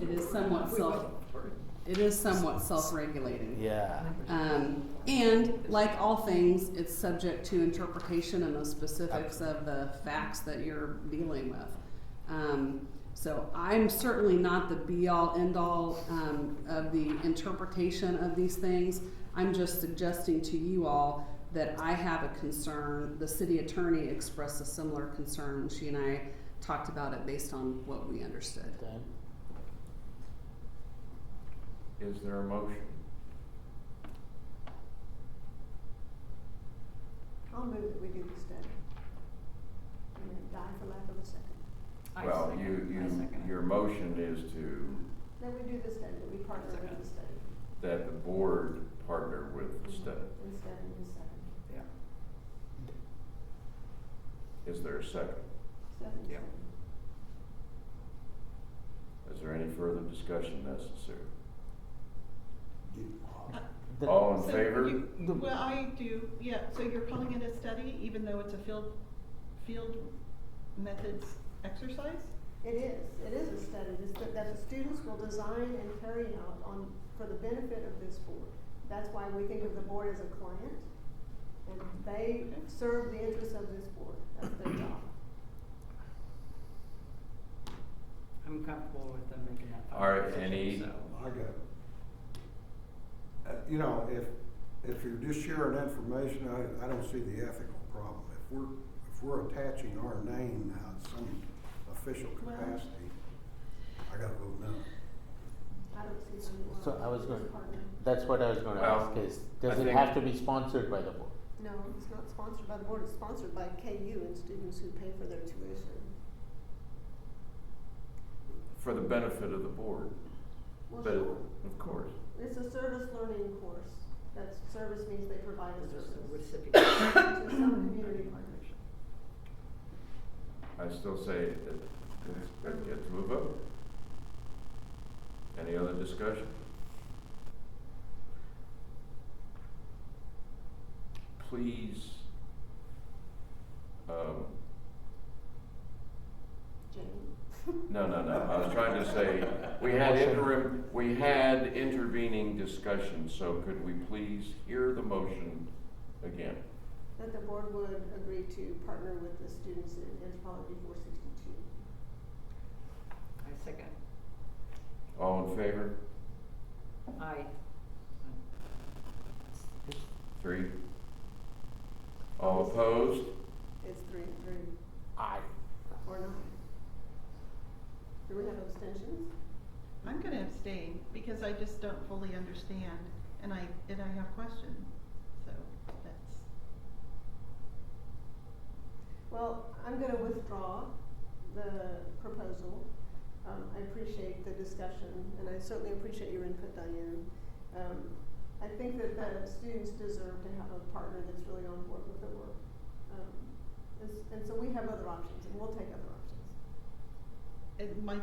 It is somewhat self-regulating. Yeah, And like all things, it's subject to interpretation and the specifics of the facts that you're dealing with. So I'm certainly not the be-all, end-all of the interpretation of these things. I'm just suggesting to you all that I have a concern. The city attorney expressed a similar concern when she and I talked about it based on what we understood. okay. Is there a motion? I'll move that we do the study. And then die for lack of a second. Well, your motion is Then we do the study, that we partner with the study, that the board partner with the study. instead of the second. Is there a second? Second. Yeah. Is there any further discussion necessary? The- All in So favor? Well, I do, yeah, so you're calling it a study, even though it's a field methods exercise? It is a study that the students will design and carry out for the benefit of this board. That's why we think of the board as a client, and they serve the interests of this board, that's their job. I'm comfortable with them making that All right, final any- decision, so. I got it. If you're just sharing information, I don't see the ethical problem. If we're attaching our name now to some official Well- capacity, I gotta vote no. I don't see any wrong So I was with going, this partner. that's what I was gonna Well, ask is, I does it think- have to be sponsored by the board? No, it's not sponsored by the board, it's sponsored by KU and students who pay for their tuition. For the benefit of the board. Well, But, sure. of course. It's a service learning course. That service means they provide a service Recipient. to some community partnership. I still say that Good, get to a vote. Any other discussion? Please, Jane? no, I was trying to say, we had intervening discussion, so could we please hear the motion again? That the board would agree to partner with the students in Anthropology 462. I second. All in favor? Aye. 3. All opposed? It's 3 Aye. or 9. Do we have abstentions? I'm gonna abstain because I just don't fully understand and I have questions, so that's. Well, I'm gonna withdraw the proposal. I appreciate the discussion, and I certainly appreciate your input, Diane. I think that the students deserve to have a partner that's really on board with the work. And so we have other options, and we'll take other options. And my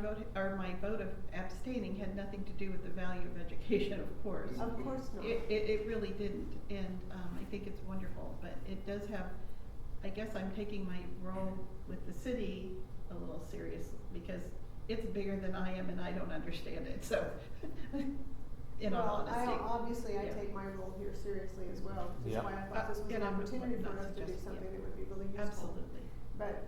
vote of abstaining had nothing to do with the value of education, of course. Of course not. It really didn't, and I think it's wonderful, but it does have, I guess I'm taking my role with the city a little serious, because it's bigger than I am and I don't understand it, so, in all honesty. Obviously, I Yeah. take my role here seriously as well, which is Yeah. why I thought this was an And I would opportunity for not us to do suggest- something yeah. that would be really useful. Absolutely. But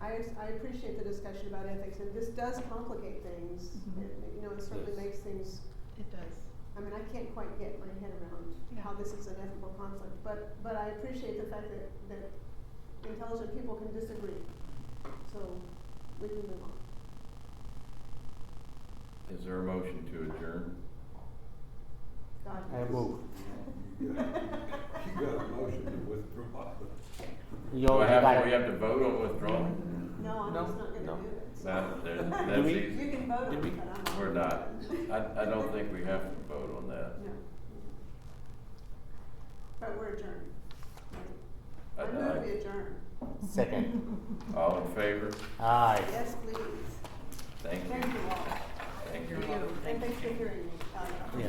I appreciate the discussion about ethics, and this does complicate things. Mhm. It certainly Yes. makes things. It does. I mean, I can't quite get my head around Yeah. how this is an ethical conflict, but I appreciate the fact that intelligent people can disagree. So we can move on. Is there a motion to adjourn? God. I move. You got a motion to withdraw. You Do already we got it. have to vote on withdrawing? No, I'm No, just not gonna no. do it. so. That's we- easy. You can vote on Did we- it, but I'm not. We're not. I don't think we have to vote on that. No. But we're adjourned. I- I move we adjourn. Second. All in favor? Aye. Yes, please. Thank you. Thank you all. Thank you. And thanks for hearing me. Yeah.